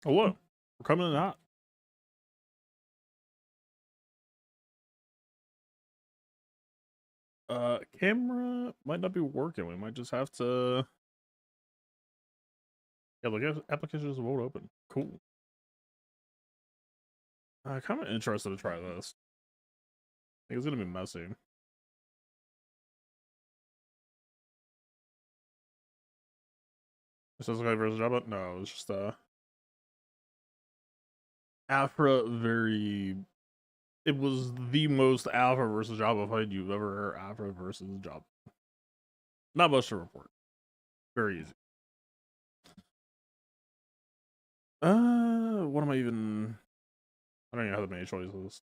Hello, we're coming in hot. Camera might not be working. We might just have to. Yeah, look, applications won't open. Cool. Kind of interested to try this. I think it's gonna be messy. This is versus Jabba? No, it's just Afra very. It was the most Afra versus Jabba fight you've ever heard. Afra versus Jabba. Not much to report. Very easy. What am I even? I don't even have that many choices.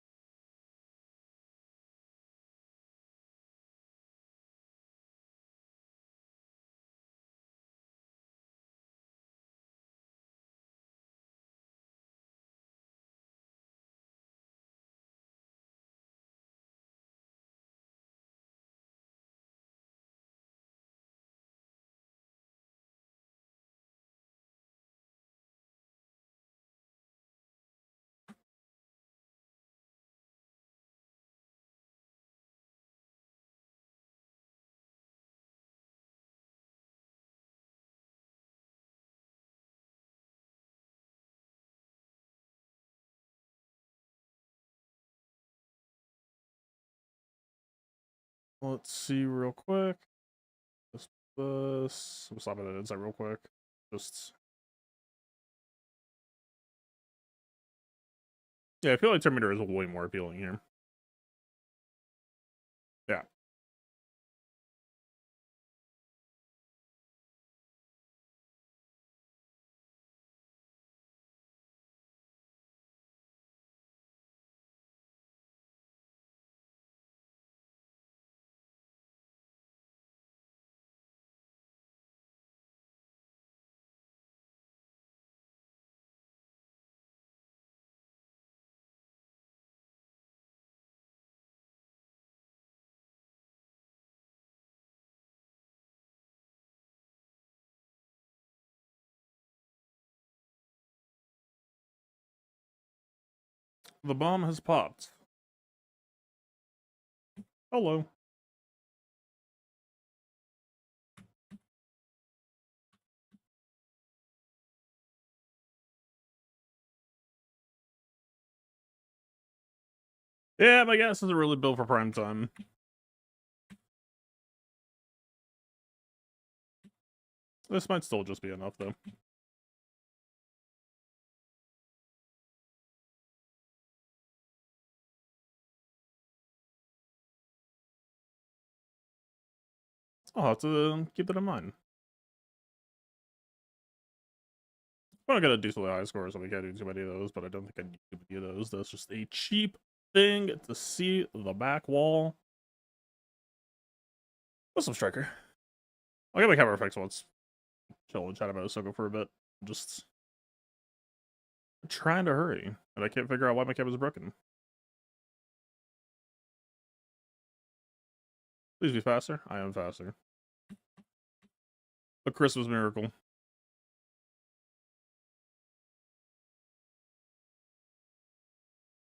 Let's see real quick. Just this. I'm stopping it inside real quick. Just yeah, I feel like Terminator is way more appealing here. Yeah. The bomb has popped. Hello. Yeah, my guess isn't really built for prime time. This might still just be enough, though. I'll have to keep that in mind. I want to get a decently high score, so we can't do too many of those, but I don't think I need too many of those. That's just a cheap thing to see the back wall. What's some Striker? I'll get my camera fixed once. Chill and chat about Ahsoka for a bit. Just trying to hurry, and I can't figure out why my camera's broken. Please be faster. I am faster. A Christmas miracle.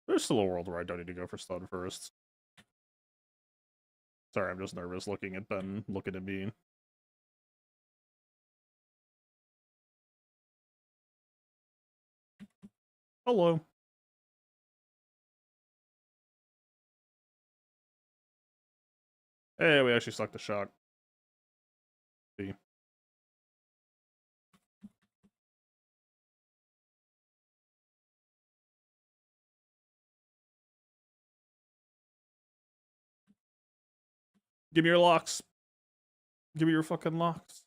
There's still a world where I don't need to go for stun first. Sorry, I'm just nervous looking at Ben, looking at me. Hello. Hey, we actually sucked the shock. See. Give me your locks. Give me your fucking locks.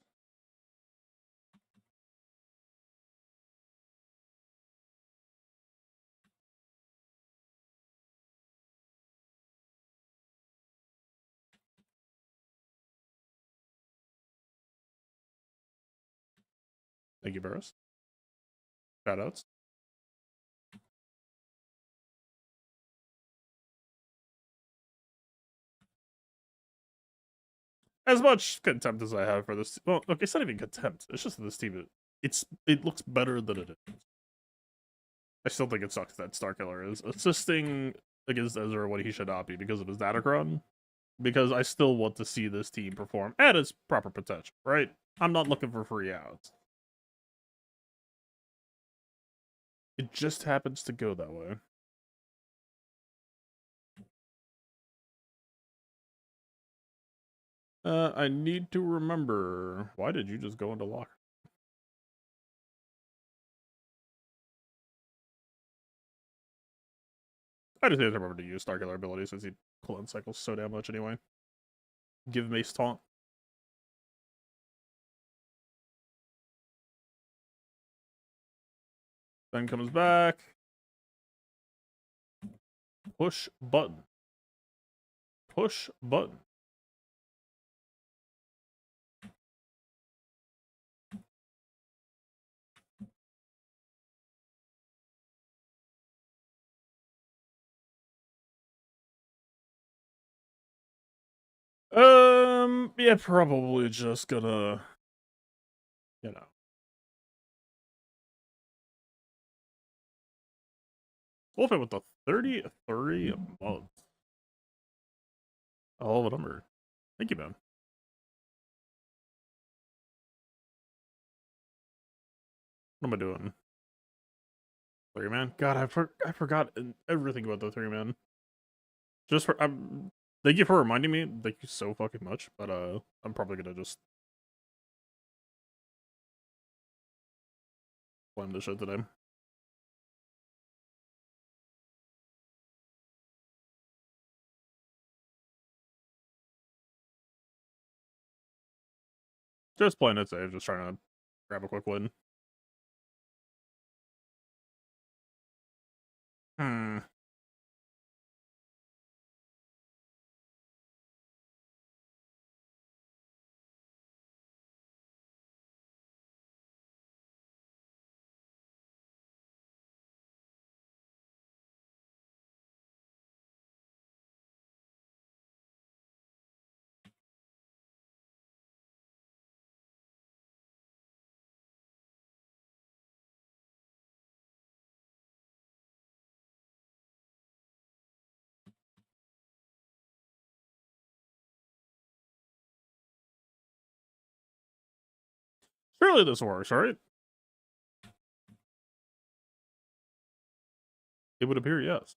Thank you, Burris. Shoutouts. As much contempt as I have for this, well, okay, it's not even contempt. It's just this team. It looks better than it is. I still think it sucks that Starkiller is assisting against Ezra when he should not be because of his Datacron. Because I still want to see this team perform at its proper potential, right? I'm not looking for free outs. It just happens to go that way. I need to remember. Why did you just go into locker? I just need to remember to use Starkiller abilities since he clone cycles so damn much anyway. Give Mace Taunt. Then comes back. Push button. Push button. Yeah, probably just gonna, you know. Wolf it with the 33 months. A hell of a number. Thank you, man. What am I doing? 3-man? God, I forgot everything about the 3-man. Just for thank you for reminding me. Thank you so fucking much. But I'm probably gonna just blame this shit today. Just playing it safe, just trying to grab a quick win. Hmm. Surely this works, right? It would appear yes.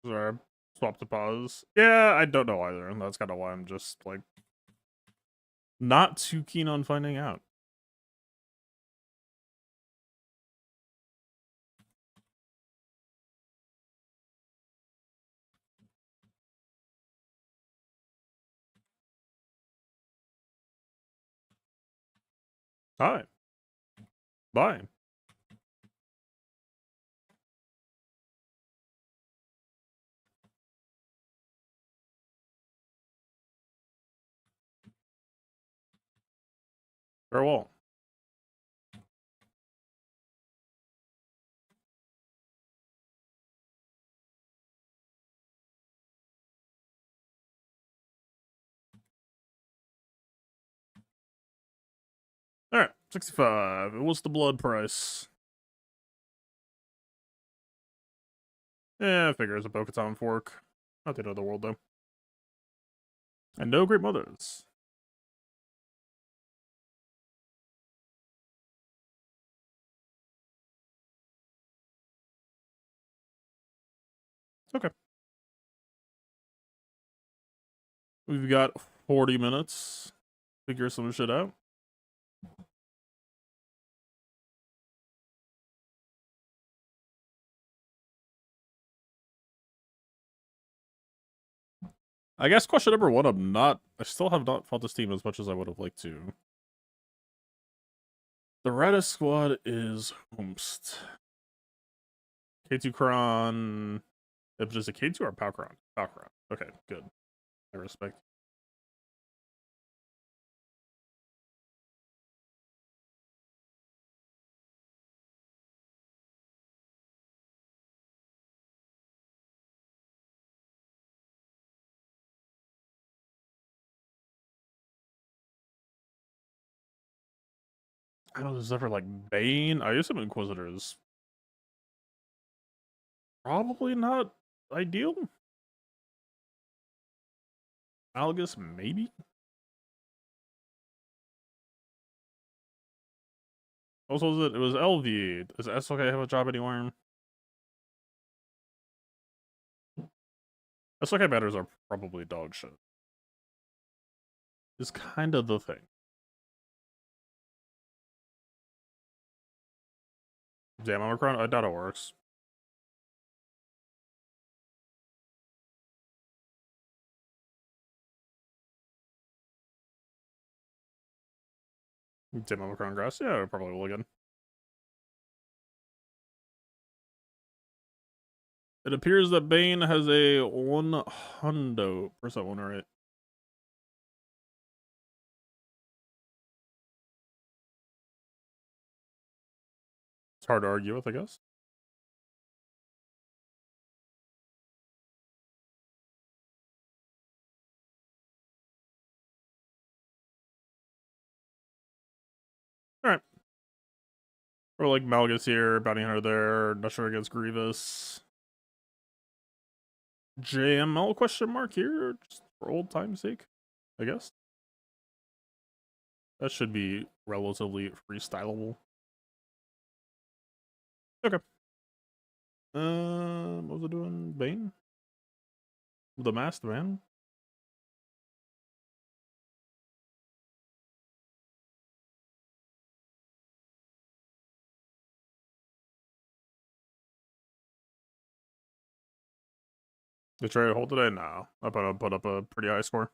Sorry, swap to pause. Yeah, I don't know either. And that's kind of why I'm just like not too keen on finding out. Hi. Bye. Farewell. Alright, 65. What's the blood price? Yeah, I figure it's a Bo-Katan fork. Not the end of the world, though. And no great mothers. Okay. We've got 40 minutes. Figure some shit out. I guess question number one, I still have not fought this team as much as I would have liked to. The Radis squad is Homst. K2 Kron. It was just a K2 or Palkron? Palkron. Okay, good. I respect. I don't know, is ever like Bane? I assume Inquisitor is probably not ideal. Algus, maybe? Also, was it was LV. Does Ahsoka have a job anywhere? Ahsoka batters are probably dog shit. Is kind of the thing. Damn, Omicron? I doubt it works. Damn, Omicron grass? Yeah, it probably will again. It appears that Bane has a 100% win rate. It's hard to argue with, I guess. Alright. Or like Malgus here, Bounty Hunter there, not sure against Grievous. JML question mark here, just for old time's sake, I guess. That should be relatively freestylable. Okay. What was it doing? Bane? The Masked Man? Did try to hold today? No. I put up a pretty high score.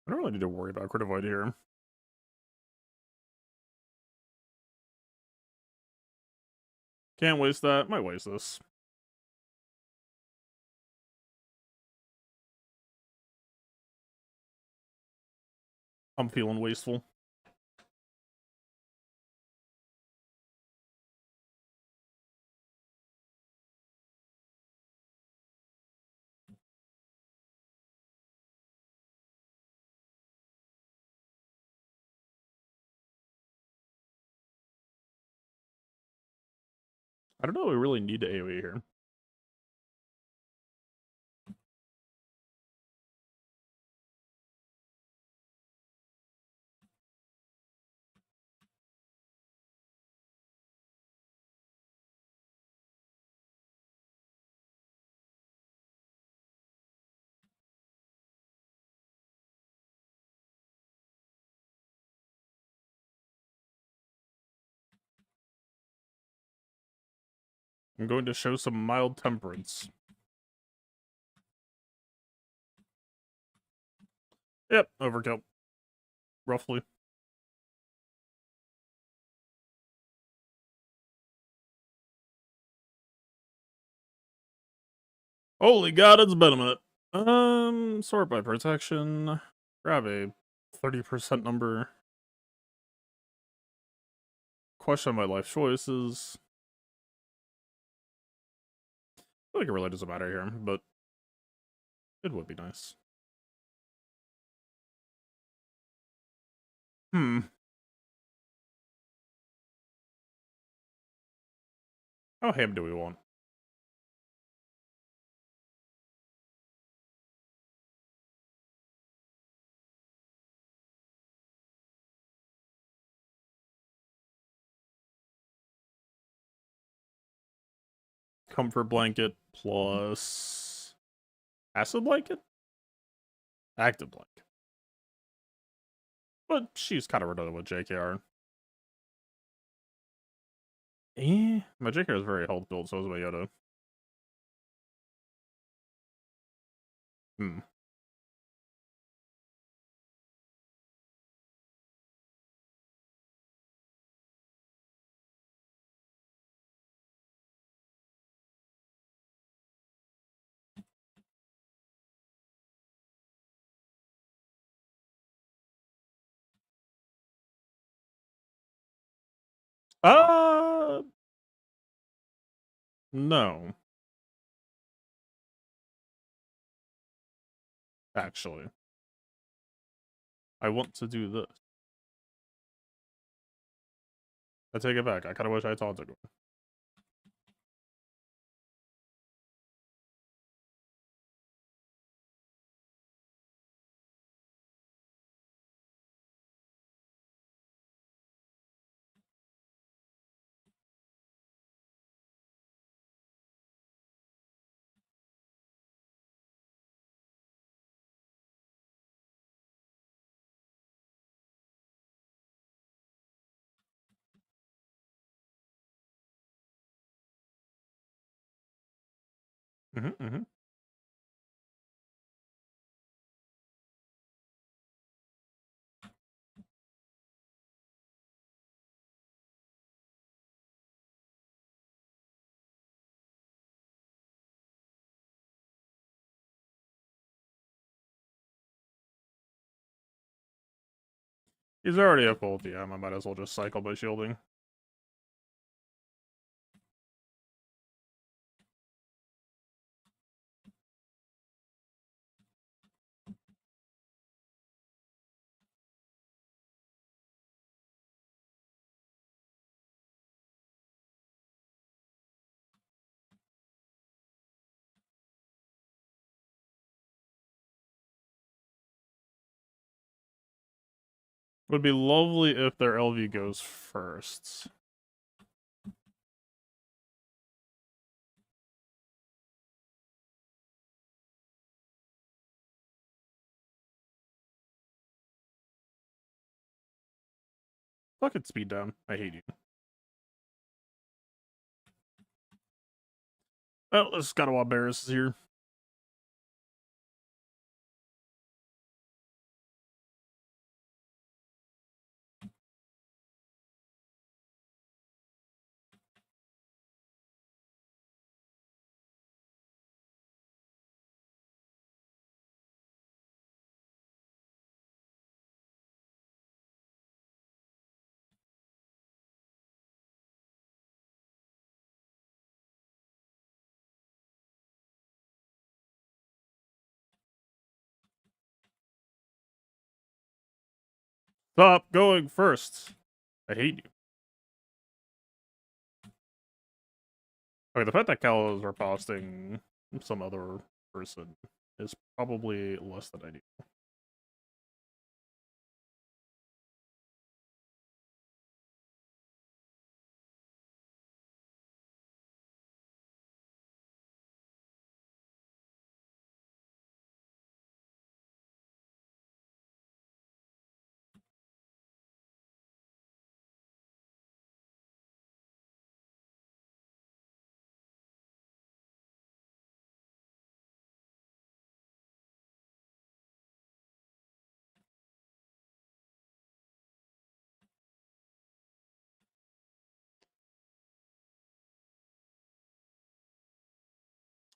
I don't really need to worry about Crit Avoid here. Can't waste that. Might waste this. I'm feeling wasteful. I don't know if we really need to AoE here. I'm going to show some mild temperance. Yep, overkill. Roughly. Holy god, it's been a minute. Sort by protection. Grab a 30% number. Question my life choices. I feel like it really doesn't matter here, but it would be nice. How ham do we want? Comfort blanket plus acid blanket? Active blanket. But she's kind of redundant with JKR. My JKR is very health built, so is my Yoda. Hmm. Uh, No. Actually. I want to do this. I take it back. I kinda wish I had taunted him. Mm-hmm. He's already at full DM. I might as well just cycle by shielding. Would be lovely if their LV goes first. Fucking speed down. I hate you. Well, this Scotawad Barris is here. Stop going first. I hate you. Okay, the fact that Cal is riposting some other person is probably less than ideal.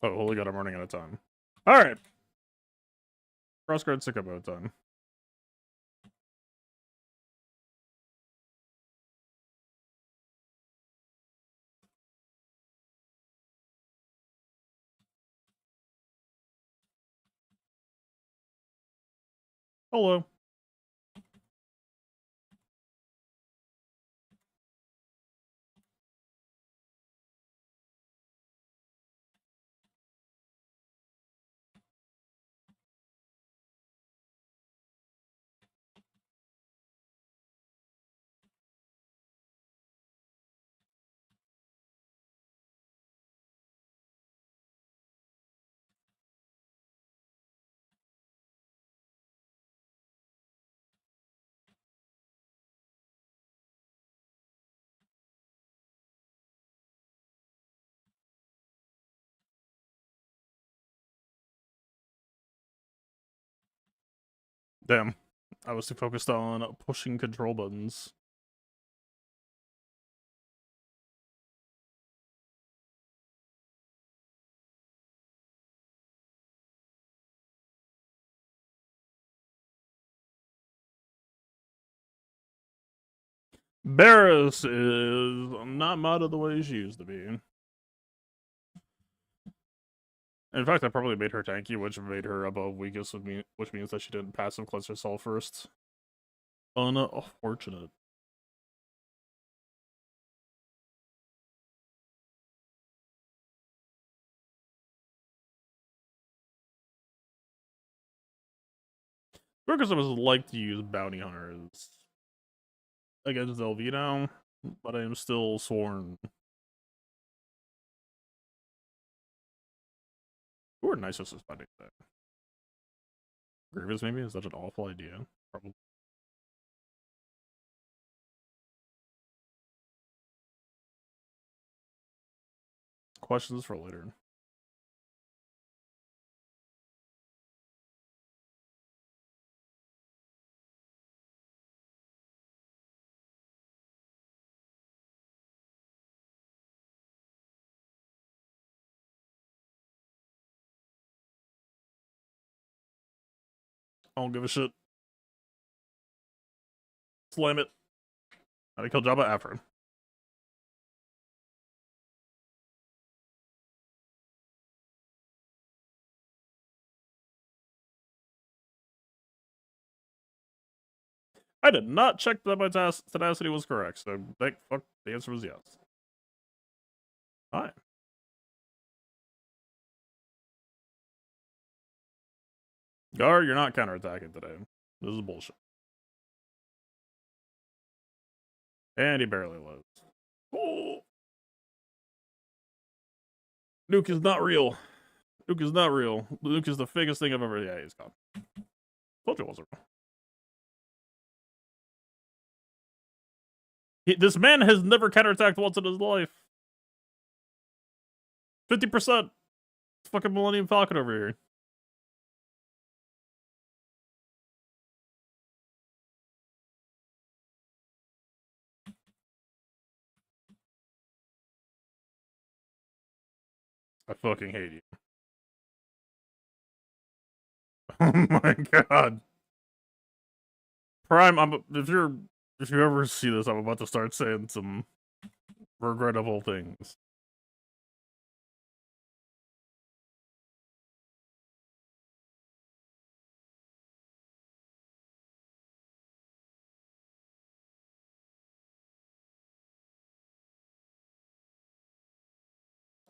Oh, holy god, I'm running out of time. Alright. Crossguard sicko mode time. Hello. Damn. I was too focused on pushing control buttons. Barris is not modded the way she used to be. In fact, I probably made her tanky, which made her above weakest, which means that she didn't passive cleanse herself first. Unfortunate. Because I was like to use bounty hunters against LV now, but I am still sworn. Who are nicer suspending that? Grievous, maybe? Is that an awful idea? Probably. Questions for later. I don't give a shit. Slam it. How to kill Jabba after. I did not check that my tenacity was correct, so thank fuck the answer was yes. Hi. Gar, you're not counterattacking today. This is bullshit. And he barely lives. Oh! Nuke is not real. Nuke is not real. Nuke is the fakest thing I've ever. Yeah, he's gone. Told you it wasn't real. This man has never counterattacked once in his life. 50%. Fucking Millennium Falcon over here. I fucking hate you. Oh my god. Prime, if you ever see this, I'm about to start saying some regrettable things.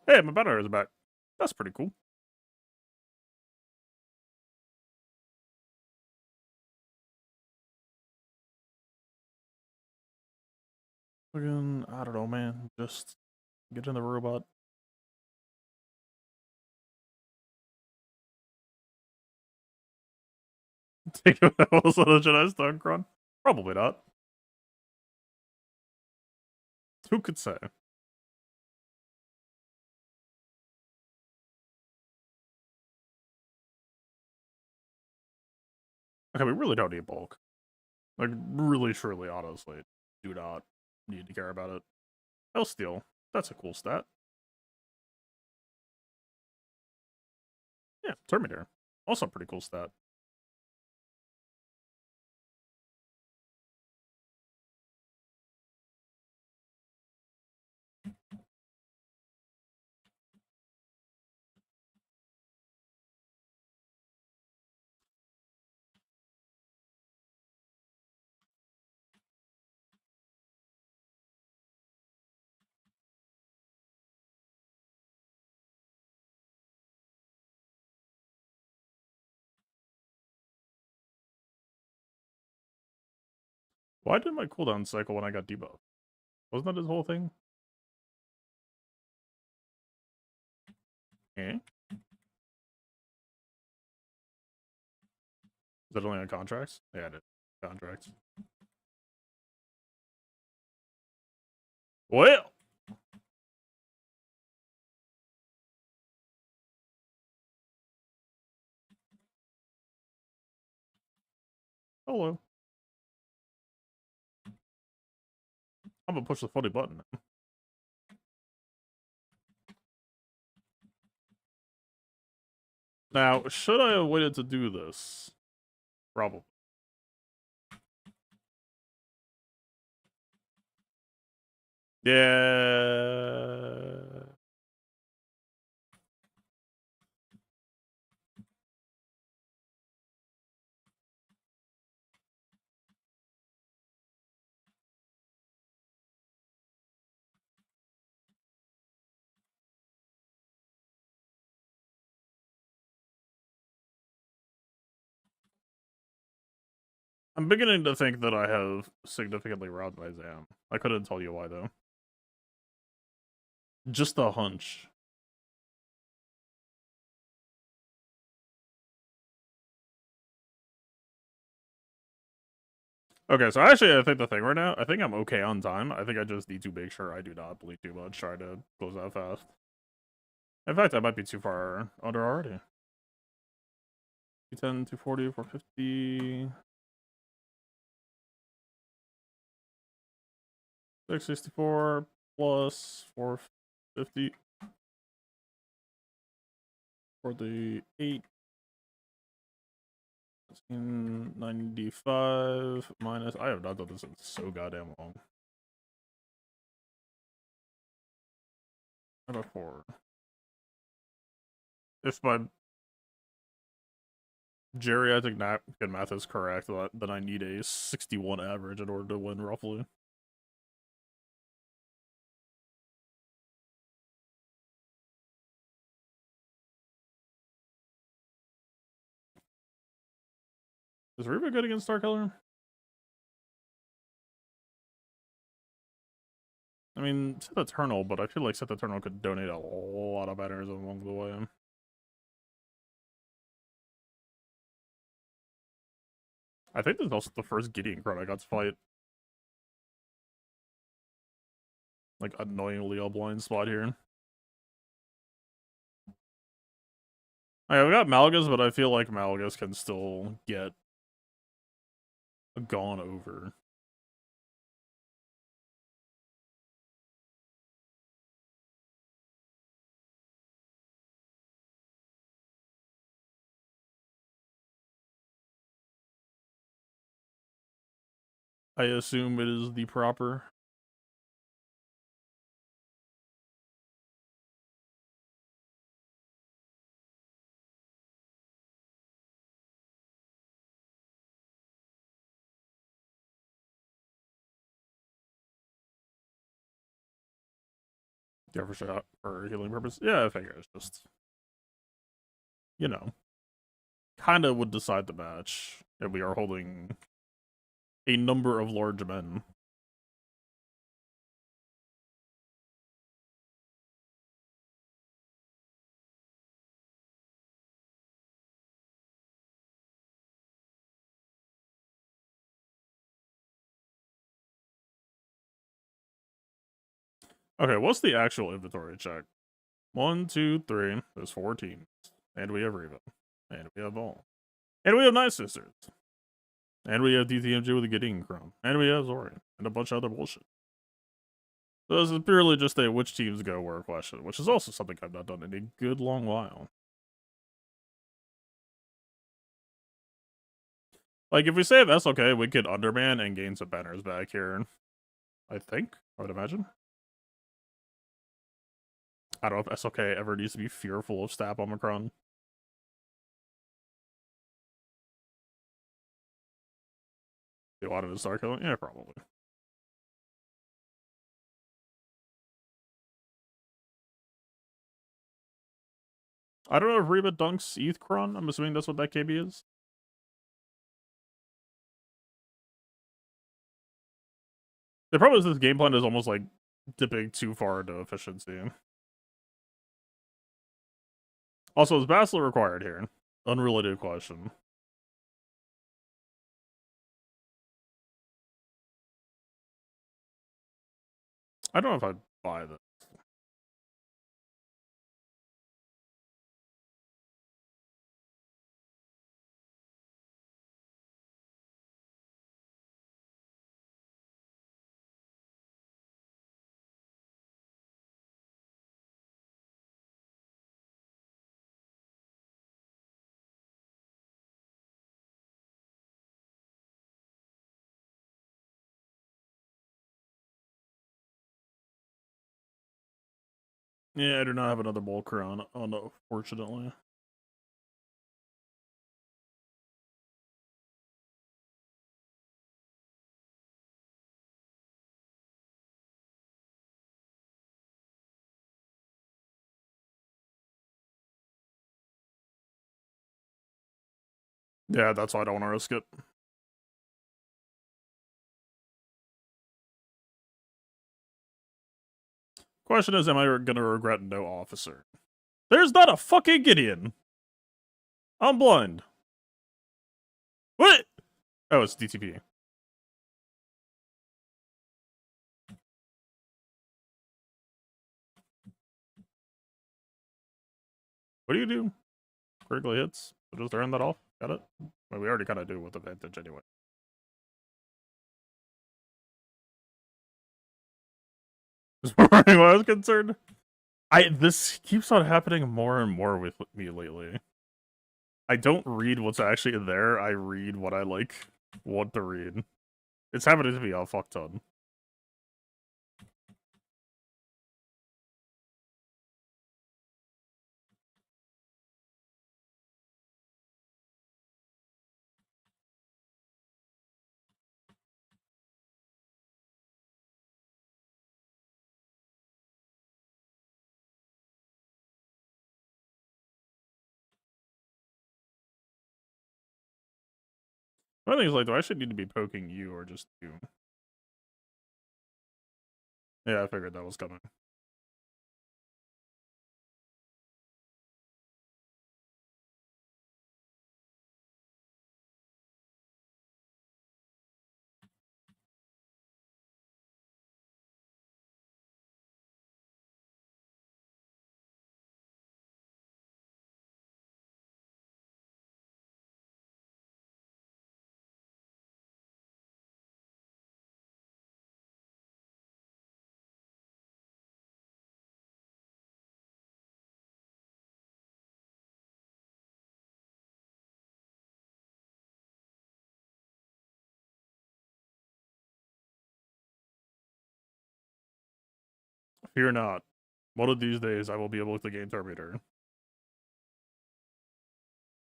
Hey, my banner is back. That's pretty cool. Fucking, I don't know, man. Just get in the robot. Take it also the Jedi Stonecron? Probably not. Who could say? Okay, we really don't need bulk. Like, really, truly, honestly, do not need to care about it. Hell Steel. That's a cool stat. Yeah, Terminator. Also a pretty cool stat. Why did my cooldown cycle when I got debuffed? Wasn't that his whole thing? Eh? Is that only on contracts? Yeah, it is. Contracts. Well! Hello. I'm gonna push the funny button. Now, should I have waited to do this? Probably. Yeah. I'm beginning to think that I have significantly robbed my Zam. I couldn't tell you why, though. Just a hunch. Okay, so actually, I think the thing right now, I think I'm okay on time. I think I just need to make sure I do not bleed too much, try to close out fast. In fact, I might be too far under already. 210, 240, 450. 664 plus 450 for the 8. 95 minus. I have not done this in so goddamn long. About 4. If my geriatric napkin math is correct, then I need a 61 average in order to win roughly. Is Reba good against Star Killer? I mean, Sith Eternal, but I feel like Sith Eternal could donate a lot of banners along the way. I think this is also the first Gideon card I got to fight. Like, annoyingly a blind spot here. Alright, we got Malgus, but I feel like Malgus can still get gone over. I assume it is the proper. Yeah, for sure. For healing purpose. Yeah, I figure it's just, you know, kind of would decide the match. And we are holding a number of large men. Okay, what's the actual inventory check? 1, 2, 3. There's 4 teams. And we have Reva. And we have Vol. And we have Night Sisters. And we have DTMG with a Gideon Chrome. And we have Zorian. And a bunch of other bullshit. So this is purely just a which teams go where question, which is also something I've not done in a good long while. Like, if we save Ahsoka, we could underman and gain some banners back here. I think, I would imagine. I don't know if Ahsoka ever needs to be fearful of Stab Omicron. They wanted to start killing? Yeah, probably. I don't know if Reba dunks Ethkron. I'm assuming that's what that KB is. The problem is this game plan is almost like dipping too far into efficiency. Also, is Bastila required here? Unrelated question. I don't know if I'd buy this. Yeah, I do not have another Bulker on, unfortunately. Yeah, that's why I don't want to risk it. Question is, am I gonna regret no officer? There's not a fucking Gideon! I'm blind. What? Oh, it's DTP. What do you do? Critical hits? So just turn that off? Got it? Well, we already kind of do with advantage anyway. As far as I was concerned, this keeps on happening more and more with me lately. I don't read what's actually there. I read what I want to read. It's happening to me a fuck ton. I think it's like, do I actually need to be poking you or just you? Yeah, I figured that was coming. Fear not. One of these days I will be able to gain Terminator.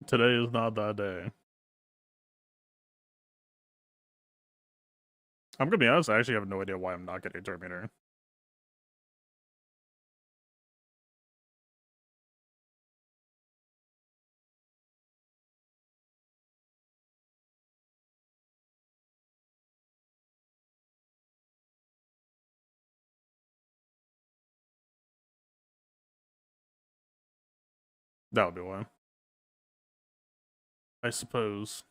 Today is not that day. I'm gonna be honest, I actually have no idea why I'm not getting Terminator. That would be why. I suppose.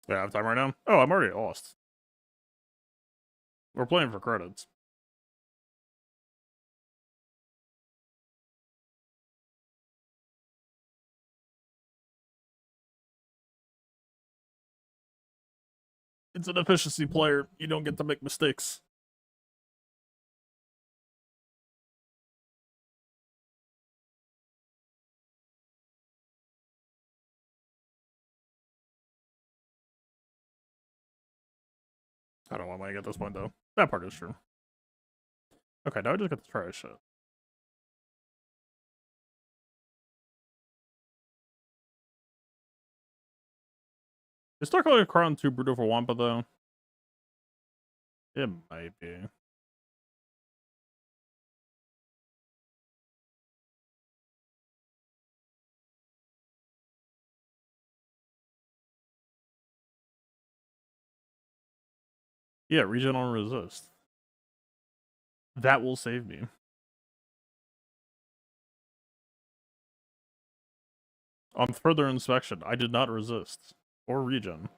Yeah, I have time right now? Oh, I'm already lost. We're playing for credits. It's an efficiency player. You don't get to make mistakes. I don't want to get this point though. That part is true. Okay, now I just got to try this shit. Is Dark Crown too brutal for Wampa though? It might be. Yeah, regen on resist. That will save me. On further inspection, I did not resist. Or regen.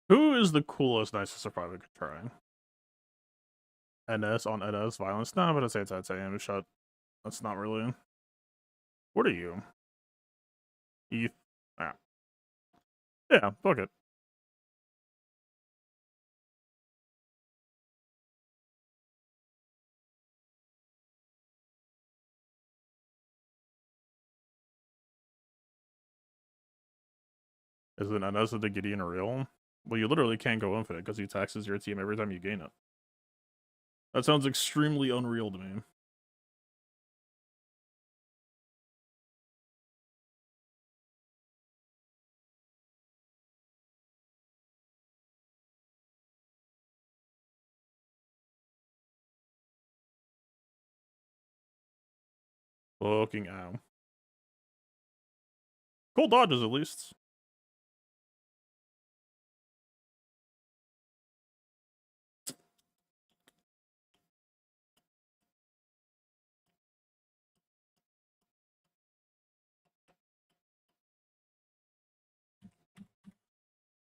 Who is the coolest, nicest survivor could try? NS on NS violence? No, I'm gonna say it's titanium shut. That's not really. What are you? ETH. Ah. Yeah, fuck it. Is it NS of the Gideon real? Well, you literally can't go infinite because he taxes your team every time you gain it. That sounds extremely unreal to me. Fucking ow. Cool dodges, at least.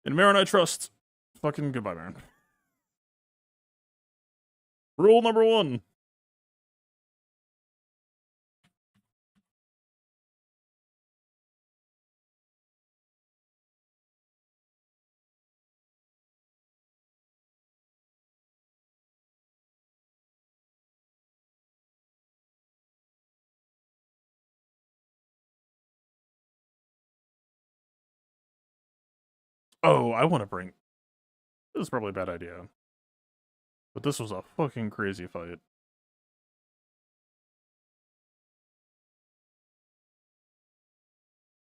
In Marin, I trust. Fucking goodbye, Marin. Rule number 1. Oh, I want to bring... This is probably a bad idea. But this was a fucking crazy fight.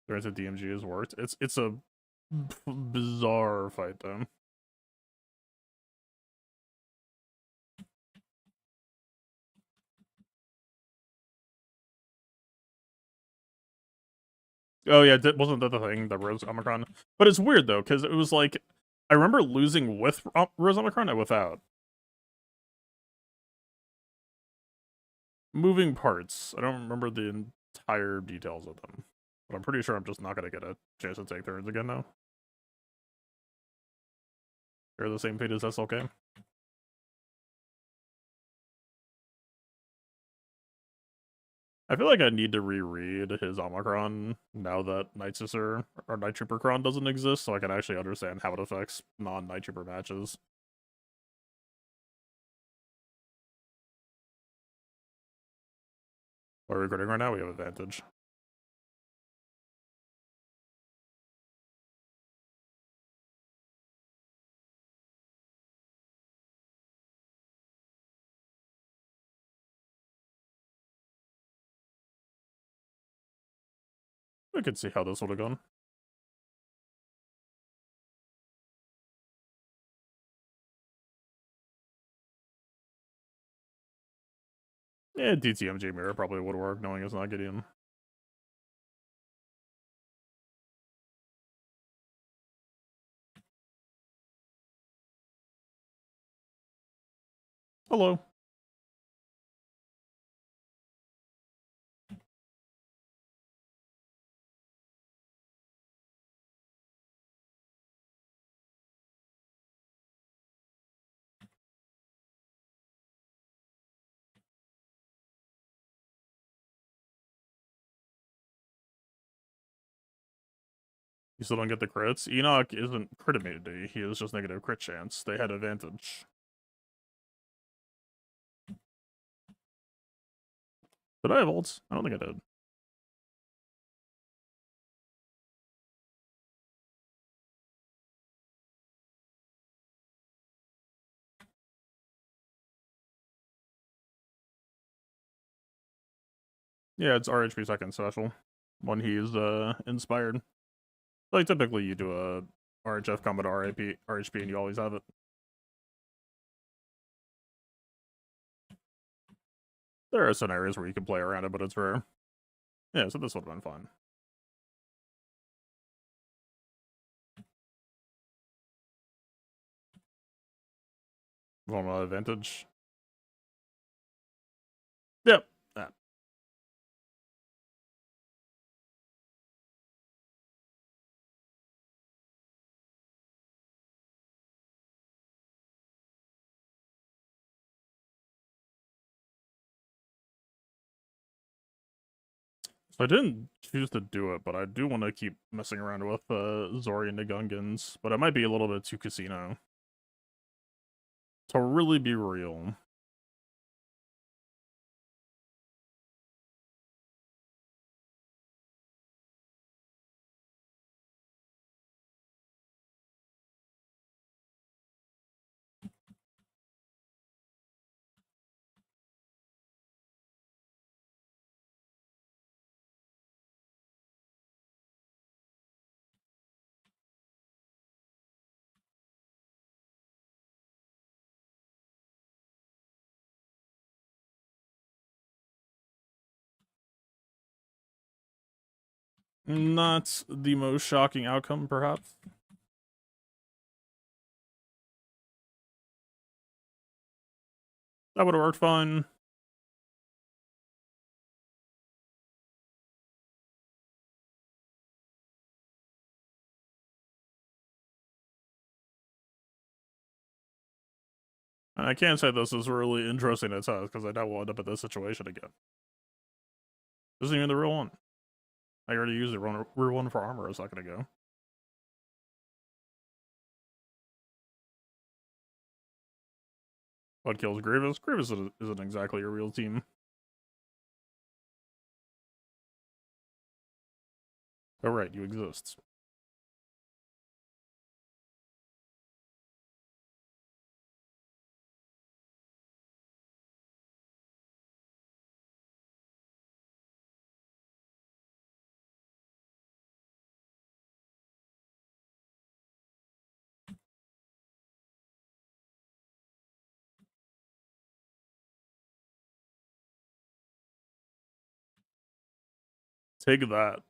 Granted, DMG has worked. It's a bizarre fight, though. Oh yeah, wasn't that the thing, the Rose Omicron? But it's weird though, because it was like, I remember losing with Rose Omicron and without. Moving parts. I don't remember the entire details of them. But I'm pretty sure I'm just not gonna get a chance to take turns again now. They're the same fate as SLK. I feel like I need to reread his Omicron now that Night Sister or Night Trooper Cron doesn't exist, so I can actually understand how it affects non-Night Trooper matches. We're recording right now, we have advantage. I could see how this would have gone. Yeah, DTMJ Mirror probably would work, knowing it's not Gideon. Hello. You still don't get the crits? Enoch isn't crit immunity, he is just negative crit chance. They had advantage. Did I have ults? I don't think I did. Yeah, it's RHP second special. When he's inspired. Like typically you do a RHF combo to RHP and you always have it. There are scenarios where you can play around it, but it's rare. Yeah, so this would have been fun. Normal advantage. Yep. Yeah. So I didn't choose to do it, but I do want to keep messing around with Zori and the Gungans, but it might be a little bit too casino. To really be real. Not the most shocking outcome, perhaps. That would have worked fine. And I can't say this is really interesting to test, because I doubt we'll end up in this situation again. This isn't even the real one. I already used the real one for armor a second ago. What kills Grievous? Grievous isn't exactly a real team. Oh right, you exist. Take that.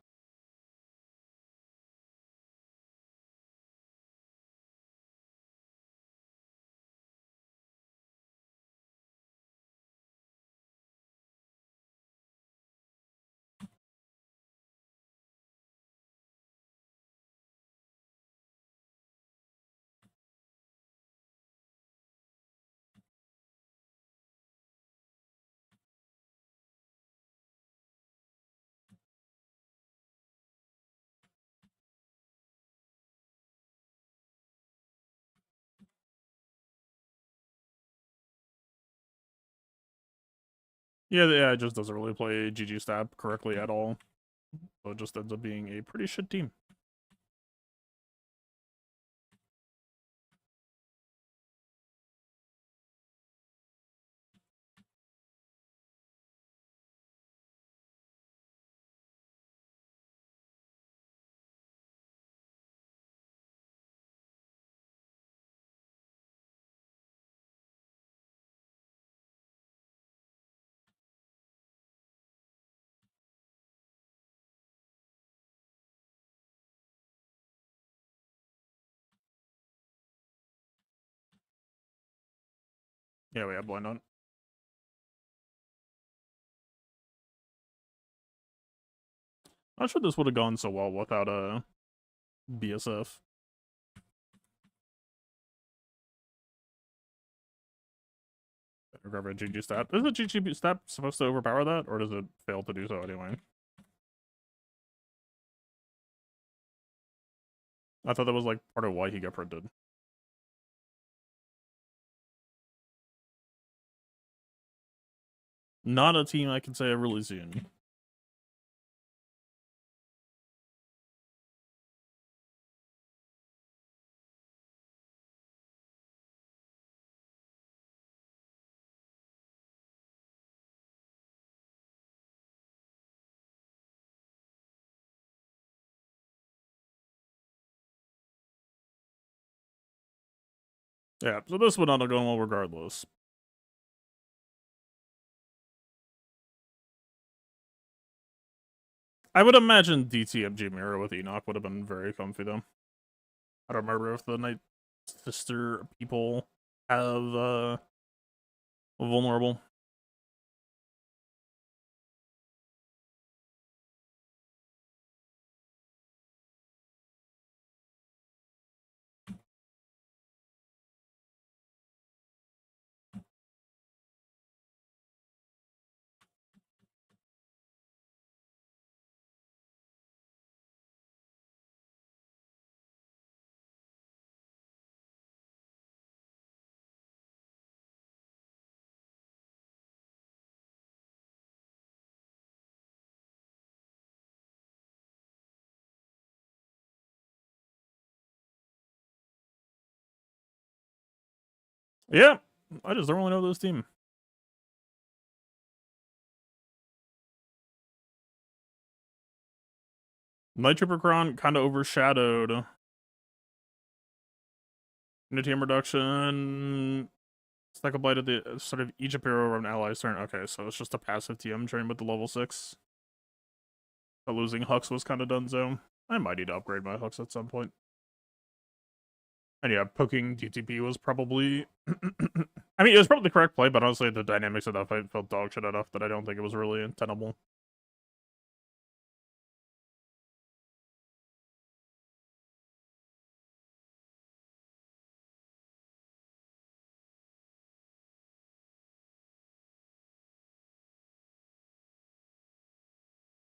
Yeah, it just doesn't really play GG stab correctly at all. So it just ends up being a pretty shit team. Yeah, we have blind on. Not sure this would have gone so well without a BSF. Grab a GG stat. Is the GG stat supposed to overpower that, or does it fail to do so anyway? I thought that was like part of why he got printed. Not a team I can say I've really seen. Yeah, so this would not have gone well regardless. I would imagine DTMG mirror with Enoch would have been very comfy though. I don't remember if the Night Sister people have vulnerable. Yeah, I just don't really know this team. Night Trooper Kron kind of overshadowed Unity reduction. Stack a blight at the start of each appear over an ally's turn. Okay, so it's just a passive TM train with the level 6. But losing Hux was kind of done, so I might need to upgrade my Hux at some point. And yeah, poking DTP was probably... I mean, it was probably the correct play, but honestly, the dynamics of that fight felt dog shit enough that I don't think it was really tenable.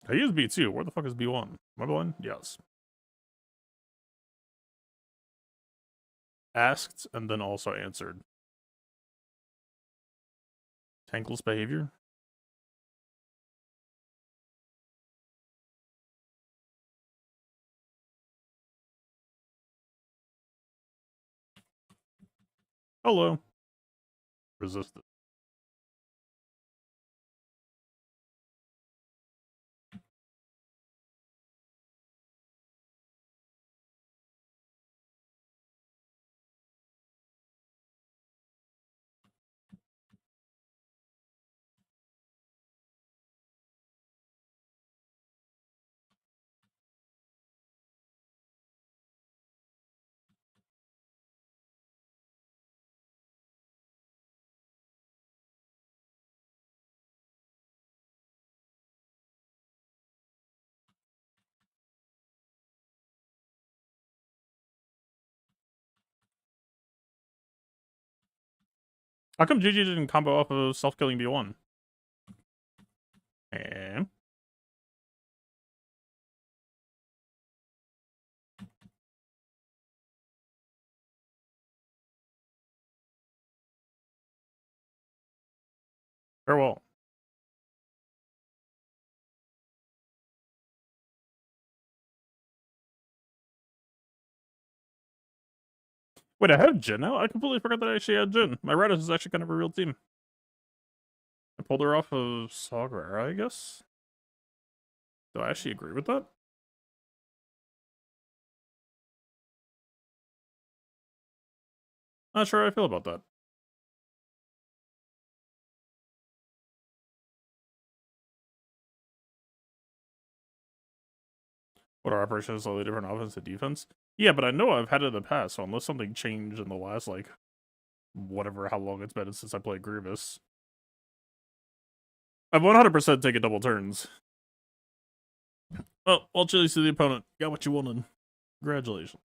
I used B2. Where the fuck is B1? Am I blind? Yes. Asked and then also answered. Tankless behavior? Hello. Resisted. How come GG didn't combo off of self-killing B1? And... farewell. Wait, I have Jin now? I completely forgot that I actually had Jin. My Radis is actually kind of a real team. I pulled her off of Sagrera, I guess? Do I actually agree with that? Not sure how I feel about that. What our operation is slightly different offense and defense? Yeah, but I know I've had it in the past, so unless something changed in the last, like, whatever, how long it's been since I played Grievous. I've 100% taken double turns. Oh, well, Chili to the opponent. Got what you wanted. Congratulations.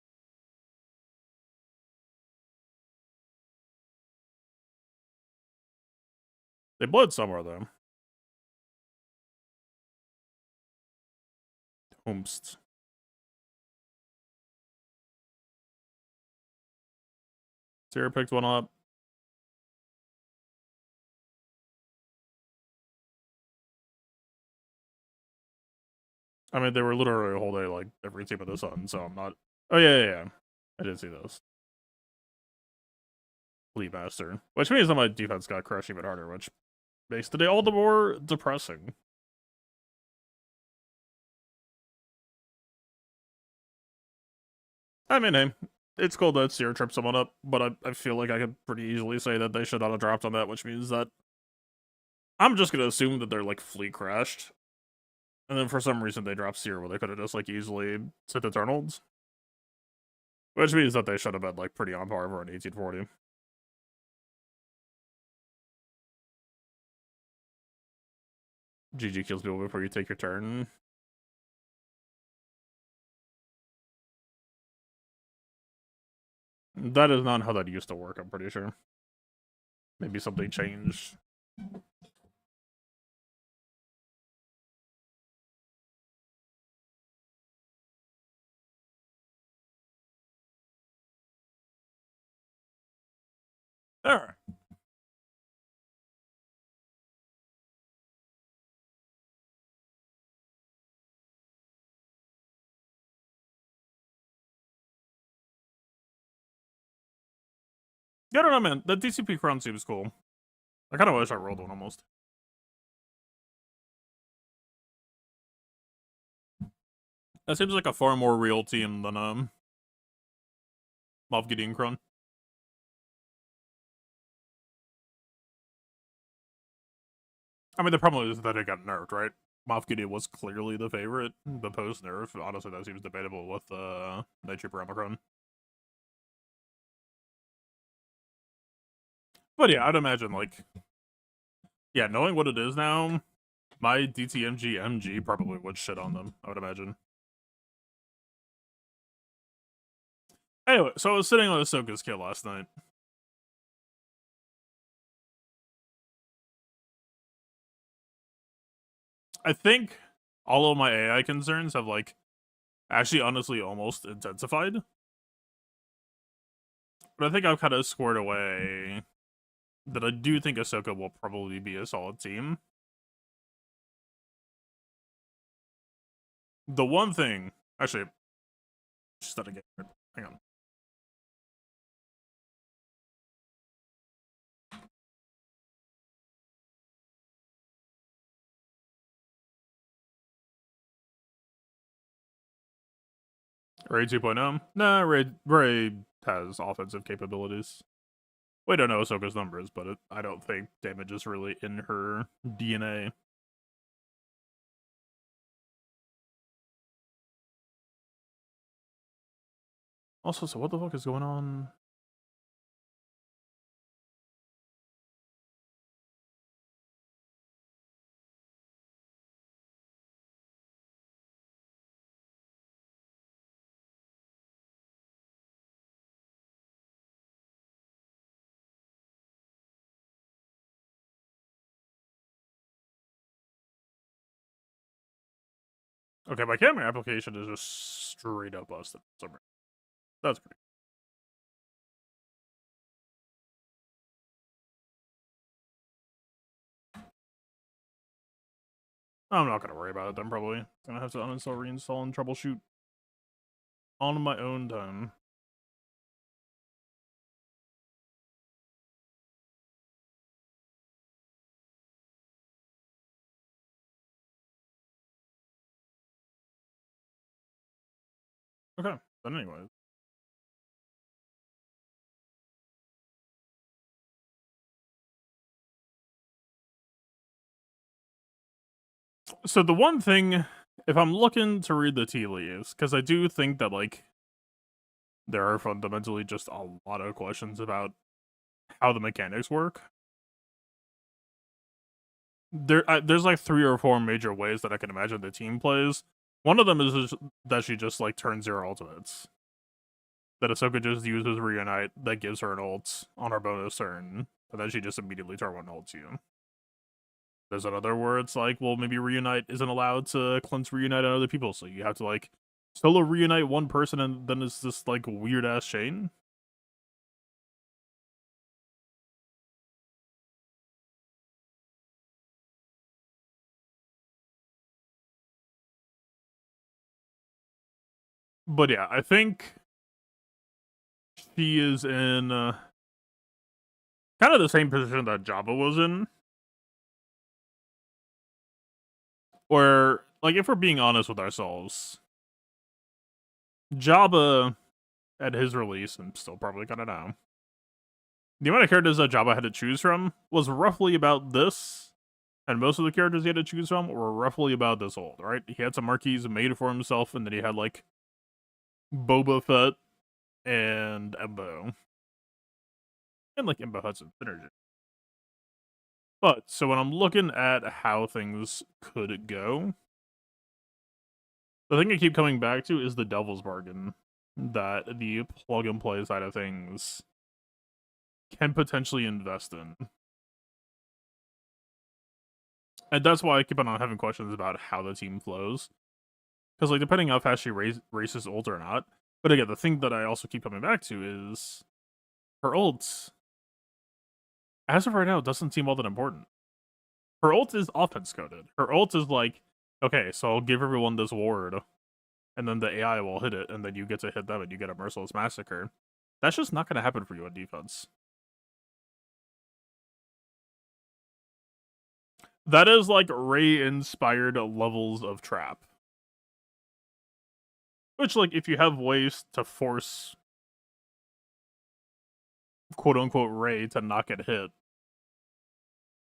They bled somewhere, though. Homst. Sarah picked one up. I mean, they were literally a whole day, like, every team of the sun, so I'm not... Oh, yeah. I did see those. Fleet Master. Which means that my defense got crushed even harder, which makes the day all the more depressing. I mean, hey, it's cool that Seer tripped someone up, but I feel like I could pretty easily say that they should not have dropped on that, which means that I'm just gonna assume that they're, like, fleet crashed. And then for some reason they dropped Seer where they could have just, like, easily sent Eternals. Which means that they should have been, like, pretty on par for an 1840. GG kills people before you take your turn. That is not how that used to work, I'm pretty sure. Maybe something changed. There. Yeah, I don't know, man. The DCP crown seems cool. I kind of wish I rolled one almost. That seems like a far more real team than Moff Gideon Kron. I mean, the problem is that it got nerfed, right? Moff Gideon was clearly the favorite. The post nerf, honestly, that seems debatable with Night Trooper Omicron. But yeah, I'd imagine like, yeah, knowing what it is now, my DTMG MG probably would shit on them. I would imagine. Anyway, so I was sitting on Ahsoka's kit last night. I think all of my AI concerns have like actually honestly almost intensified. But I think I've kind of squared away that I do think Ahsoka will probably be a solid team. The one thing, actually, just that again. Hang on. Ray 2.0? Nah, Ray has offensive capabilities. We don't know Ahsoka's numbers, but I don't think damage is really in her DNA. Also, so what the fuck is going on? Okay, my camera application is just straight up busted. That's great. I'm not gonna worry about it then, probably. Gonna have to uninstall, reinstall, and troubleshoot on my own time. Okay, but anyways. So the one thing, if I'm looking to read the tea leaves, because I do think that, like, there are fundamentally just a lot of questions about how the mechanics work. There's like 3 or 4 major ways that I can imagine the team plays. One of them is that she just, like, turns 0 ultimates. That Ahsoka just uses Reunite that gives her an ult on her bonus turn, and then she just immediately turn 1 ults you. There's another where it's like, well, maybe Reunite isn't allowed to cleanse Reunite on other people, so you have to, like, solo Reunite one person, and then it's this, like, weird-ass chain. But yeah, I think she is in kind of the same position that Jabba was in. Where, like, if we're being honest with ourselves, Jabba, at his release, and still probably kind of now, the amount of characters that Jabba had to choose from was roughly about this, and most of the characters he had to choose from were roughly about this old, right? He had some marquees made for himself, and then he had, like, Boba Fett and Embo. And, like, Embo had some synergy. But, so when I'm looking at how things could go, the thing I keep coming back to is the devil's bargain that the plug-and-play side of things can potentially invest in. And that's why I keep on having questions about how the team flows. Because, like, depending on how fast she races ult or not. But again, the thing that I also keep coming back to is her ult, as of right now, doesn't seem all that important. Her ult is offense coded. Her ult is like, okay, so I'll give everyone this ward, and then the AI will hit it, and then you get to hit them, and you get a merciless massacre. That's just not going to happen for you on defense. That is like Rey-inspired levels of trap. Which, like, if you have ways to force quote-unquote Rey to not get hit,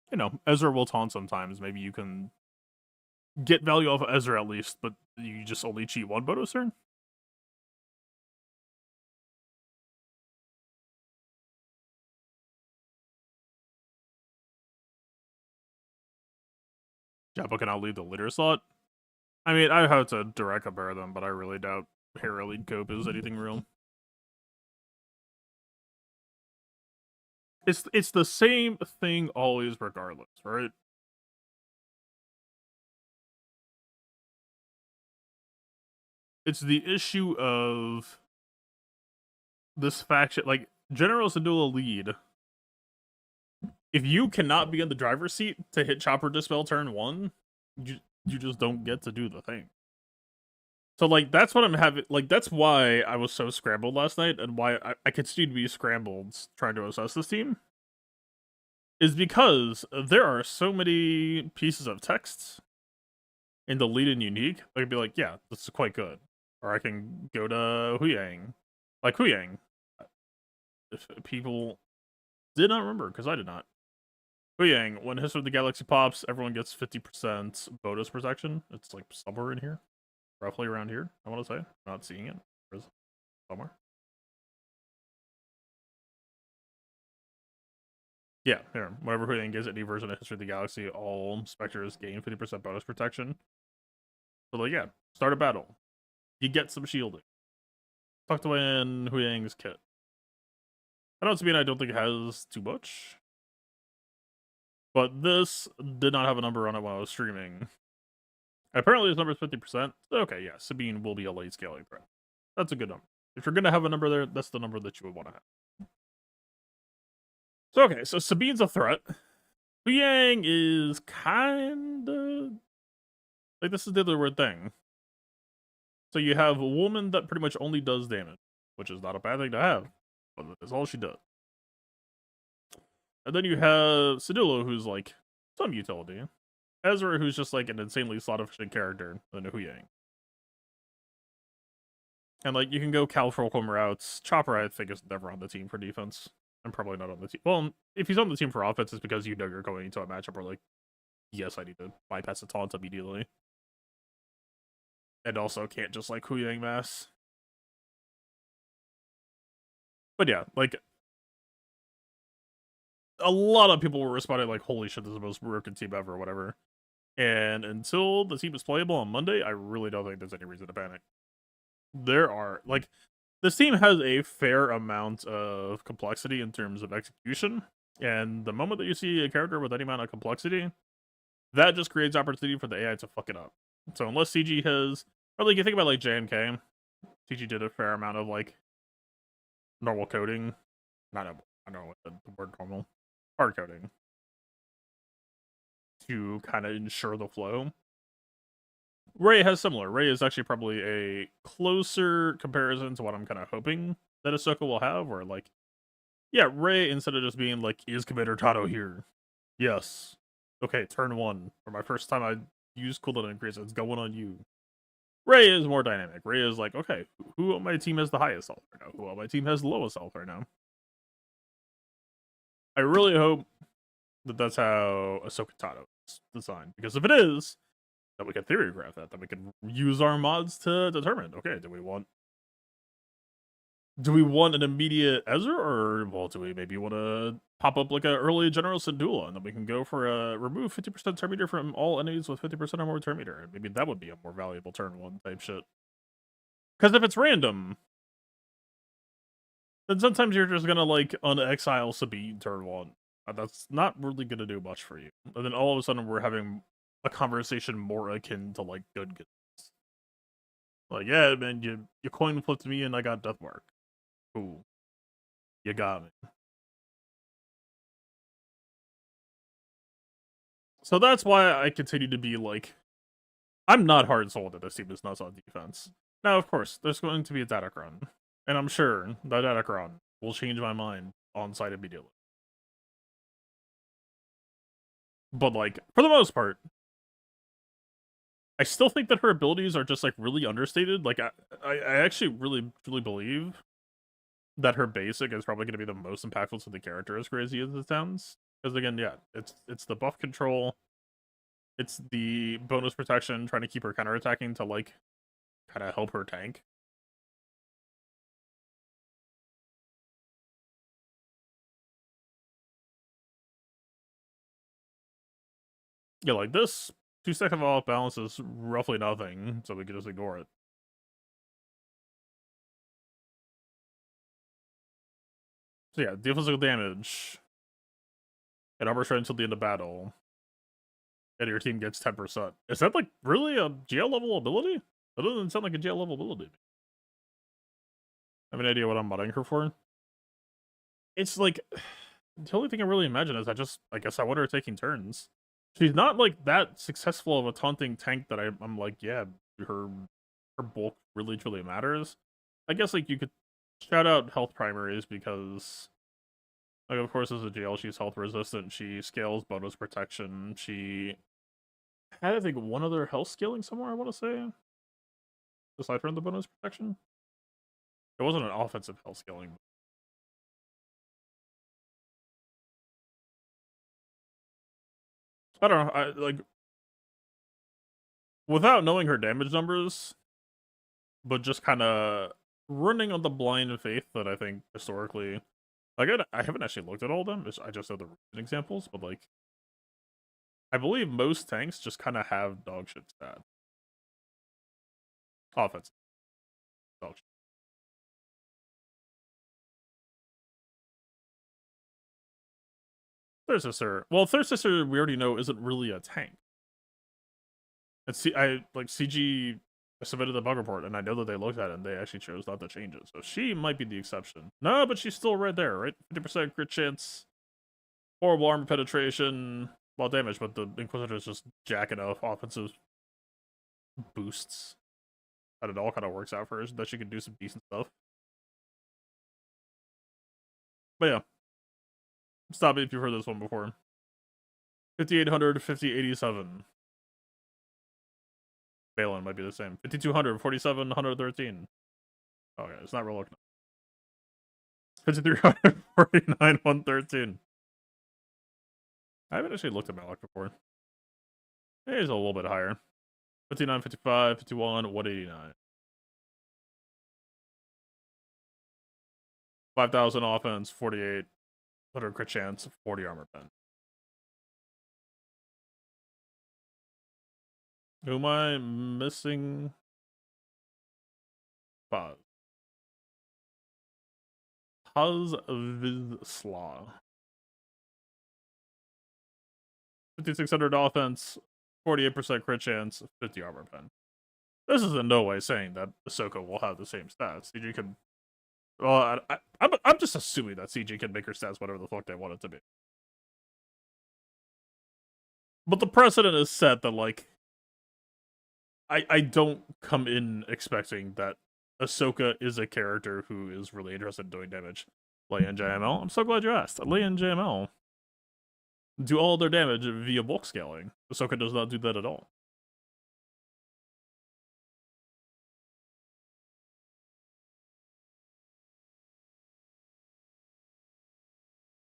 you know, Ezra will taunt sometimes. Maybe you can get value off of Ezra at least, but you just only cheat one bonus turn? Jabba can outlead the leader slot. I mean, I have to direct compare them, but I really doubt Hero Lead Cope is anything real. It's the same thing always, regardless, right? It's the issue of this faction, like General Syndulla lead. If you cannot be in the driver's seat to hit Chopper Dispel turn 1, you just don't get to do the thing. So like that's what I'm having. Like that's why I was so scrambled last night, and why I continue to be scrambled trying to assess this team. Is because there are so many pieces of text in the lead and unique. I could be like, yeah, this is quite good, or I can go to Huyang, like Huyang. If people did not remember, because I did not. Huyang, when History of the Galaxy pops, everyone gets 50% bonus protection. It's like somewhere in here. Roughly around here, I want to say. I'm not seeing it. Where is it? Somewhere. Yeah, here. Whenever Huyang gives any version of History of the Galaxy, all Spectres gain 50% bonus protection. So, like, yeah, start a battle. You get some shielding. Tucked away in Huyang's kit. I don't think it has too much. But this did not have a number on it while I was streaming. Apparently, this number is 50%. Okay, yeah, Sabine will be a late scaling threat. That's a good number. If you're going to have a number there, that's the number that you would want to have. So, okay, so Sabine's a threat. Huyang is kind of... Like, this is the other weird thing. So you have a woman that pretty much only does damage, which is not a bad thing to have, but that's all she does. And then you have Syndulla, who's like some utility. Ezra, who's just like an insanely slot efficient character, and Huyang. And like you can go Cal Fulcrum routes. Chopper, I think, is never on the team for defense. I'm probably not on the team. Well, if he's on the team for offense, it's because you know you're going into a matchup where like, yes, I need to bypass the taunt immediately. And also can't just like Huyang mass. But yeah, like a lot of people were responding like, holy shit, this is the most broken team ever, or whatever. And until the team is playable on Monday, I really don't think there's any reason to panic. There are, like, this team has a fair amount of complexity in terms of execution. And the moment that you see a character with any amount of complexity, that just creates opportunity for the AI to fuck it up. So unless CG has, or like you think about like JNK, CG did a fair amount of like normal coding. I don't know what the word normal. Hard coding. To kind of ensure the flow. Rey has similar. Rey is actually probably a closer comparison to what I'm kind of hoping that Ahsoka will have, where like, yeah, Rey, instead of just being like, is Commander Tano here? Yes. Okay, turn 1. For my first time I use cooldown increase, it's going on you. Rey is more dynamic. Rey is like, okay, who on my team has the highest health right now? Who on my team has the lowest health right now? I really hope that that's how Ahsoka Tano is designed. Because if it is, then we can theory graph that. Then we can use our mods to determine, okay, do we want an immediate Ezra, or well, do we maybe want to pop up like an early General Syndulla, and then we can go for a remove 50% turn meter from all enemies with 50% or more turn meter, and maybe that would be a more valuable turn 1 type shit. Because if it's random, then sometimes you're just gonna like unexile Sabine turn 1. That's not really gonna do much for you. And then all of a sudden we're having a conversation more akin to like good guns. Like, yeah, man, you coin flipped me and I got Deathmark. Cool. You got me. So that's why I continue to be like, I'm not hard sold that this team is nuts on defense. Now, of course, there's going to be a Datacron, and I'm sure that Datacron will change my mind on site immediately. But like, for the most part, I still think that her abilities are just like really understated. Like, I actually really truly believe that her basic is probably going to be the most impactful to the character, as crazy as it sounds. Because again, yeah, it's the buff control. It's the bonus protection, trying to keep her counterattacking to, like, kind of help her tank. Yeah, like this 2-second off balance is roughly nothing, so we can just ignore it. So yeah, deal physical damage. And armor strength until the end of battle. And your team gets 10%. Is that, like, really a GL level ability? That doesn't sound like a GL level ability. I have an idea what I'm modding her for. It's like, the only thing I really imagine is I guess I want her taking turns. She's not, like, that successful of a taunting tank that I'm like, yeah, her bulk really truly matters. I guess, like, you could shout out health primaries because, like, of course, as a GL, she's health resistant. She scales bonus protection. She had, I think, one other health scaling somewhere, I want to say, aside from the bonus protection. It wasn't an offensive health scaling. I don't know. Like, without knowing her damage numbers, but just kind of running on the blind faith that I think historically, like, I haven't actually looked at all of them. I just know the recent examples, but, like, I believe most tanks just kind of have dog shit stat. Offense. Dog shit. Third Sister. Well, Third Sister, we already know, isn't really a tank. And CG submitted the bug report, and I know that they looked at it and they actually chose not to change it. So she might be the exception. No, but she's still right there, right? 50% crit chance, horrible armor penetration, well damage, but the Inquisitor is just jacking off offensive boosts. That it all kind of works out for her, that she can do some decent stuff. But yeah. Stop it if you've heard this one before. 5800, 5087. Balin might be the same. 5200, 4713. Okay, it's not real looking. 5300, 49, 113. I haven't actually looked at Malak before. He's a little bit higher. 59, 55, 51, 189. 5000 offense, 48, 100 crit chance, 40 armor pen. Who am I missing? Paz. Paz Vizsla. 5600 offense, 48% crit chance, 50 armor pen. This is in no way saying that Ahsoka will have the same stats. CG can. Well, I'm just assuming that CG can make her stats whatever the fuck they want it to be. But the precedent is set that, like, I don't come in expecting that Ahsoka is a character who is really interested in doing damage. Leia and JML, I'm so glad you asked. Leia and JML do all their damage via bulk scaling. Ahsoka does not do that at all.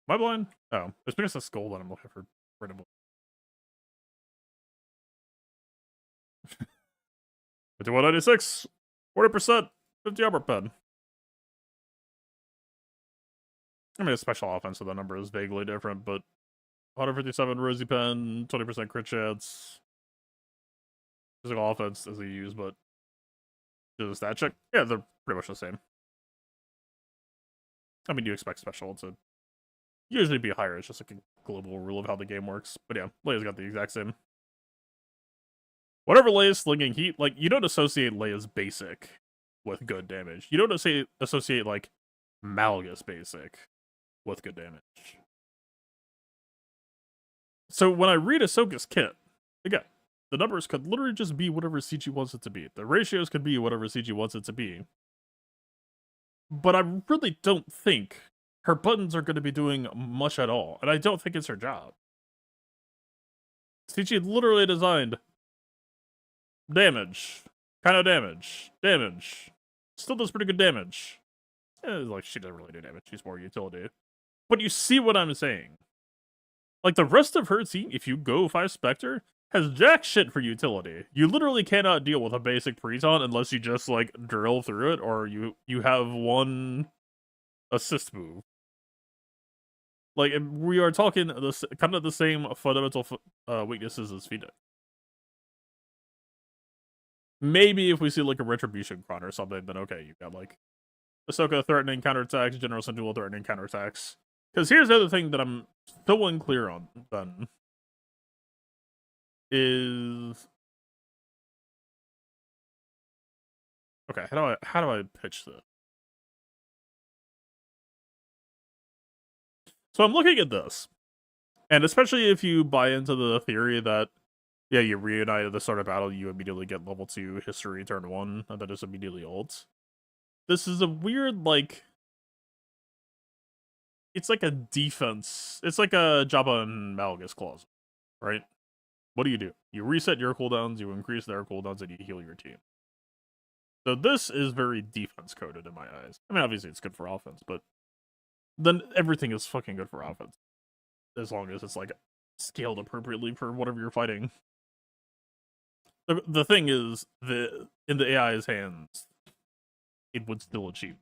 Am I blind? Oh, it's because of skull that I'm looking for randomly. 5196, 40%, 50 armor pen. I mean, a special offense, so the number is vaguely different, but 157 Rosie pen, 20% crit chance. Physical offense as they use, but do the stat check. Yeah, they're pretty much the same. I mean, you expect special to usually be higher. It's just like a global rule of how the game works. But yeah, Leia's got the exact same. Whatever Leia's slinging heat, like, you don't associate Leia's basic with good damage. You don't associate like Malgus basic with good damage. So when I read Ahsoka's kit, again, the numbers could literally just be whatever CG wants it to be. The ratios could be whatever CG wants it to be. But I really don't think her buttons are going to be doing much at all. And I don't think it's her job. CG literally designed damage, kind of damage, still does pretty good damage. Like, she doesn't really do damage, she's more utility. But you see what I'm saying. Like, the rest of her team, if you go 5 Spectre, has jack shit for utility. You literally cannot deal with a basic Preton unless you just like drill through it, or you have one assist move. Like we are talking this kind of the same fundamental weaknesses as Feedback. Maybe if we see like a Retribution Cron or something, then okay, you've got like Ahsoka threatening counterattacks, General Sentinel threatening counterattacks. Because here's the other thing that I'm still unclear on, then, is... Okay, how do I pitch this? So I'm looking at this, and especially if you buy into the theory that, yeah, you reunite at the start of battle, you immediately get level 2 history turn 1, and that is immediately ults. This is a weird, like... It's like a defense. It's like a Jabba and Malgus clause, right? What do? You reset your cooldowns, you increase their cooldowns, and you heal your team. So this is very defense coded in my eyes. I mean, obviously it's good for offense, but then everything is fucking good for offense. As long as it's like scaled appropriately for whatever you're fighting. The thing is, in the AI's hands, it would still achieve.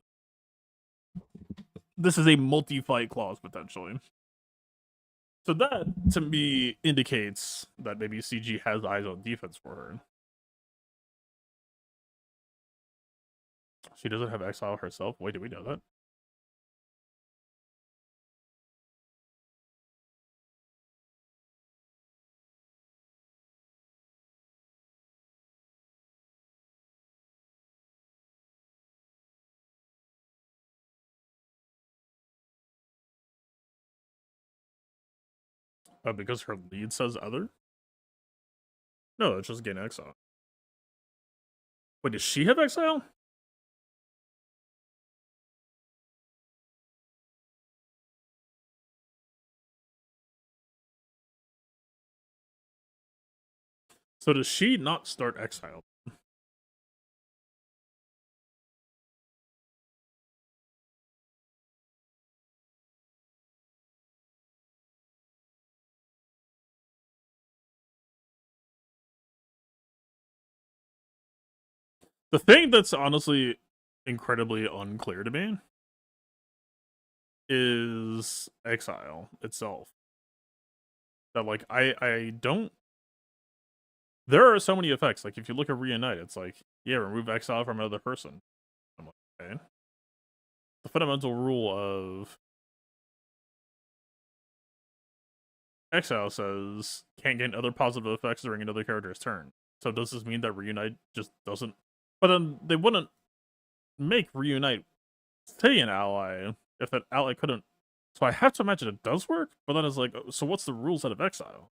This is a multi-fight clause, potentially. So that, to me, indicates that maybe CG has eyes on defense for her. She doesn't have exile herself? Wait, did we know that? Because her lead says other? No, it's just gain exile. Wait, does she have exile? So does she not start exile? The thing that's honestly incredibly unclear to me is exile itself. That like I don't. There are so many effects. Like if you look at reunite, it's like, yeah, remove exile from another person. I'm like, okay. The fundamental rule of exile says can't gain other positive effects during another character's turn. So does this mean that reunite just doesn't? But then they wouldn't make reunite stay an ally if that ally couldn't. So I have to imagine it does work. But then it's like, so what's the rule set of exile?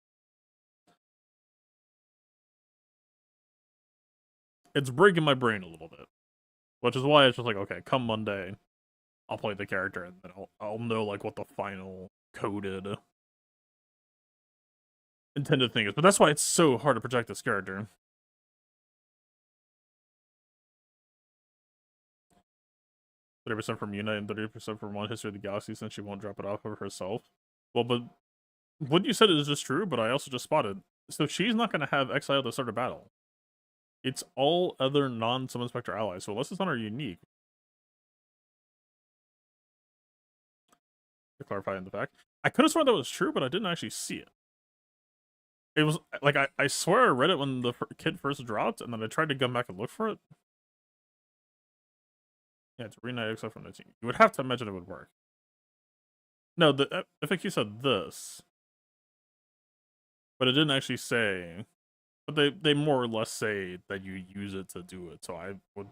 It's breaking my brain a little bit, which is why it's just like, okay, come Monday, I'll play the character and then I'll know like what the final coded intended thing is. But that's why it's so hard to project this character. 30% from Unite and 30% from One History of the Galaxy, since she won't drop it off of herself. Well, but what you said is just true, but I also just spotted. So she's not going to have exile at the start of battle. It's all other non-Summon Spectre allies, so unless it's on her unique. To clarify in the fact. I could have sworn that was true, but I didn't actually see it. It was, like, I swear I read it when the kid first dropped, and then I tried to come back and look for it. Yeah, it's reunite exile from the team. You would have to imagine it would work. No, the FAQ said this. But it didn't actually say. But they more or less say that you use it to do it, so I would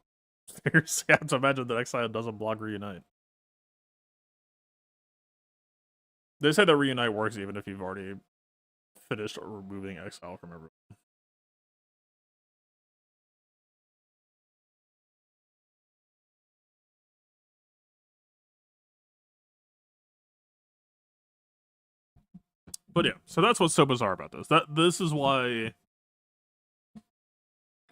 seriously have to imagine that exile doesn't block reunite. They say that reunite works even if you've already finished removing exile from everyone. But yeah, so that's what's so bizarre about this. This is why.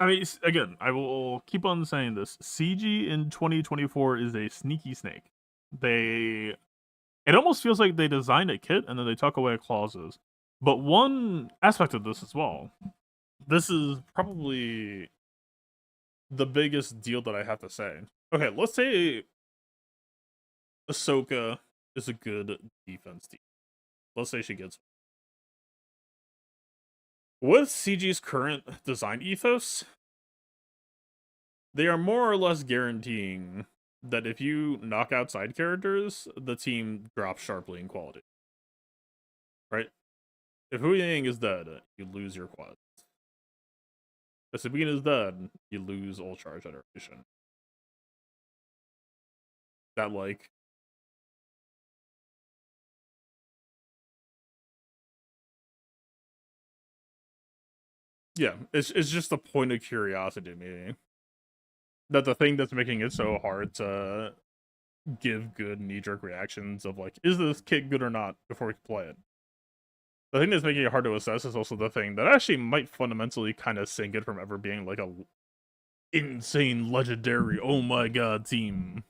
I mean, again, I will keep on saying this. CG in 2024 is a sneaky snake. It almost feels like they designed a kit and then they took away clauses. But one aspect of this as well, this is probably the biggest deal that I have to say. Okay, let's say Ahsoka is a good defense team. Let's say she gets. With CG's current design ethos, they are more or less guaranteeing that if you knock out side characters, the team drops sharply in quality. Right? If Hu Yang is dead, you lose your quads. If Sabine is dead, you lose all charge generation. That, like, yeah, it's just a point of curiosity to me. That the thing that's making it so hard to give good knee-jerk reactions of, like, is this kit good or not before we can play it? The thing that's making it hard to assess is also the thing that actually might fundamentally kind of sink it from ever being, like, a insane, legendary, oh my god team.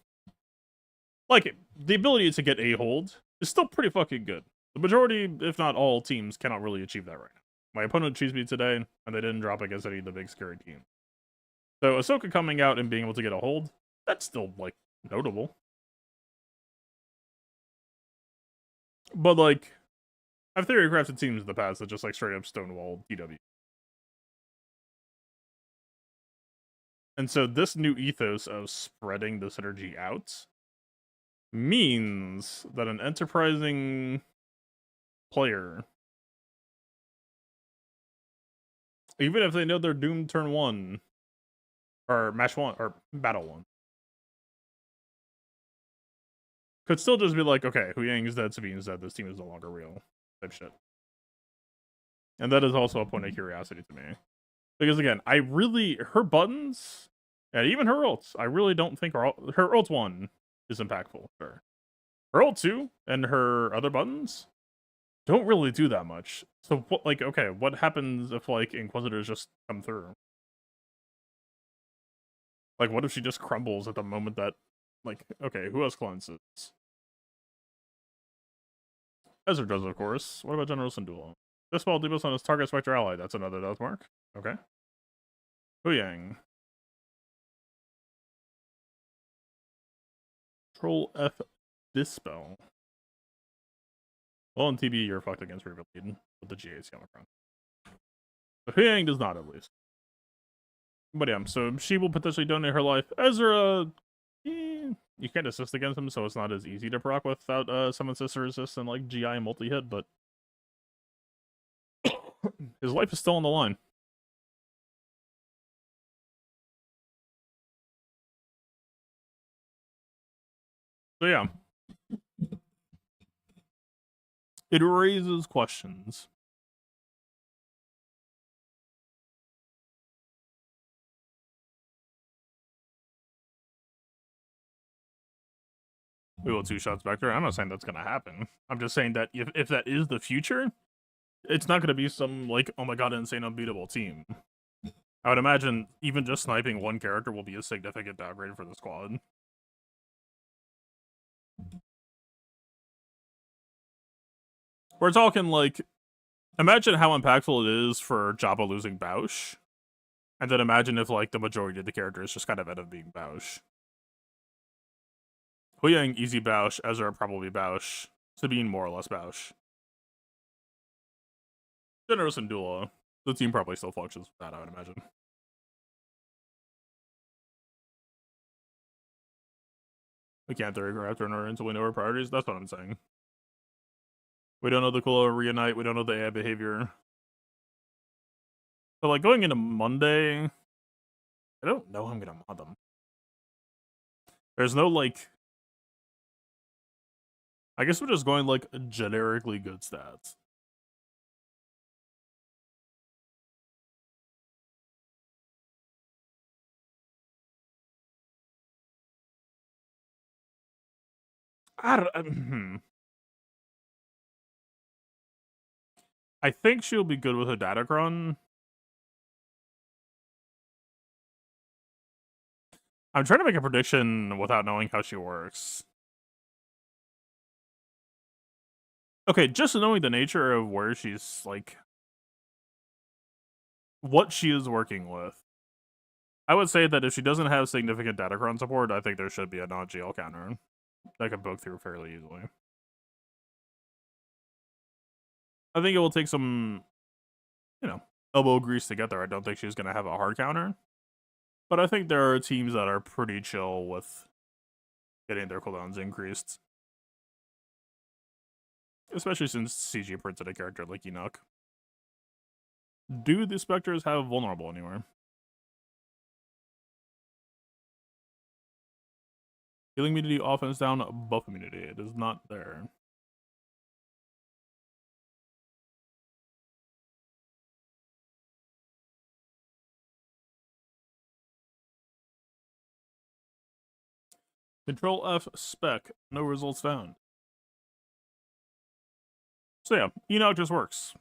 Like, the ability to get A-hold is still pretty fucking good. The majority, if not all, teams cannot really achieve that right now. My opponent cheesed me today, and they didn't drop against any of the big scary teams. So Ahsoka coming out and being able to get a hold, that's still, like, notable. But, like, I've theory crafted teams in the past that just, like, straight up stonewall DW. And so this new ethos of spreading the synergy out means that an enterprising player, even if they know they're doomed turn 1, or match 1, or battle 1, could still just be like, okay, Hu Yang is dead, Sabine is dead, this team is no longer real, type shit. And that is also a point of curiosity to me. Because again, her buttons, and even her ults, I really don't think her ult 1 is impactful. Sure. Her ult 2 and her other buttons don't really do that much. So, what, like, okay, what happens if, like, Inquisitors just come through? Like, what if she just crumbles at the moment that, like, okay, who else cleanses? Ezra does, of course. What about General Syndulla? This ball debuffs on his target Spectre ally. That's another death mark. Okay. Hu Yang. Control F Dispel. Well, in TB, you're fucked against Reaper Lead with the GAC on the front. But Hu Yang does not, at least. But yeah, so she will potentially donate her life. Ezra, you can't assist against him, so it's not as easy to proc without Summon Sister Assist and, like, GI multi-hit, but his life is still on the line. So yeah. It raises questions. We will 2 shots back there. I'm not saying that's gonna happen. I'm just saying that if that is the future, it's not gonna be some, like, oh my god, insane unbeatable team. I would imagine even just sniping one character will be a significant downgrade for the squad. We're talking, like, imagine how impactful it is for Jabba losing Bausch, and then imagine if, like, the majority of the characters just kind of end up being Bausch. Hu Yang, easy Bausch. Ezra, probably Bausch. Sabine, more or less Bausch. General Syndulla. The team probably still functions with that, I would imagine. We can't theory in order until we know our priorities. That's what I'm saying. We don't know the cool reunite. We don't know the AI behavior. But, like, going into Monday, I don't know how I'm gonna mod them. There's no, like, I guess we're just going, like, generically good stats. I think she'll be good with her Datacron. I'm trying to make a prediction without knowing how she works. Okay, just knowing the nature of where she's, like, what she is working with, I would say that if she doesn't have significant datacron support, I think there should be a non-GL counter that can poke through fairly easily. I think it will take some, you know, elbow grease to get there. I don't think she's going to have a hard counter. But I think there are teams that are pretty chill with getting their cooldowns increased. Especially since CG printed a character like Enoch. Do the Spectres have vulnerable anywhere? Healing immunity, offense down, buff immunity. It is not there. Control F spec, no results found. So yeah, Enoch just works.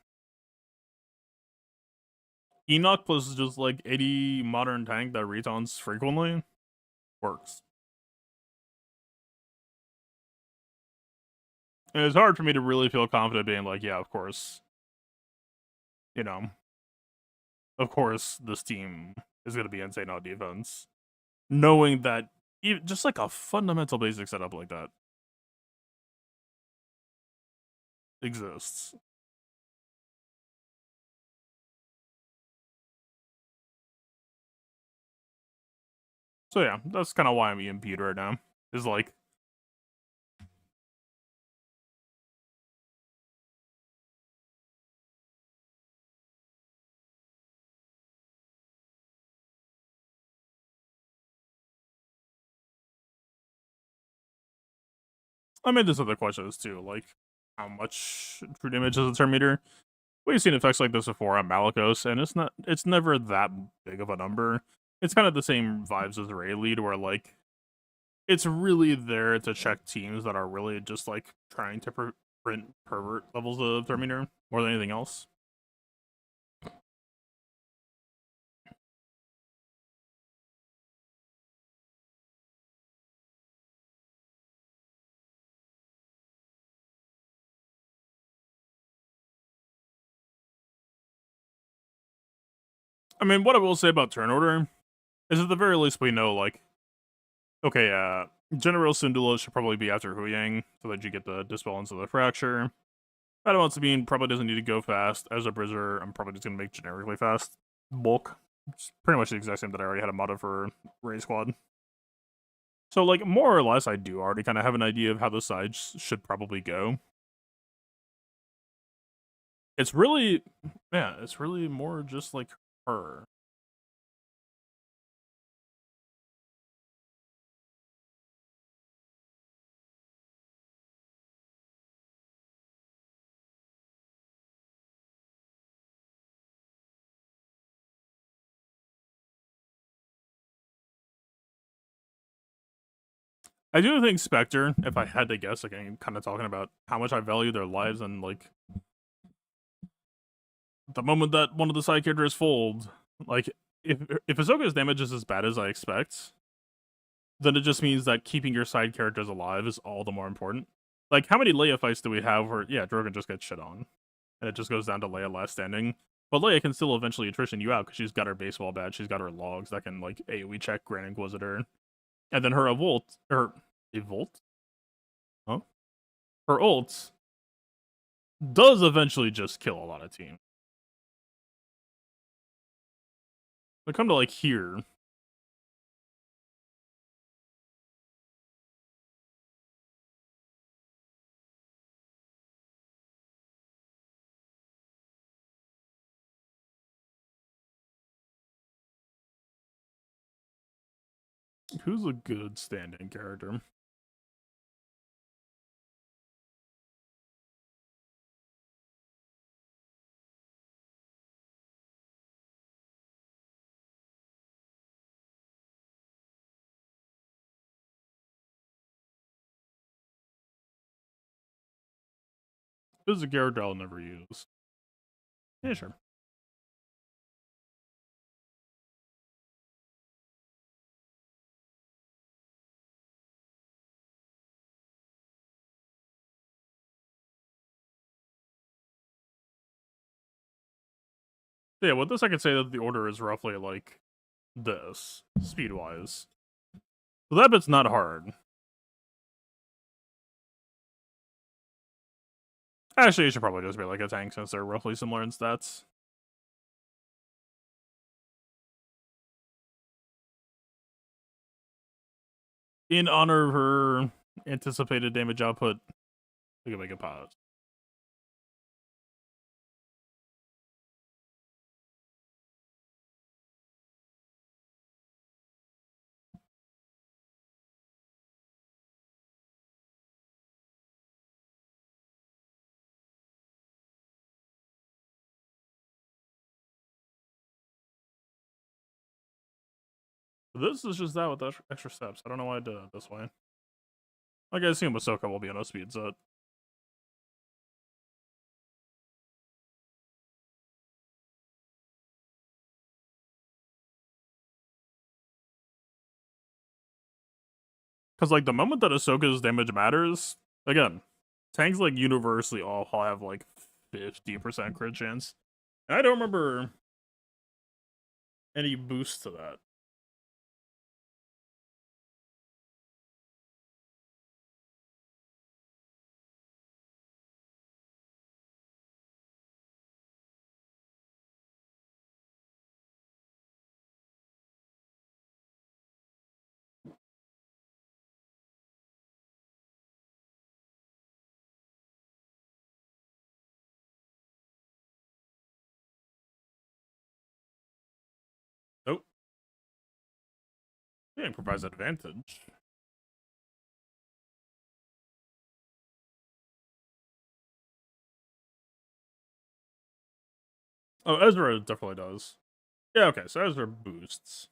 Enoch plus just like 80 modern tank that retons frequently works. And it's hard for me to really feel confident being like, yeah, of course. You know, of course this team is going to be insane on defense. Knowing that even just like a fundamental basic setup like that exists. So yeah, that's kind of why I'm EMP'd right now. Is like, I made this other questions too, like how much true damage is a turn meter? We've seen effects like this before on Malicos, and it's never that big of a number. It's kind of the same vibes as Ray Lead, where like it's really there to check teams that are really just like trying to print pervert levels of turn meter more than anything else. I mean, what I will say about turn order is at the very least we know, like, okay, General Syndulla should probably be after Huyang so that you get the Dispel into the Fracture. Adamant Sabine probably doesn't need to go fast. As a Brizzer, I'm probably just going to make generically fast. Bulk. It's pretty much the exact same that I already had a model for Ray Squad. So, like, more or less, I do already kind of have an idea of how the sides should probably go. It's really, yeah, it's really more just like her. I do think Spectre, if I had to guess, like I'm kind of talking about how much I value their lives and like the moment that one of the side characters fold, like if Ahsoka's damage is as bad as I expect, then it just means that keeping your side characters alive is all the more important. Like how many Leia fights do we have where yeah, Drogon just gets shit on, and it just goes down to Leia last standing. But Leia can still eventually attrition you out because she's got her baseball bat, she's got her logs that can like AoE check Grand Inquisitor, and then her Evolt, huh? Her ult does eventually just kill a lot of teams. They come to like here. Who's a good stand-in character? Who's a character I'll never use? Yeah, sure. Yeah, with this I could say that the order is roughly like this, speed-wise. So that bit's not hard. Actually, it should probably just be like a tank since they're roughly similar in stats. In honor of her anticipated damage output, we can make a pause. This is just that with extra steps. I don't know why I did it this way. Like I assume Ahsoka will be on a speed set. Because like the moment that Ahsoka's damage matters, again, tanks like universally all have like 50% crit chance. And I don't remember any boost to that. Nope. Yeah, it provides advantage. Oh, Ezra definitely does. Yeah, okay, so Ezra boosts.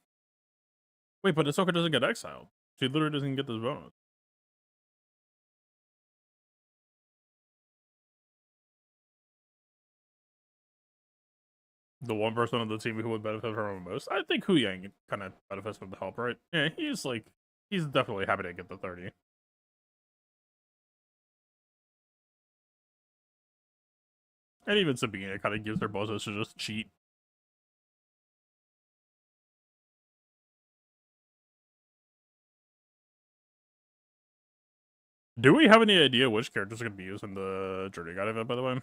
Wait, but Ahsoka doesn't get exiled. She literally doesn't get this bonus. The one person on the team who would benefit from it most, I think Hu Yang kind of benefits from the help, right? Yeah, he's definitely happy to get the 30. And even Sabine kind of gives her bonuses to just cheat. Do we have any idea which characters are going to be used in the Journey Guide event, by the way?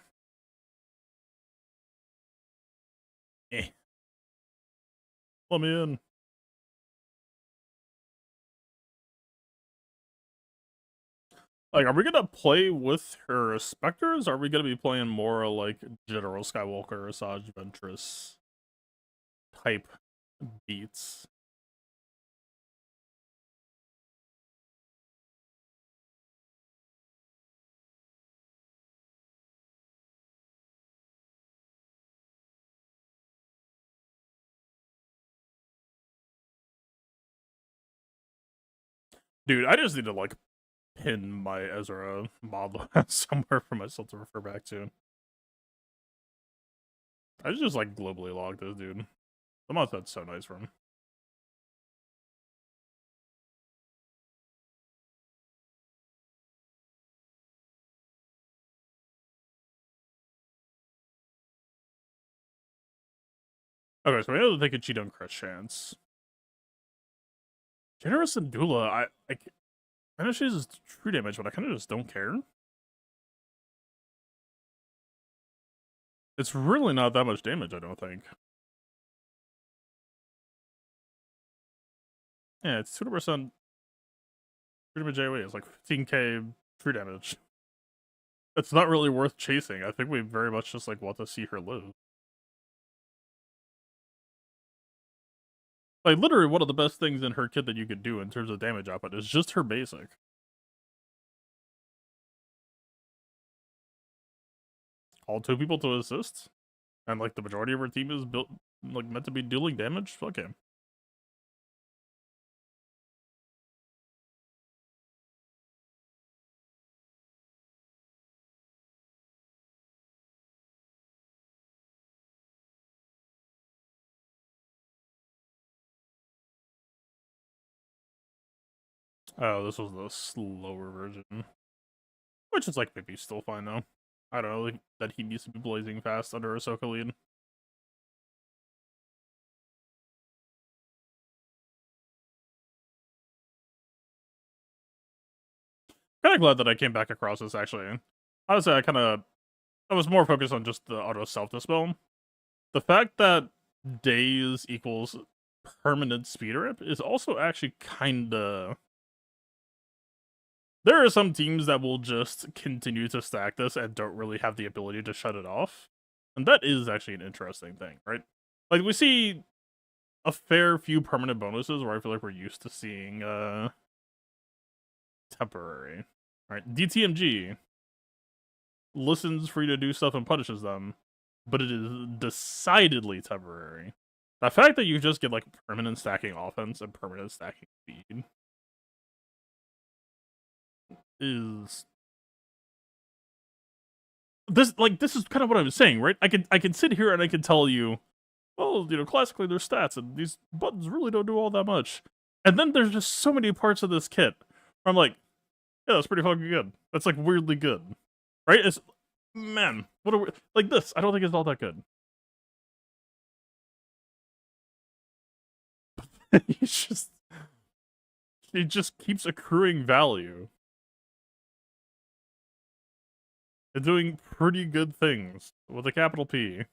Eh. Let me in. Like, are we gonna play with her Spectres? Or are we gonna be playing more like General Skywalker, Asajj Ventress type beats? Dude, I just need to like pin my Ezra mod somewhere for myself to refer back to. I just like globally log this dude. The mod that's so nice for him. Okay, so we know that they could cheat on crit chance. Generous and Dula, I know she's true damage, but I kind of just don't care. It's really not that much damage, I don't think. Yeah, it's 200% true damage AoE. It's like 15k true damage. It's not really worth chasing. I think we very much just like want to see her live. Like literally one of the best things in her kit that you could do in terms of damage output is just her basic. All two people to assist. And like the majority of her team is built like meant to be dealing damage. Fuck him. Oh, this was the slower version. Which is like maybe still fine though. I don't know that he needs to be blazing fast under Ahsoka lead. Kind of glad that I came back across this, actually. Honestly, I was more focused on just the auto self-dispel. The fact that days equals permanent speed rip is also actually kinda... There are some teams that will just continue to stack this and don't really have the ability to shut it off. And that is actually an interesting thing, right? Like, we see a fair few permanent bonuses where I feel like we're used to seeing temporary. Right? DTMG listens for you to do stuff and punishes them, but it is decidedly temporary. The fact that you just get like permanent stacking offense and permanent stacking speed is this is kind of what I was saying, right? I can sit here and I can tell you, well, you know, classically there's stats and these buttons really don't do all that much. And then there's just so many parts of this kit where I'm like, yeah, that's pretty fucking good. That's like weirdly good. Right? It's, man, what are we, like this, I don't think it's all that good. It just keeps accruing value. And doing pretty good things with a capital P.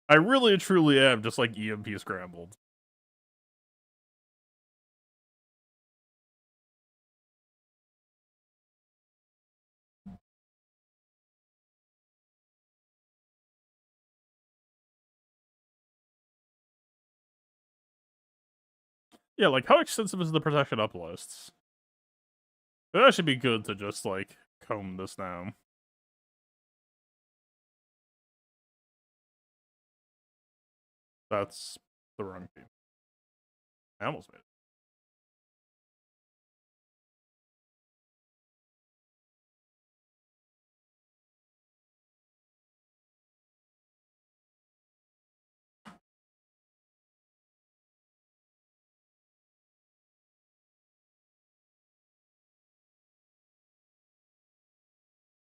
I really truly am just like EMP scrambled. Yeah, like how extensive is the protection up lists? It'd actually be good to just like comb this down. That's the wrong team. I almost made it.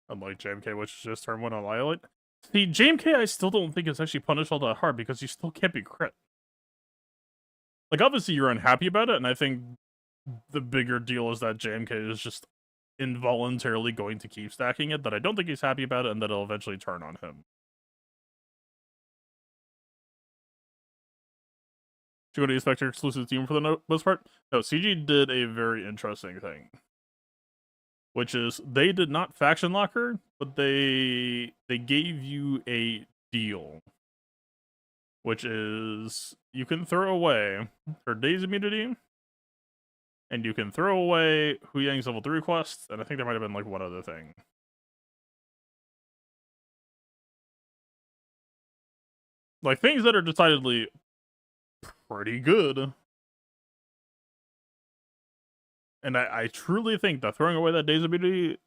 Unlike JMK, which is just turn 1 on Liolite. See, JMK I still don't think it's actually punished all that hard because you still can't be crit. Like, obviously you're unhappy about it, and I think the bigger deal is that JMK is just involuntarily going to keep stacking it, that I don't think he's happy about it, and that it'll eventually turn on him. Do you go to expect your exclusive team for the most part? No, CG did a very interesting thing. Which is, they did not faction lock her, but they gave you a deal. Which is, you can throw away her Days immunity, and you can throw away Hu Yang's level 3 quest, and I think there might have been like one other thing. Like, things that are decidedly pretty good. And I truly think that throwing away that Days immunity,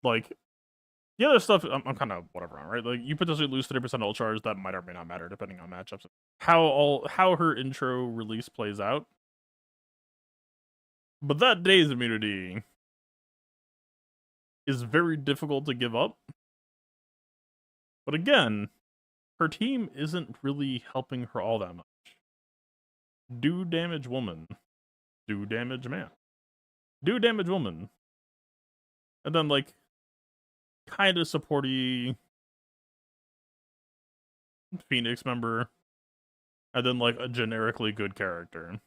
like, the other stuff, I'm kind of whatever on, right? Like, you potentially lose 30% ult charge, that might or may not matter depending on matchups. How her intro release plays out. But that Days immunity is very difficult to give up. But again, her team isn't really helping her all that much. Do damage woman. Do damage man. Do damage woman. And then, like, kind of supporty Phoenix member. And then, like, a generically good character.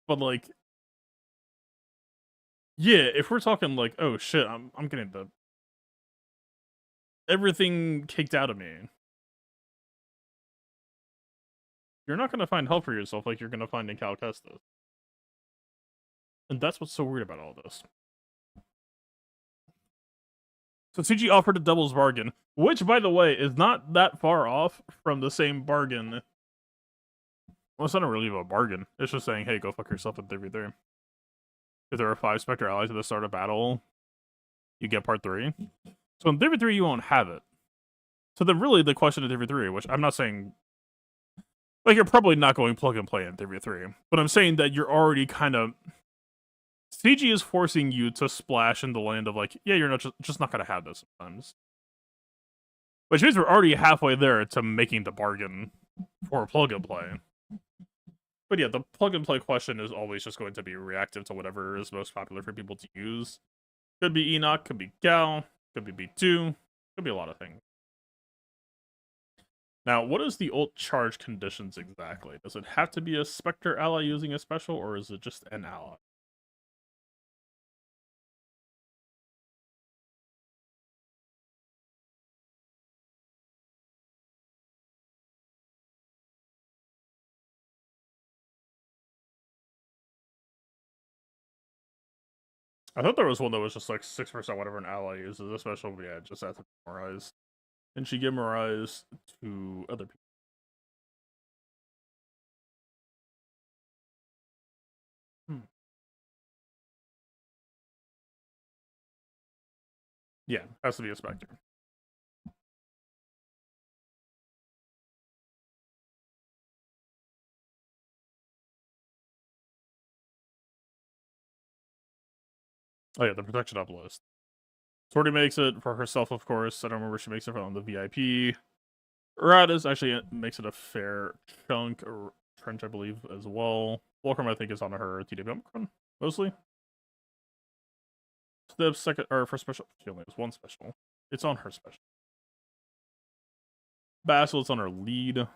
But, like, yeah, if we're talking, like, oh shit, I'm getting the everything kicked out of me. You're not going to find help for yourself like you're going to find in Cal Kestis. And that's what's so weird about all this. So CG offered a devil's bargain, which, by the way, is not that far off from the same bargain. Well, it's not really a bargain. It's just saying, hey, go fuck yourself in 3v3. If there are 5 Spectre allies at the start of battle, you get part 3. So in 3v3, you won't have it. So then really the question in 3v3, which I'm not saying... Like, you're probably not going plug and play in 3v3. But I'm saying that you're already kind of... CG is forcing you to splash in the land of, like, yeah, you're not just not going to have this sometimes. Which means we're already halfway there to making the bargain for plug and play. But yeah, the plug and play question is always just going to be reactive to whatever is most popular for people to use. Could be Enoch, could be Gal, could be B2, could be a lot of things. Now, what is the ult charge conditions exactly? Does it have to be a Spectre ally using a special, or is it just an ally? I thought there was one that was just like 6% whatever an ally uses a special, but yeah, it just has to memorize. And she give memorize to other people. Yeah, has to be a Spectre. Oh yeah, the protection up list. Sortie makes it for herself, of course. I don't remember if she makes it on the VIP. Radis actually makes it a fair chunk, or Trench, I believe, as well. Fulcrum, I think, is on her TW Omicron, mostly. The second, or for special, she only has one special. It's on her special. Basil, it's on her lead.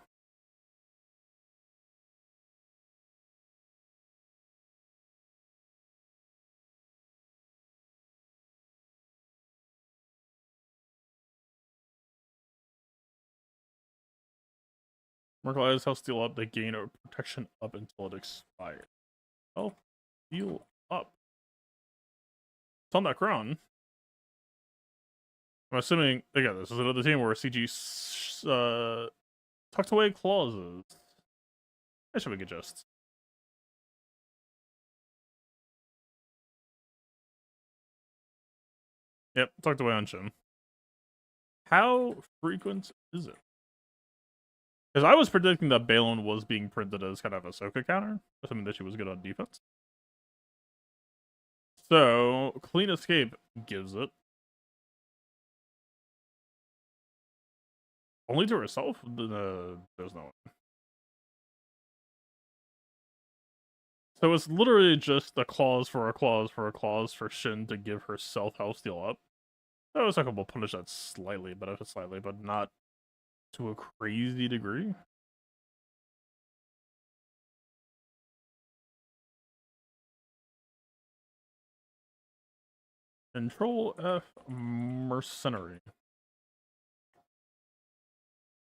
Merkel has health steal up. They gain a protection up until it expires. Health steal up. It's on that crown. I'm assuming, again, this is another team where CG tucked away clauses. That should be good gist. Yep, tucked away on Shin. How frequent is it? Because I was predicting that Balin was being printed as kind of a Ahsoka counter, assuming that she was good on defense. So, Clean Escape gives it. Only to herself? There's no one. So it's literally just a clause for a clause for a clause for Shin to give herself health steal up. So it's like we'll punish that slightly, benefit slightly, but not to a crazy degree. Control F Mercenary.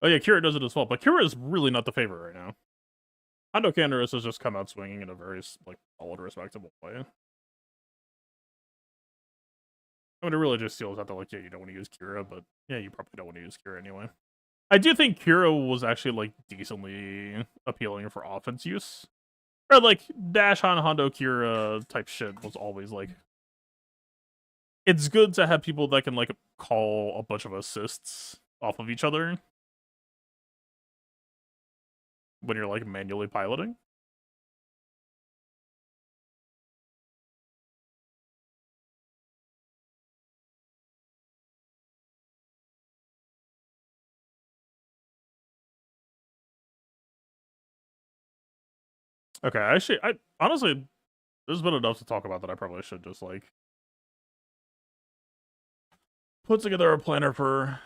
Oh yeah, Kira does it as well, but Kira is really not the favorite right now. Hondo Canderous has just come out swinging in a very like solid, respectable way. I mean, it really just feels out there like, yeah, you don't want to use Kira, but yeah, you probably don't want to use Kira anyway. I do think Kira was actually like decently appealing for offense use. Or like Dash Han Hondo Kira type shit was always like, it's good to have people that can like call a bunch of assists off of each other when you're like manually piloting. Okay, actually, I honestly, there's been enough to talk about that I probably should just like put together a planner for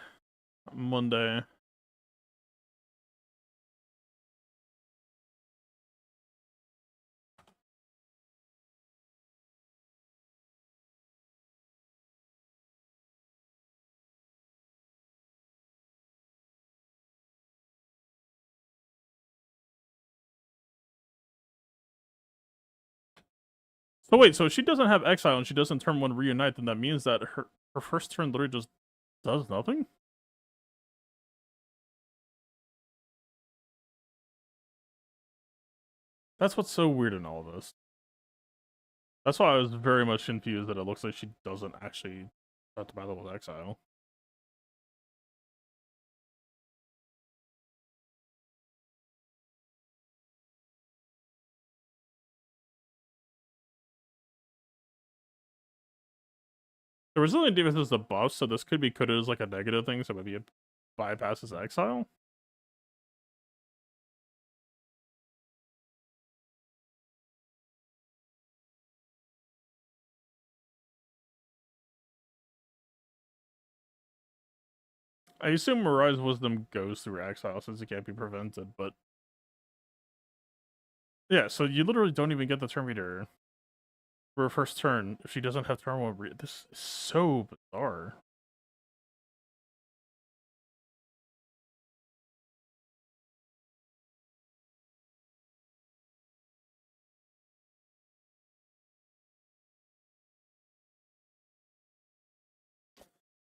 Monday. So wait, so if she doesn't have exile and she doesn't turn 1 reunite, then that means that her first turn literally just does nothing? That's what's so weird in all of this. That's why I was very much confused that it looks like she doesn't actually start the battle with exile. The resilient defense is the buff, so this could be coded as like a negative thing, so maybe it bypasses exile. I assume Mirai's wisdom goes through exile since it can't be prevented, but yeah, so you literally don't even get the turn meter for her first turn if she doesn't have turn 1 this is so bizarre.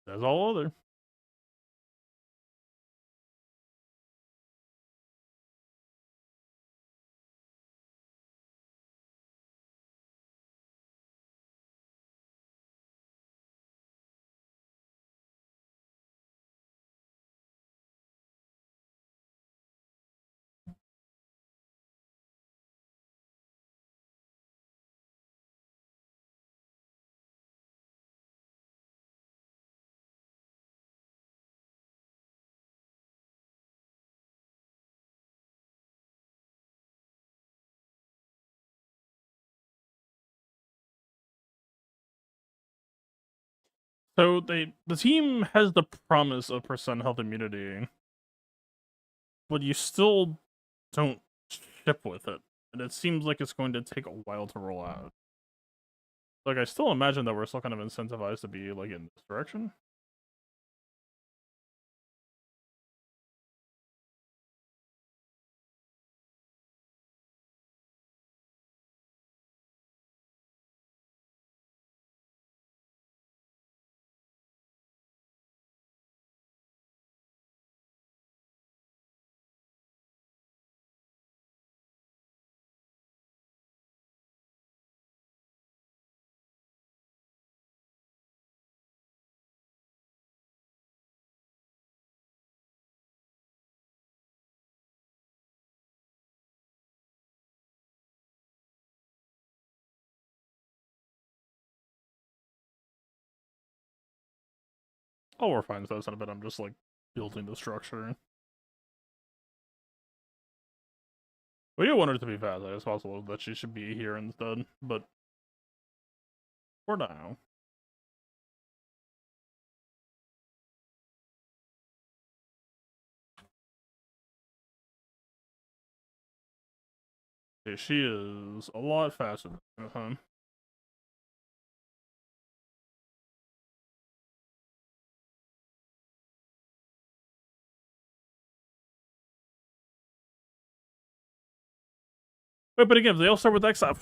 That's all other. So the team has the promise of percent health immunity, but you still don't ship with it, and it seems like it's going to take a while to roll out. Like, I still imagine that we're still kind of incentivized to be like in this direction. I'll refine this in a bit. I'm just like building the structure. We do want her to be fast as possible, that she should be here instead, but for now. Okay, she is a lot faster than him. Wait, but again, if they all start with exile.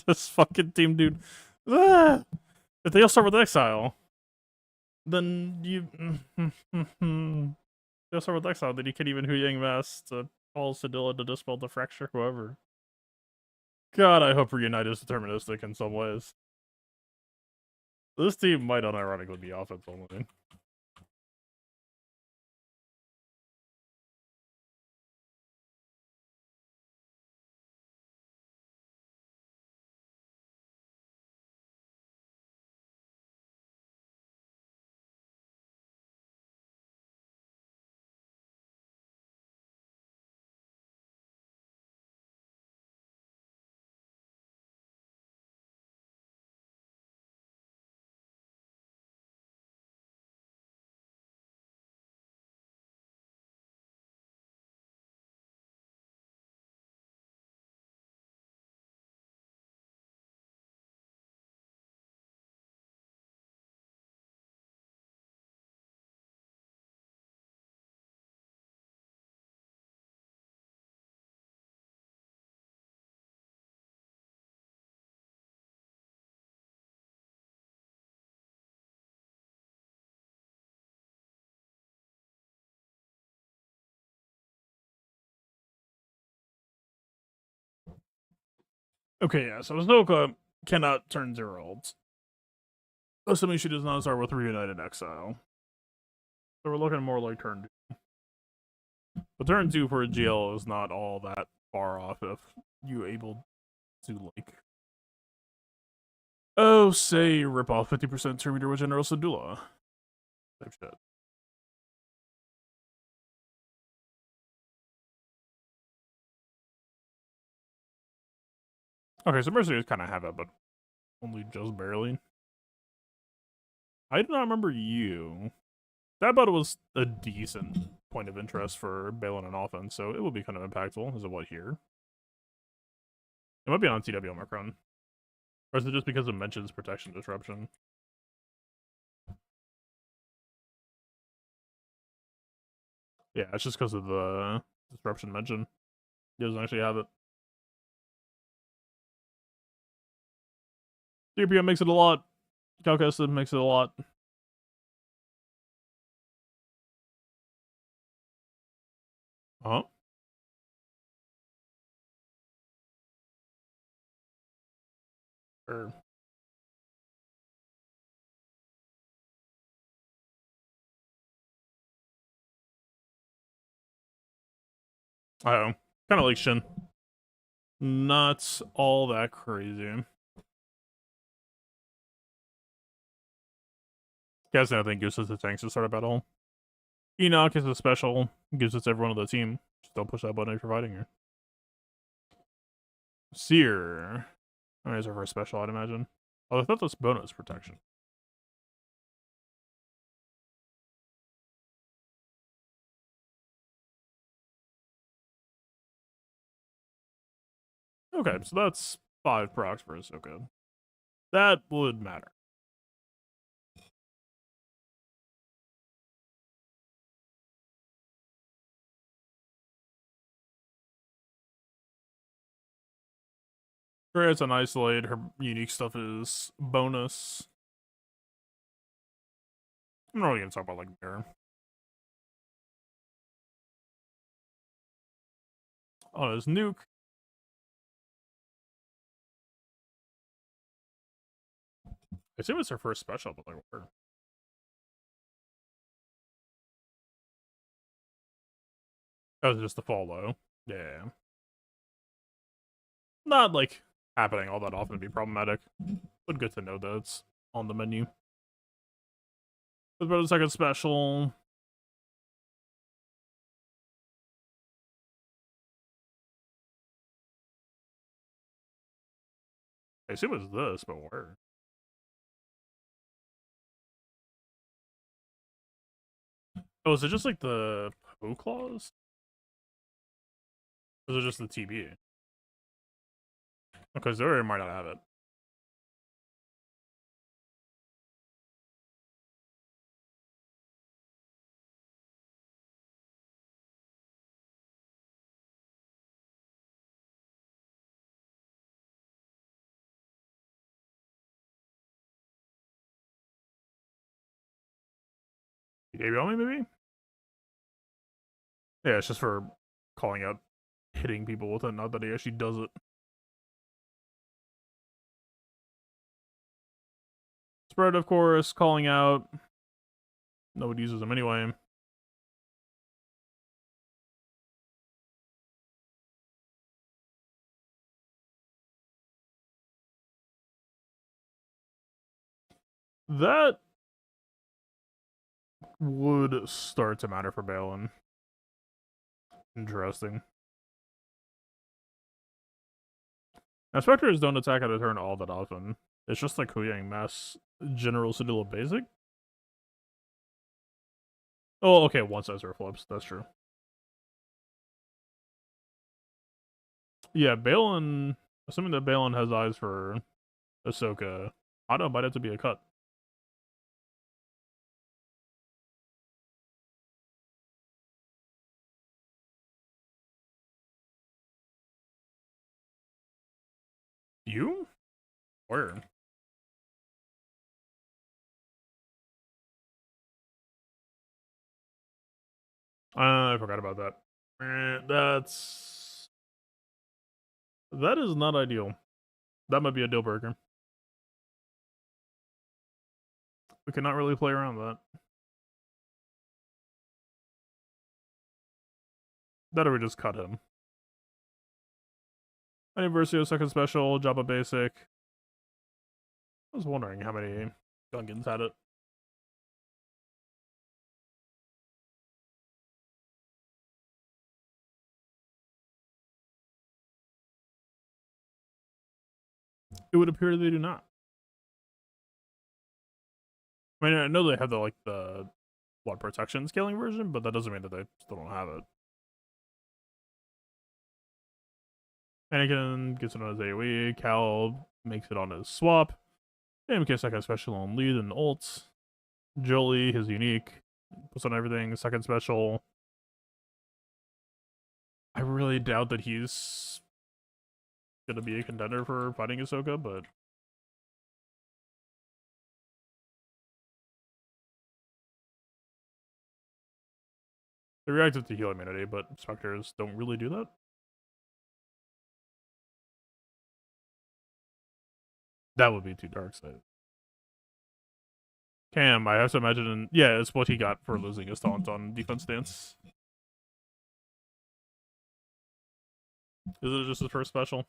This fucking team, dude. If they all start with exile, then you. They all start with exile, then you can't even Huyang Mass to call Sedilla to dispel the fracture, whoever. God, I hope Reunite is deterministic in some ways. This team might unironically be offense only. Okay, yeah, so Ahsoka cannot turn 0 ults. Assuming she does not start with Reunited Exile. So we're looking more like turn 2. But turn 2 for a GL is not all that far off if you able to, like... Oh, say, rip off 50% turn meter with General Sedula. Type shit. Okay, so Mercenaries kind of have it, but only just barely. I do not remember you. That build was a decent point of interest for Balin and offense, so it will be kind of impactful. Is it what here? It might be on TW Omicron. Or is it just because it mentions protection disruption? Yeah, it's just because of the disruption mention. He doesn't actually have it. 3PM makes it a lot. Calcusted makes it a lot. Huh? Or I don't know. Kind of like Shin. Not all that crazy. Guys, I think gives us the tanks to start a battle. Enoch is a special, gives us everyone on the team. Just don't push that button if you're fighting her. Seer. Oh, is her first special, I'd imagine. Oh, I thought that's bonus protection. Okay, so that's 5 procs for Ahsoka. That would matter. It's on Isolate, her unique stuff is bonus. I'm not really gonna talk about like Mirror. Oh, there's Nuke. I assume it's her first special, but like where? That was just the fall low. Yeah. Not like happening all that often to be problematic. But good to know that it's on the menu. What about the second special? I assume it's this, but where? Oh, is it just like the Poe claws? Or is it just the TB? Because Zora might not have it. Maybe on me, maybe? Yeah, it's just for calling out hitting people with it, not that he actually does it. Spread, of course, calling out. Nobody uses them anyway. That would start to matter for Balin. Interesting. Now, Spectres don't attack at a turn all that often. It's just like Huyang Mass General Sedula Basic. Oh, okay, once Ezra flips. That's true. Yeah, Balin. Assuming that Balin has eyes for Ahsoka, I don't might have to be a cut. You? Where? I forgot about that. That is not ideal. That might be a deal breaker. We cannot really play around that. That or we just cut him. Anniversary second special, Jabba basic. I was wondering how many Gungans had it. It would appear they do not. I mean, I know they have the blood protection scaling version, but that doesn't mean that they still don't have it. Anakin gets it on his AoE, Cal makes it on his swap, MK second special on lead and ult, Jolie, his unique, puts on everything, second special. I really doubt that he's gonna be a contender for fighting Ahsoka, but they reacted to heal immunity, but Spectres don't really do that. That would be too dark side. Cam, I have to imagine, yeah, it's what he got for losing his taunt on defense stance. Is it just his first special?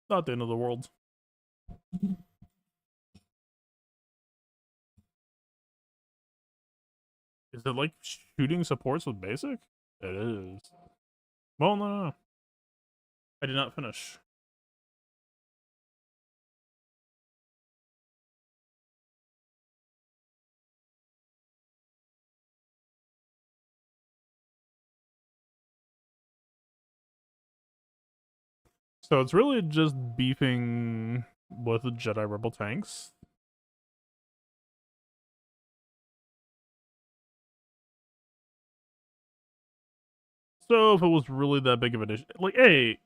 Not the end of the world. Is it like shooting supports with basic? It is. Well, no. I did not finish. So it's really just beefing with the Jedi Rebel tanks. So if it was really that big of an issue, like, hey,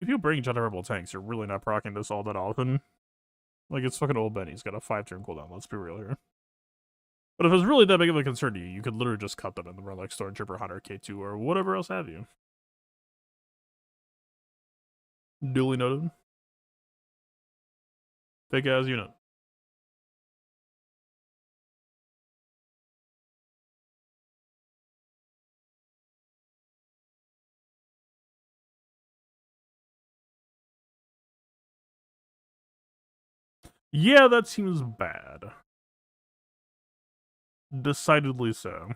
if you bring Jedi Rebel tanks, you're really not proccing this all that often. Like, it's fucking old Benny. He's got a 5-turn cooldown, let's be real here. But if it's really that big of a concern to you, you could literally just cut them and run like Stormtrooper Hunter K2 or whatever else have you. Duly noted. Big ass unit. Yeah, that seems bad. Decidedly so.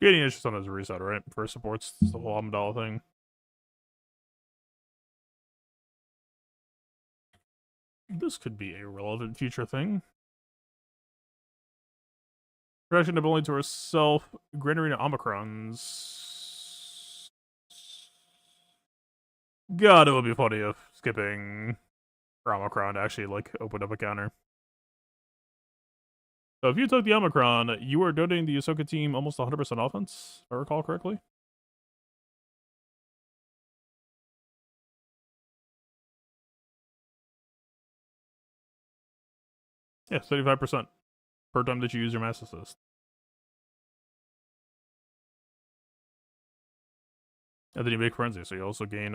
Getting issues on his reset, right? For supports, it's the whole Amidala thing. This could be a relevant future thing. Reaction ability to herself, Grand Arena Omicrons. God, it would be funny if skipping Omicron actually like opened up a counter. So if you took the Omicron, you were donating the Ahsoka team almost 100% offense, if I recall correctly. Yeah, 35% per time that you use your mass assist. And then you make frenzy, so you also gain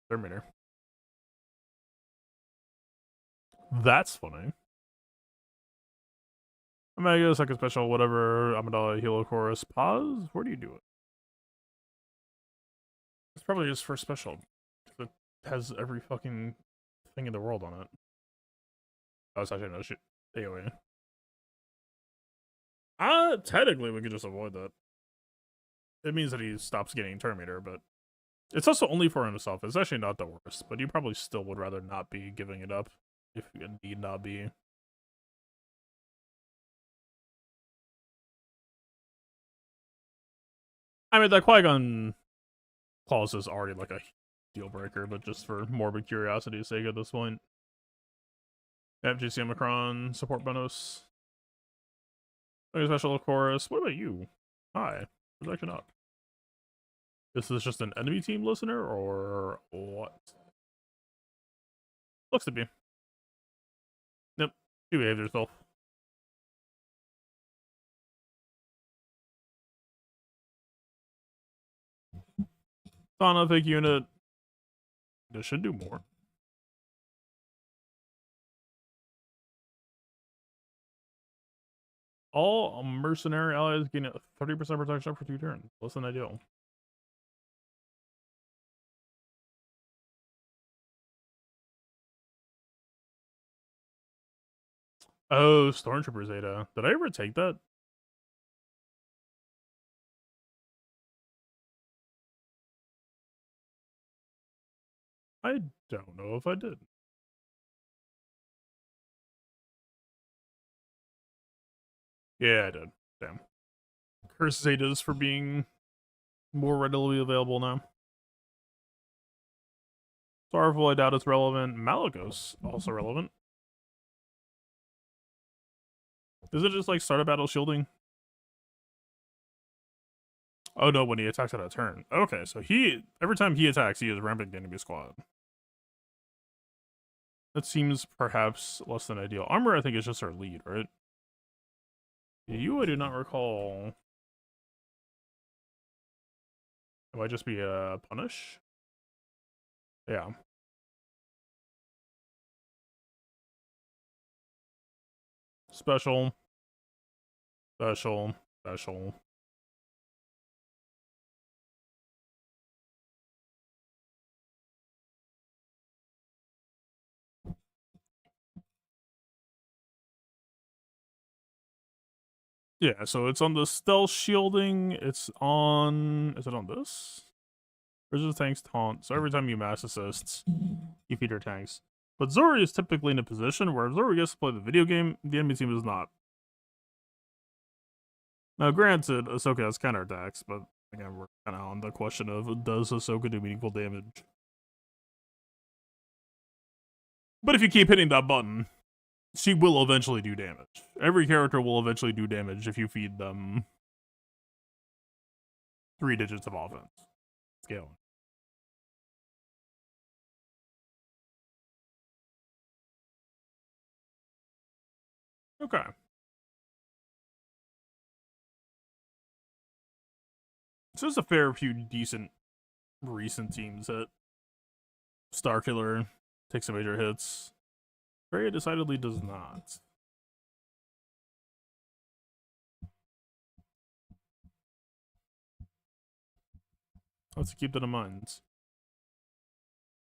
Terminator. That's funny. Omega, second special, whatever, Amidala, Hilo Chorus, pause? Where do you do it? It's probably his first special. It has every fucking thing in the world on it. Oh, it's actually no shit. AoE. Technically we could just avoid that. It means that he stops getting Terminator, but it's also only for himself. It's actually not the worst, but you probably still would rather not be giving it up if you need not be. I mean, that Qui-Gon clause is already like a deal breaker, but just for morbid curiosity's sake at this point. FGC Omicron, support bonus. Okay, special chorus. What about you? Hi. Protection up. This is just an enemy team listener, or what? Looks to be. Yep. You behaved yourself. Sauna, fake unit. This should do more. All mercenary allies gain a 30% protection for 2 turns. Less than ideal. Oh, Stormtrooper Zeta. Did I ever take that? I don't know if I did. Yeah, I did. Damn. Curse Zetas for being more readily available now. Starful, I doubt it's relevant. Malagos, also relevant. Is it just like start a battle shielding? Oh no, when he attacks at a turn. Okay, so every time he attacks, he is ramping the enemy squad. That seems perhaps less than ideal. Armor, I think, is just our lead, right? You, I do not recall. It might just be a punish. Yeah. Special. Special. Special. Yeah, so it's on the stealth shielding. It's on. Is it on this? Resist tanks taunt. So every time you mass assists, you feed your tanks. But Zori is typically in a position where if Zori gets to play the video game, the enemy team is not. Now, granted, Ahsoka has counterattacks, but again, we're kind of on the question of does Ahsoka do meaningful damage? But if you keep hitting that button, she will eventually do damage. Every character will eventually do damage if you feed them 3 digits of offense. Scaling. Okay. So there's a fair few decent recent teams that Starkiller takes some major hits. Freya decidedly does not. Let's keep that in mind.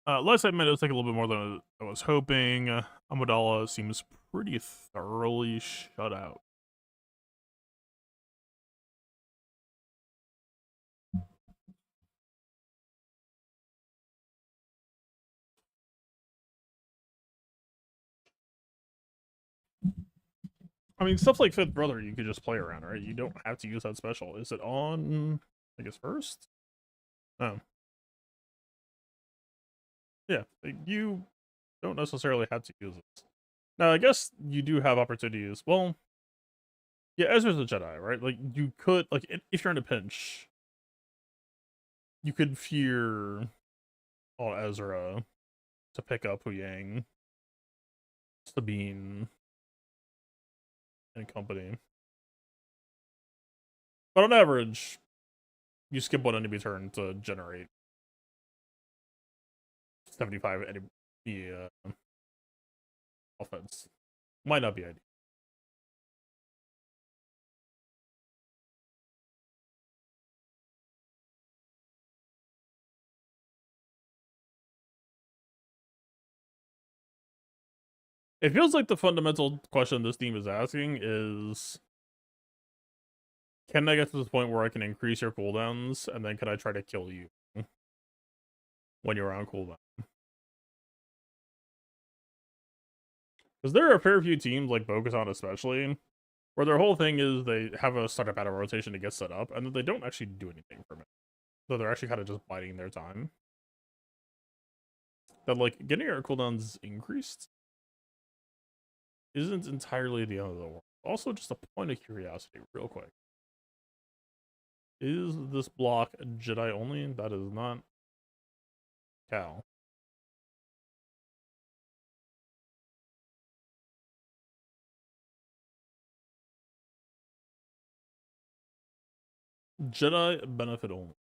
Last I met, it was like a little bit more than I was hoping. Amidala seems pretty thoroughly shut out. I mean, stuff like Fifth Brother, you could just play around, right? You don't have to use that special. Is it on, I guess, first? Oh. Yeah, you don't necessarily have to use it. Now, I guess you do have opportunities. Well, yeah, Ezra's a Jedi, right? Like, you could, like, if you're in a pinch, you could fear on Ezra to pick up Huyang, Sabine, and company. But on average, you skip one enemy turn to generate 75 enemy offense. Might not be ideal. It feels like the fundamental question this team is asking is, can I get to this point where I can increase your cooldowns, and then can I try to kill you when you're on cooldown? Because there are a fair few teams, like Bo-Katan especially, where their whole thing is they have a startup battle rotation to get set up, and then they don't actually do anything from it. So they're actually kind of just biding their time. That, like, getting our cooldowns increased isn't entirely the end of the world. Also, just a point of curiosity, real quick. Is this block Jedi only? That is not Cal. Jedi benefit only.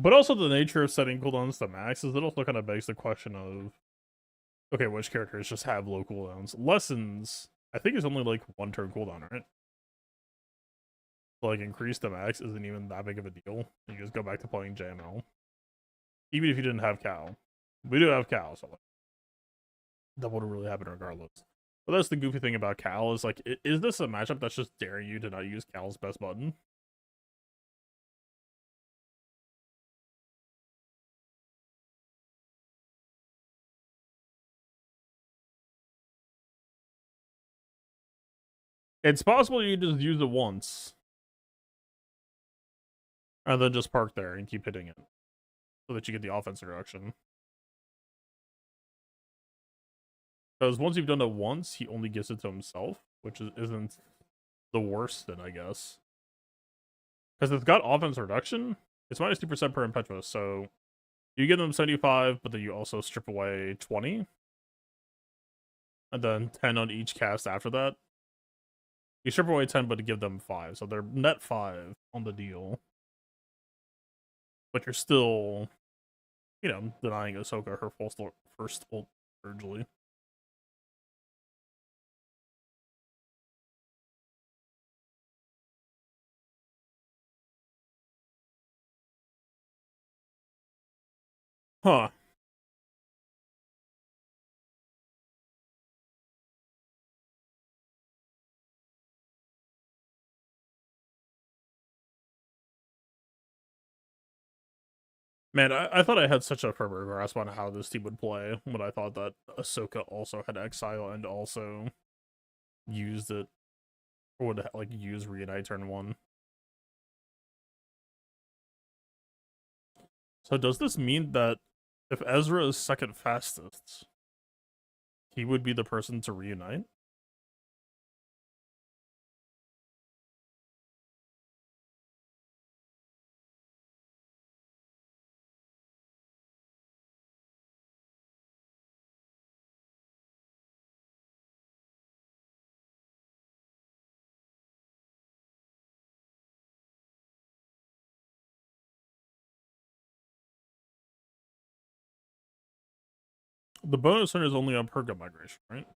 But also the nature of setting cooldowns to max is it also kind of begs the question of Okay, which characters just have low cooldowns? Lessons, I think, is only like 1 turn cooldown, right? So, like, increase the max isn't even that big of a deal. You just go back to playing JML. Even if you didn't have Cal. We do have Cal, so like, that would really happen regardless. But that's the goofy thing about Cal is like, is this a matchup that's just daring you to not use Cal's best button? It's possible you just use it once and then just park there and keep hitting it so that you get the offense reduction. Because once you've done it once, he only gets it to himself, which isn't the worst then, I guess. Because it's got offense reduction, it's minus 2% per impetuous, so you give them 75, but then you also strip away 20. And then 10 on each cast after that. You strip away 10, but to give them 5. So they're net 5 on the deal. But you're still, you know, denying Ahsoka her first ult urgently. Huh. Man, I thought I had such a firmer grasp on how this team would play when I thought that Ahsoka also had Exile and also used it, or would like use Reunite turn 1. So does this mean that if Ezra is second fastest, he would be the person to reunite? The bonus turn is only on Purga migration, right?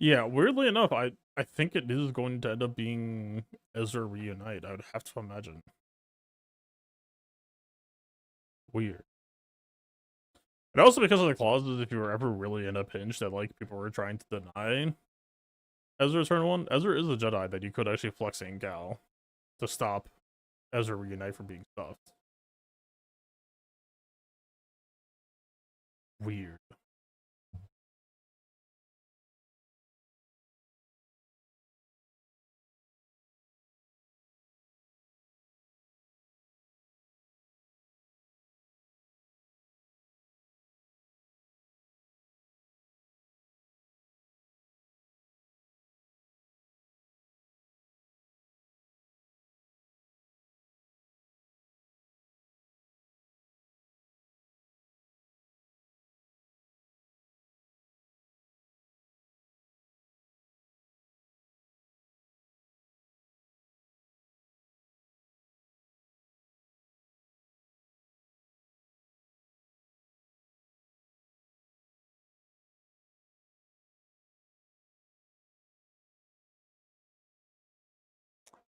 Yeah, weirdly enough, I think it is going to end up being Ezra reunite. I would have to imagine. Weird. And also because of the clauses, if you were ever really in a pinch that like people were trying to deny Ezra's turn 1, Ezra is a Jedi that you could actually flex in Gal to stop Ezra reunite from being stuffed. Weird.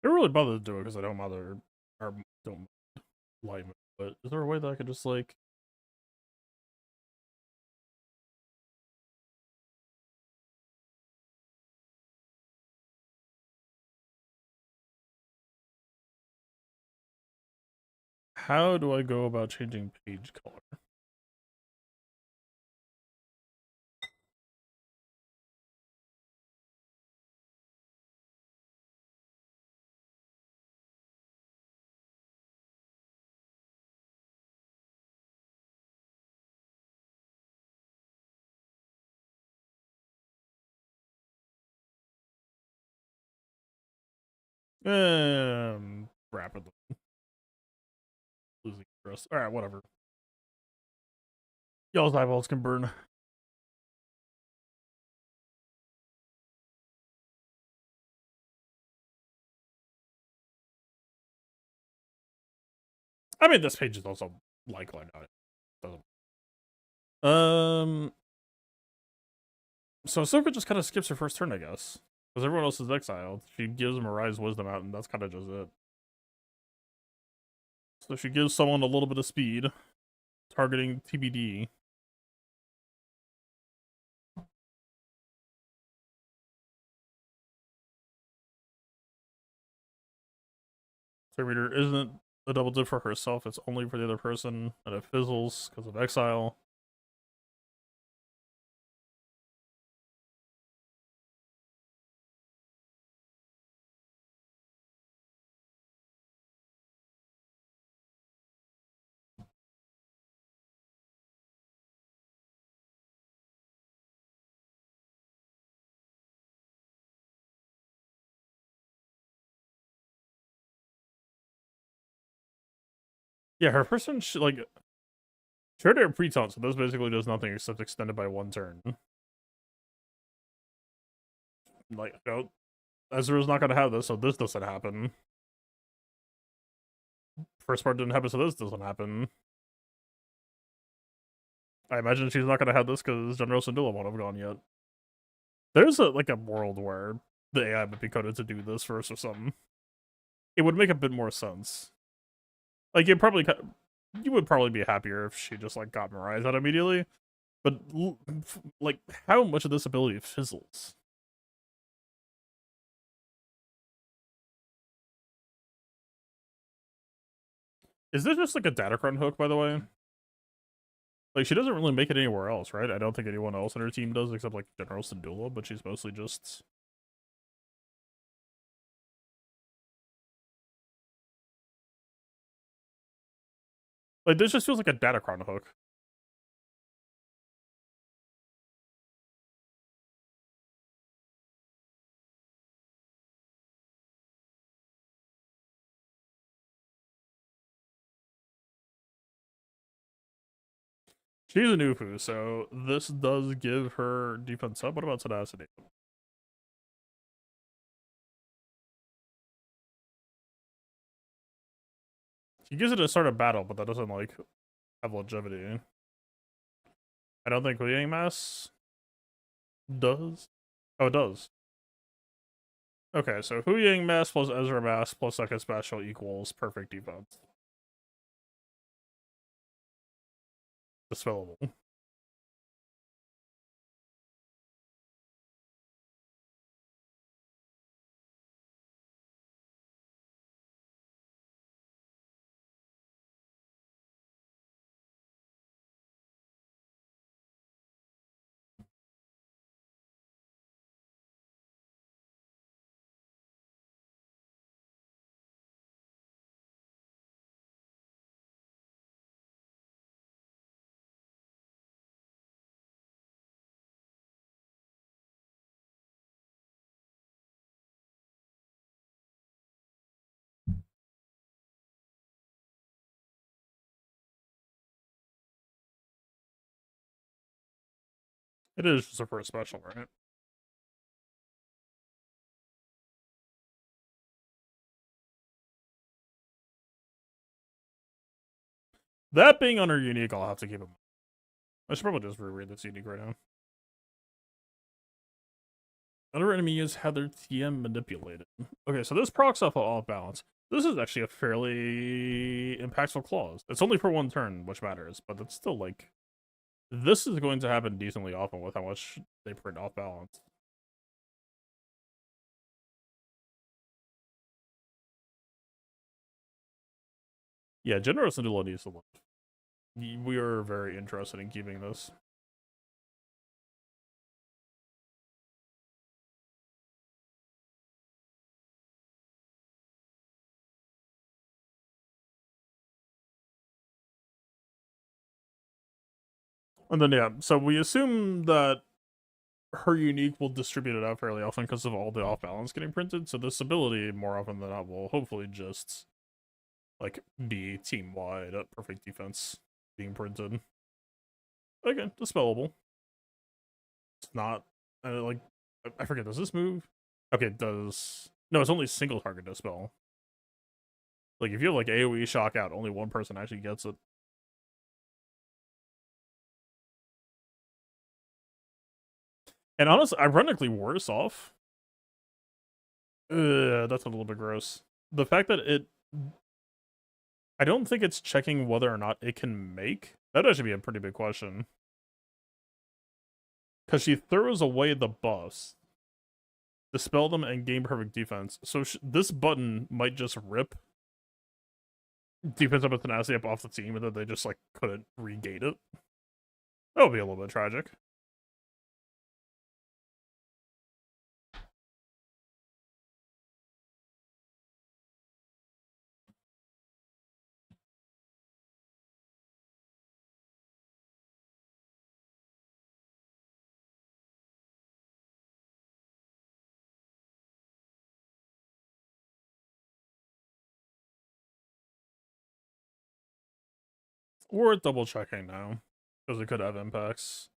It really bothers to do it because I don't bother or don't like it. But is there a way that I could just like how do I go about changing page color? Rapidly losing interest. All right, whatever. Y'all's eyeballs can burn. I mean, this page is also likely not. Doesn't. So Ahsoka just kind of skips her first turn, I guess, because everyone else is exiled. She gives Mariah's wisdom out, and that's kind of just it. So she gives someone a little bit of speed, targeting TBD. So reader isn't a double dip for herself, it's only for the other person, and it fizzles because of exile. Yeah, her person, like, she already had pre-taunt, so this basically does nothing except extended by one turn. Like, no, Ezra's not gonna have this, so this doesn't happen. First part didn't happen, so this doesn't happen. I imagine she's not gonna have this because General Syndulla won't have gone yet. There's a world where the AI would be coded to do this first or something. It would make a bit more sense. Like, you would probably be happier if she just like got Mariah's out immediately. But like, how much of this ability fizzles? Is this just like a Datacron hook, by the way? Like, she doesn't really make it anywhere else, right? I don't think anyone else in her team does, except like General Syndulla, but she's mostly just... Like, this just feels like a Datacron hook. She's a Nufu, so this does give her defense up. What about tenacity? She gives it to start a battle, but that doesn't like have longevity. I don't think Liang Mass does. Oh, it does. Okay, so Hu Yang Mass plus Ezra Mass plus second special equals perfect defense. Dispellable. It is just a first special, right? That being under unique, I'll have to keep it. I should probably just reread this unique right now. Other enemies had their TM manipulated. Okay, so this procs off of off balance. This is actually a fairly impactful clause. It's only for one turn, which matters, but it's still like... This is going to happen decently often with how much they print off balance. Yeah, Generous Syndulla needs to live. We are very interested in keeping this. And then, yeah, so we assume that her unique will distribute it out fairly often because of all the off balance getting printed. So this ability, more often than not, will hopefully just like be team wide at perfect defense being printed. Again, dispellable. It's not like I forget. Does this move? Okay, it does. No, it's only single target dispel. Like if you have like AoE shock out, only one person actually gets it. And honestly, ironically worse off. That's a little bit gross. The fact that I don't think it's checking whether or not it can make. That'd actually be a pretty big question. Because she throws away the buffs, dispel them, and gain perfect defense. So this button might just rip defense up with tenacity up off the team, and then they just like couldn't regate it. That would be a little bit tragic. We're double checking now because it could have impacts.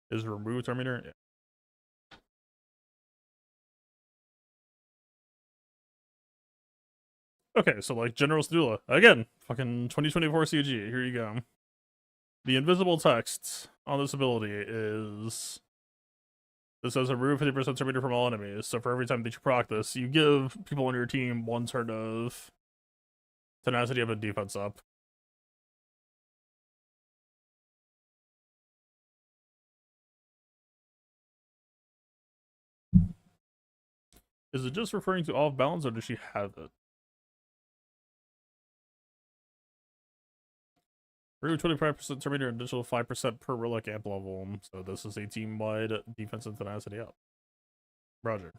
Is remove Terminator? Yeah. Okay, so like General Stula again, fucking 2024 CG. Here you go. The invisible text on this ability is this says remove 50% Terminator from all enemies. So for every time that you proc this, you give people on your team one turn of tenacity of a defense up. Is it just referring to off balance, or does she have it? Remove 25% Terminator and additional 5% per relic amp level. So this is a team-wide defense and tenacity up. Roger.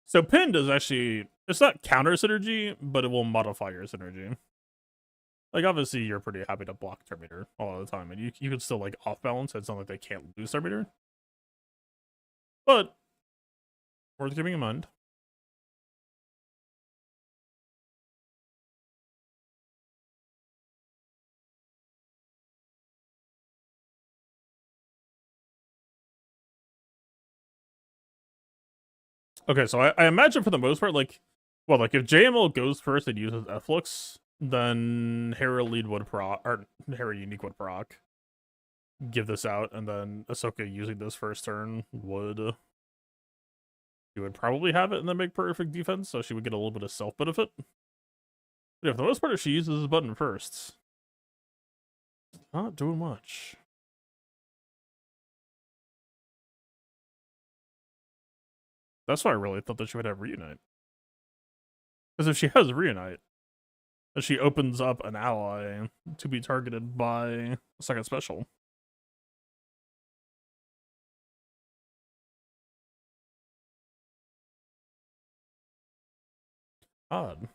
So pinned is actually, it's not counter synergy, but it will modify your synergy. Like obviously you're pretty happy to block Terminator all the time, and you can still like off balance. It's not like they can't lose Terminator. But worth keeping in mind. Okay, so I imagine for the most part, like, well, like if JML goes first and uses Flux, then Hera lead would proc, or Hera unique would proc. Give this out, and then Ahsoka using this first turn would. She would probably have it and then make perfect defense, so she would get a little bit of self benefit. But yeah, for the most part, if she uses this button first, not doing much. That's why I really thought that she would have Reunite. Because if she has Reunite, then she opens up an ally to be targeted by a second special. Odd.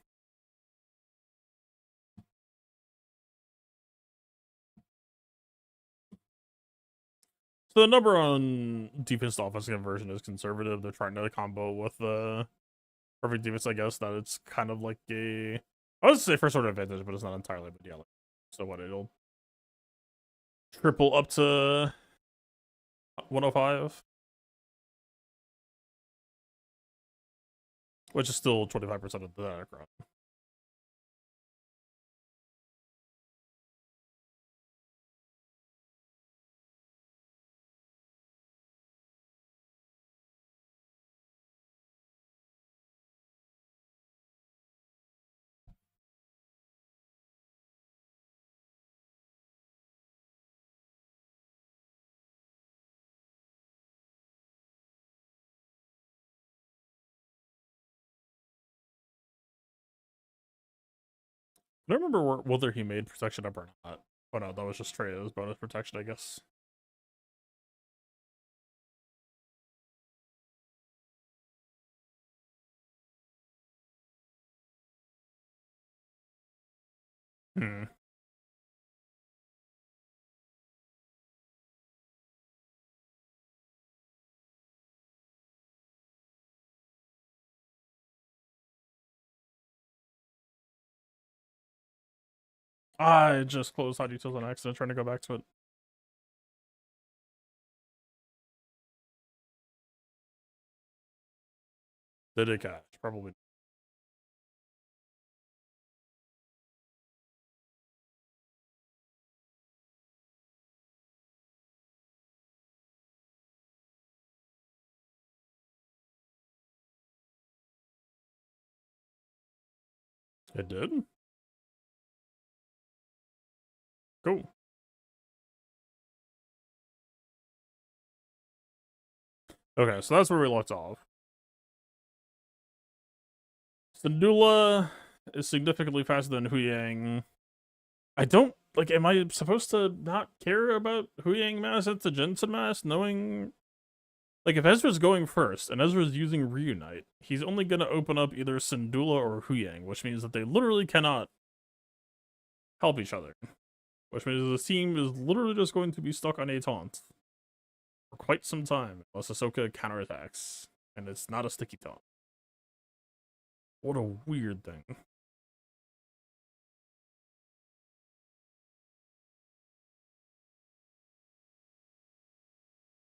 So the number on defense to offense conversion is conservative. They're trying to combo with the perfect defense, I guess, that it's kind of like a, I would say first order advantage, but it's not entirely, but yeah. So what, it'll triple up to 105, which is still 25% of the attack. I don't remember whether he made protection up or not. Oh no, that was just Treya's bonus protection, I guess. Hmm. I just closed Hot Details on accident, trying to go back to it. Did it catch? Probably. It did? Cool. Okay, so that's where we left off. Syndulla is significantly faster than Huyang. I don't like. Am I supposed to not care about Huyang mass at the Jensen mass, knowing like if Ezra's going first and Ezra's using Reunite, he's only gonna open up either Syndulla or Huyang, which means that they literally cannot help each other. Which means the team is literally just going to be stuck on a taunt for quite some time, unless Ahsoka counterattacks, and it's not a sticky taunt. What a weird thing.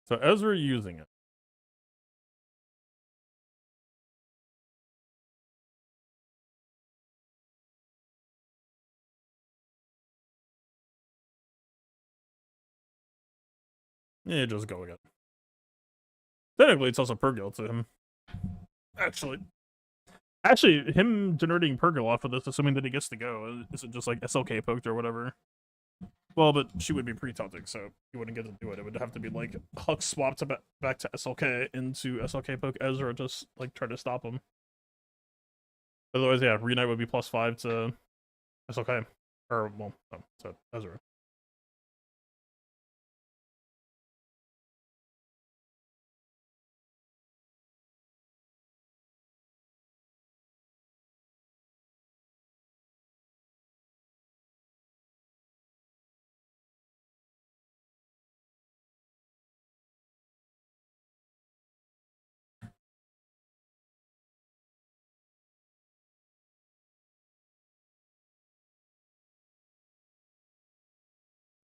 So Ezra using it. Yeah, just go again. Technically, it's also Purgil to him. Actually, him generating Purgil off of this, assuming that he gets to go, isn't just like SLK poked or whatever. Well, but she would be pre-taunting, so he wouldn't get to do it. It would have to be like Huck swapped back to SLK into SLK poke Ezra, just like try to stop him. Otherwise, yeah, Reunite would be +5 to SLK. Or, well, no, to Ezra.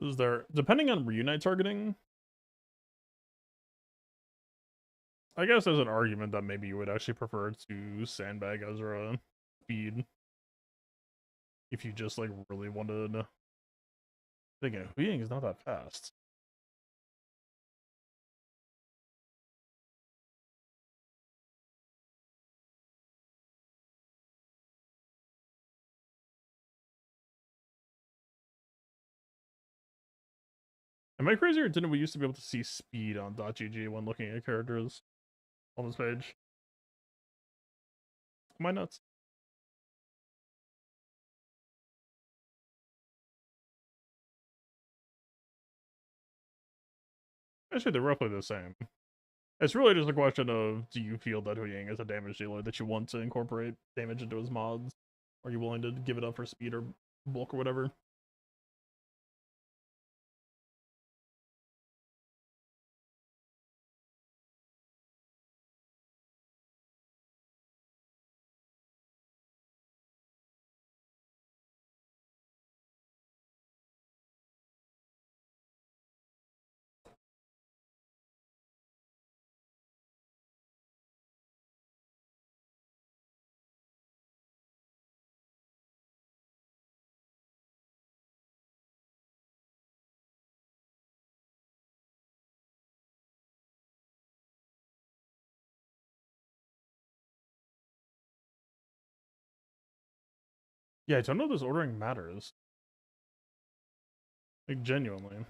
Is there, depending on Reunite targeting, I guess there's an argument that maybe you would actually prefer to sandbag Ezra speed if you just like really wanted. Thinking Huyang is not that fast. Am I crazy or didn't we used to be able to see speed on .gg when looking at characters on this page? Am I nuts? Actually, they're roughly the same. It's really just a question of, do you feel that Huyang is a damage dealer that you want to incorporate damage into his mods? Are you willing to give it up for speed or bulk or whatever? Yeah, I don't know if this ordering matters. Like, genuinely.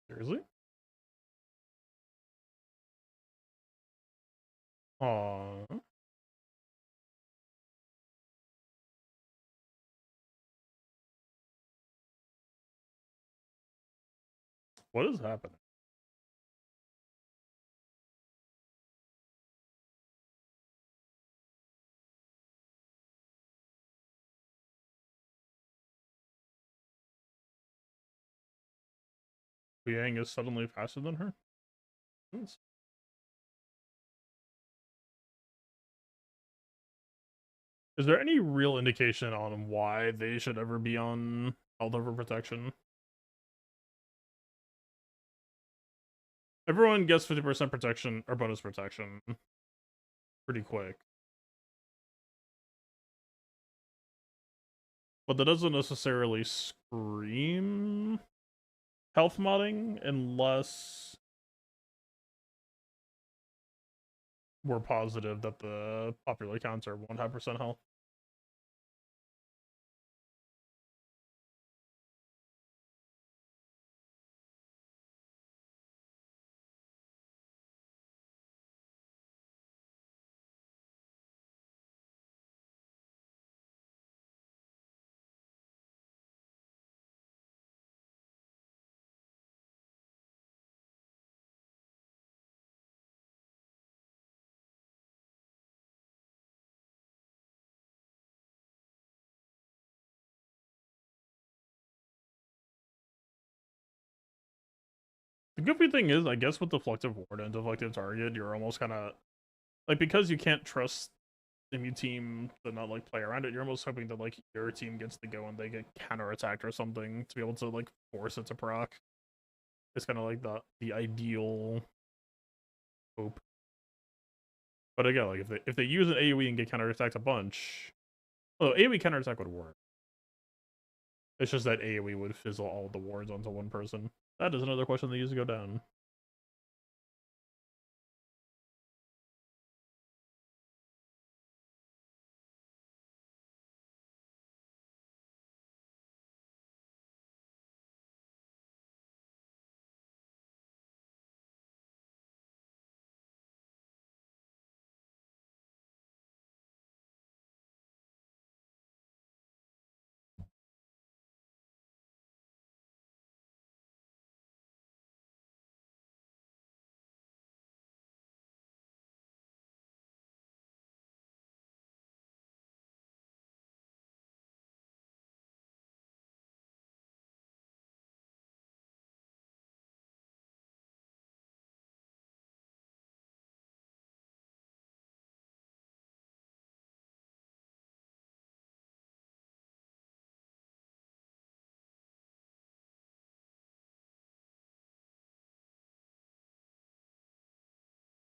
Seriously? Aww. What is happening? Yang is suddenly faster than her? Is there any real indication on why they should ever be on health over protection? Everyone gets 50% protection or bonus protection pretty quick. But that doesn't necessarily scream health modding unless we're positive that the popular counts are 100% health. The goofy thing is, I guess with deflective ward and deflective target, you're almost kind of like, because you can't trust your team to not like play around it, you're almost hoping that like your team gets to go and they get counterattacked or something to be able to like force it to proc. It's kind of like the ideal hope. But again, like if they use an AoE and get counterattacked a bunch, well, AoE counterattack would work. It's just that AoE would fizzle all the wards onto one person. That is another question that needs to go down.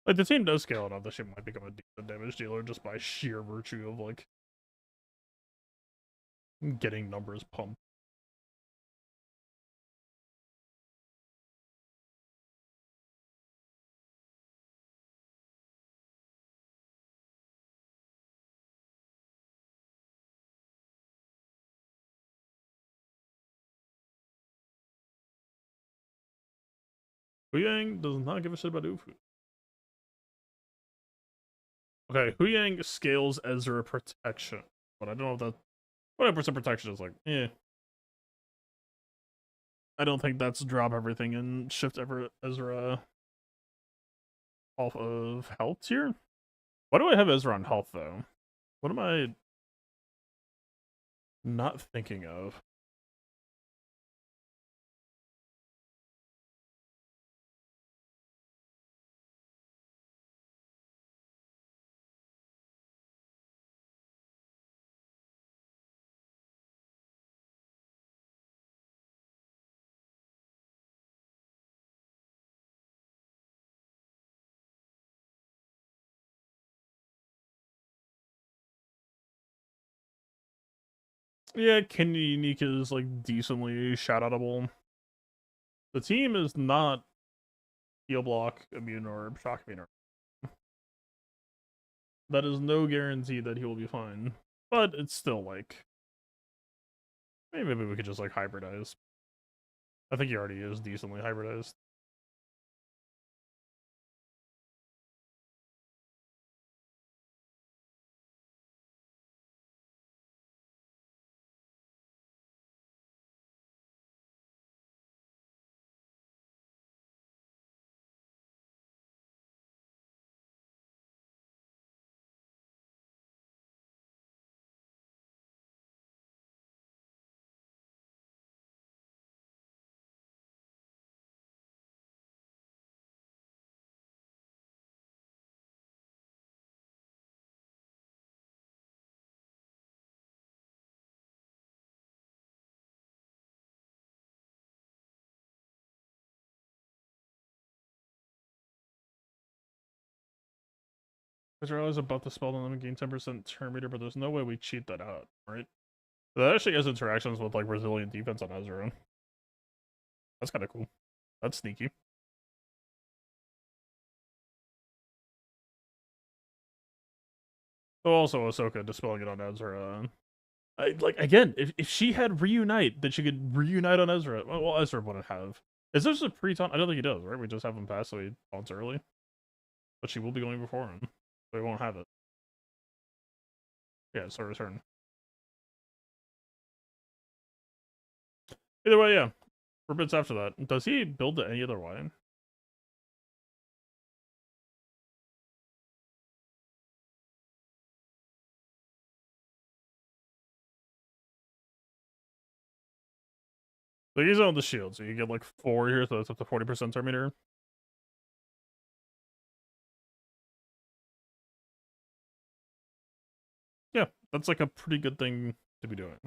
Like the team does scale enough that she might become a decent damage dealer just by sheer virtue of like getting numbers pumped. Huyang does not give a shit about Ufu. Okay, Huyang scales Ezra protection, but I don't know if that 100% protection is like, I don't think that's drop everything and shift Ezra off of health tier. Why do I have Ezra on health though? What am I not thinking of? Yeah, Kenny Nika is like decently shout outable. The team is not heal block immune or shock immune. That is no guarantee that he will be fine. But it's still like, maybe we could just like hybridize. I think he already is decently hybridized. Because I realize about the spell and then gain 10% turn meter, but there's no way we cheat that out, right? That actually has interactions with like resilient defense on Ezra. That's kind of cool. That's sneaky. Oh, also Ahsoka dispelling it on Ezra. Like again, if she had reunite, then she could reunite on Ezra. Well, Ezra wouldn't have. Is this a pre-taunt? I don't think he does, right? We just have him pass so he taunts early. But she will be going before him. So he won't have it. Yeah, it's her return. Either way, yeah. For bits after that. Does he build it any other way? So he's on the shield, so you get like 4 here, so that's up to 40% turn meter. Yeah, that's like a pretty good thing to be doing.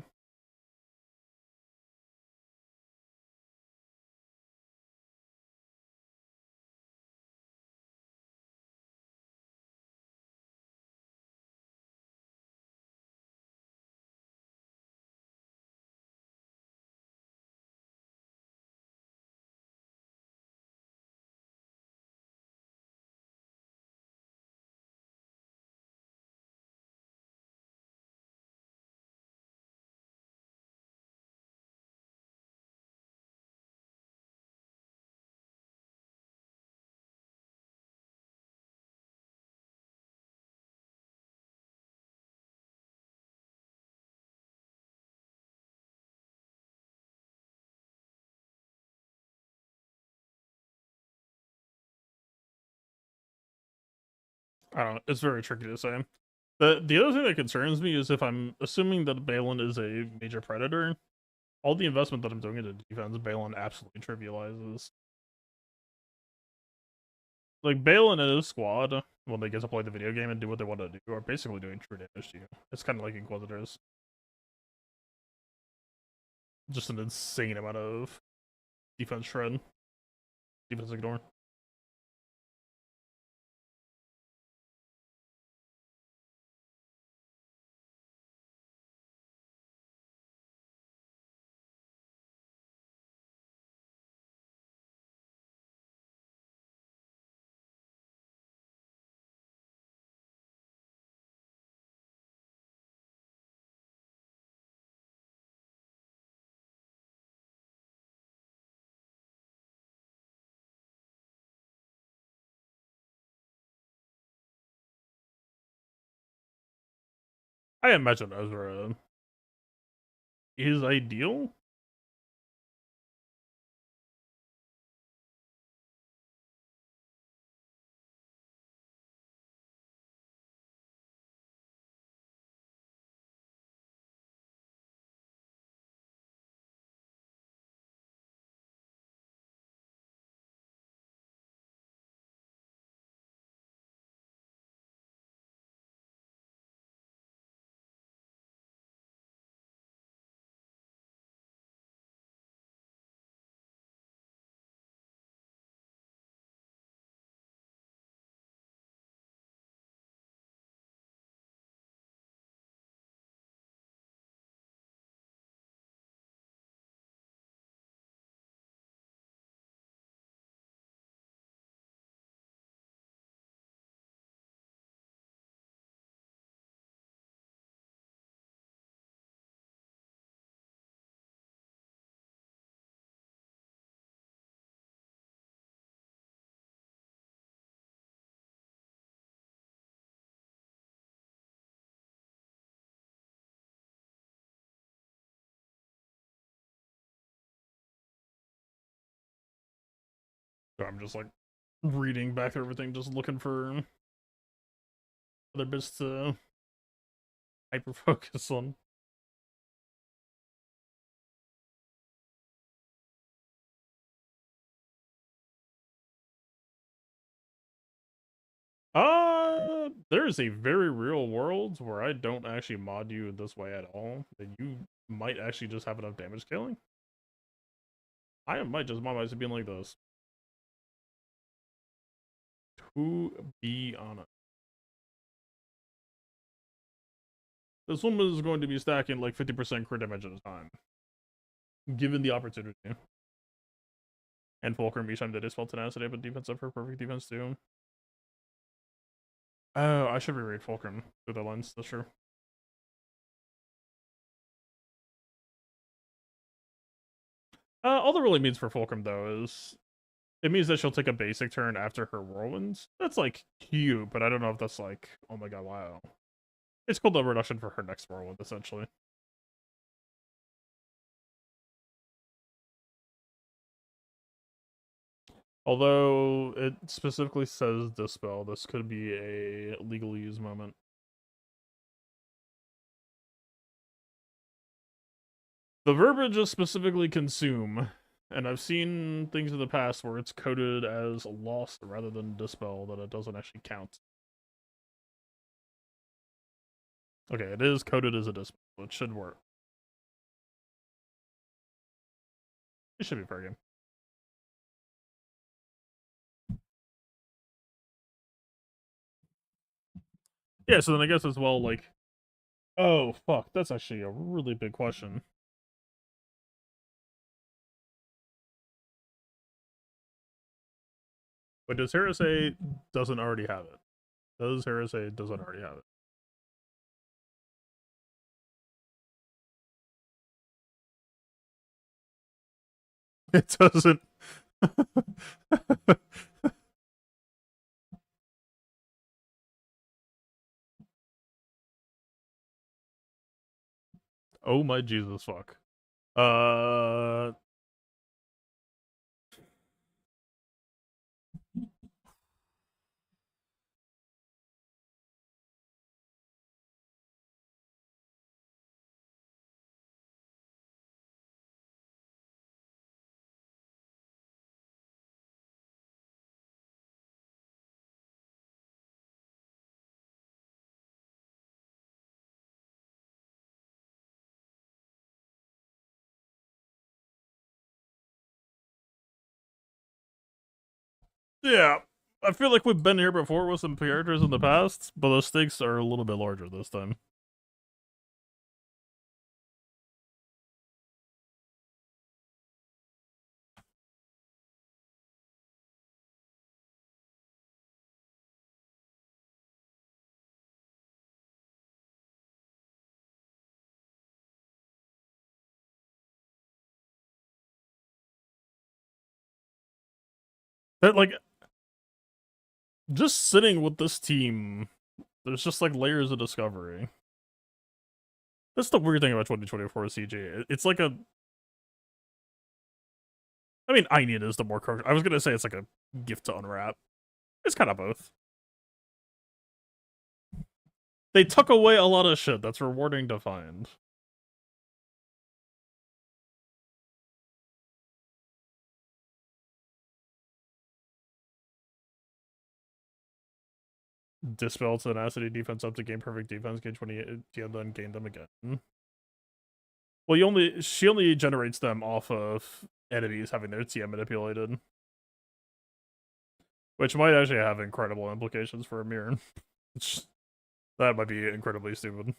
I don't know. It's very tricky to say. The other thing that concerns me is if I'm assuming that Balin is a major predator, all the investment that I'm doing into defense, Balin absolutely trivializes. Like Balin and his squad, when they get to play the video game and do what they want to do, are basically doing true damage to you. It's kind of like Inquisitors. Just an insane amount of defense shred, defense ignore. I imagine Ezra is ideal. So I'm just like reading back through everything, just looking for other bits to hyper focus on. There's a very real world where I don't actually mod you this way at all, and you might actually just have enough damage scaling. I might just mod myself being like this. To be honest. This woman is going to be stacking like 50% crit damage at a time, given the opportunity. And Fulcrum each time they dispel tenacity, but defense up for perfect defense too. Oh, I should reread Fulcrum through the lens, that's true. All that really means for Fulcrum, though, is it means that she'll take a basic turn after her whirlwinds. That's, like, cute, but I don't know if that's, like, oh my god, wow. It's called a reduction for her next whirlwind, essentially. Although, it specifically says Dispel, this could be a legal use moment. The verbiage is specifically consume, and I've seen things in the past where it's coded as lost rather than dispel, that it doesn't actually count. Okay, it is coded as a dispel, so it should work. It should be fair game. Yeah, so then I guess as well, like, oh fuck, that's actually a really big question. But does Hera say doesn't already have it? Does Hera say doesn't already have it? It doesn't. Oh my Jesus fuck. Uh yeah. I feel like we've been here before with some characters in the past, but the stakes are a little bit larger this time. That like just sitting with this team, there's just like layers of discovery. That's the weird thing about 2024 CG. It's like a I mean, Onion is the more I was gonna say it's like a gift to unwrap. It's kind of both. They tuck away a lot of shit that's rewarding to find. Dispel tenacity defense up to gain perfect defense, gain 28 TM, then gain them again. Well, she only generates them off of enemies having their TM manipulated. Which might actually have incredible implications for a mirror. That might be incredibly stupid.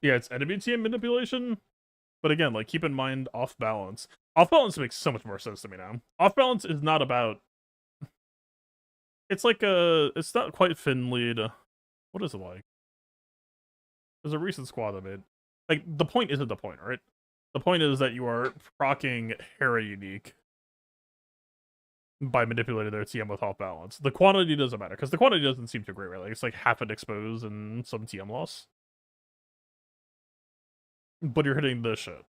Yeah, it's enemy TM manipulation, but again, like, keep in mind off balance. Off balance makes so much more sense to me now. Off balance is not about. It's like it's not quite Finlead. What is it like? There's a recent squad that made. Like, the point isn't the point, right? The point is that you are proccing Hera unique by manipulating their TM with off balance. The quantity doesn't matter, because the quantity doesn't seem too great, right? Like, it's like half an expose and some TM loss. But you're hitting this shit.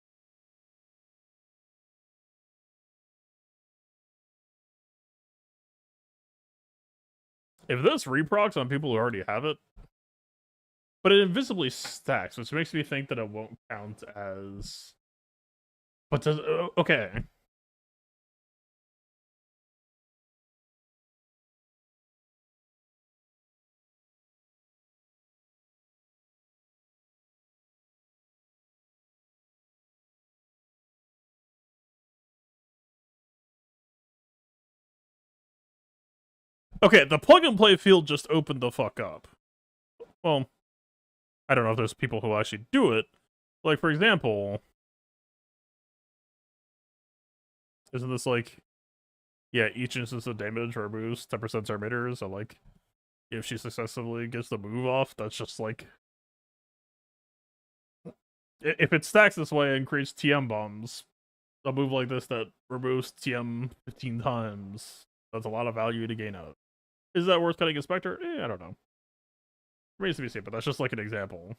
If this reprocs on people who already have it, but it invisibly stacks, which makes me think that it won't count as. But does okay? Okay, the plug and play field just opened the fuck up. Well, I don't know if there's people who actually do it. Like, for example, isn't this like, yeah, each instance of damage removes 10% Terminator, so like, if she successfully gets the move off, that's just like, if it stacks this way and creates TM bombs, a move like this that removes TM 15 times, that's a lot of value to gain out. Is that worth cutting a Spectre? I don't know. Remains to be seen, but that's just like an example.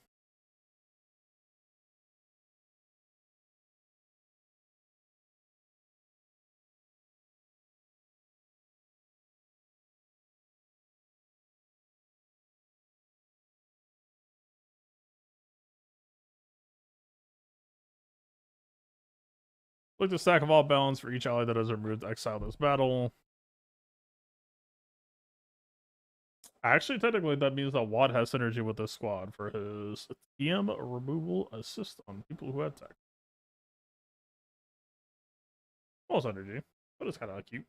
Look the stack of all balance for each ally that has removed exile this battle. Actually, technically, that means that Watt has synergy with this squad for his TM removal assist on people who attack. Well, synergy, but it's kind of cute.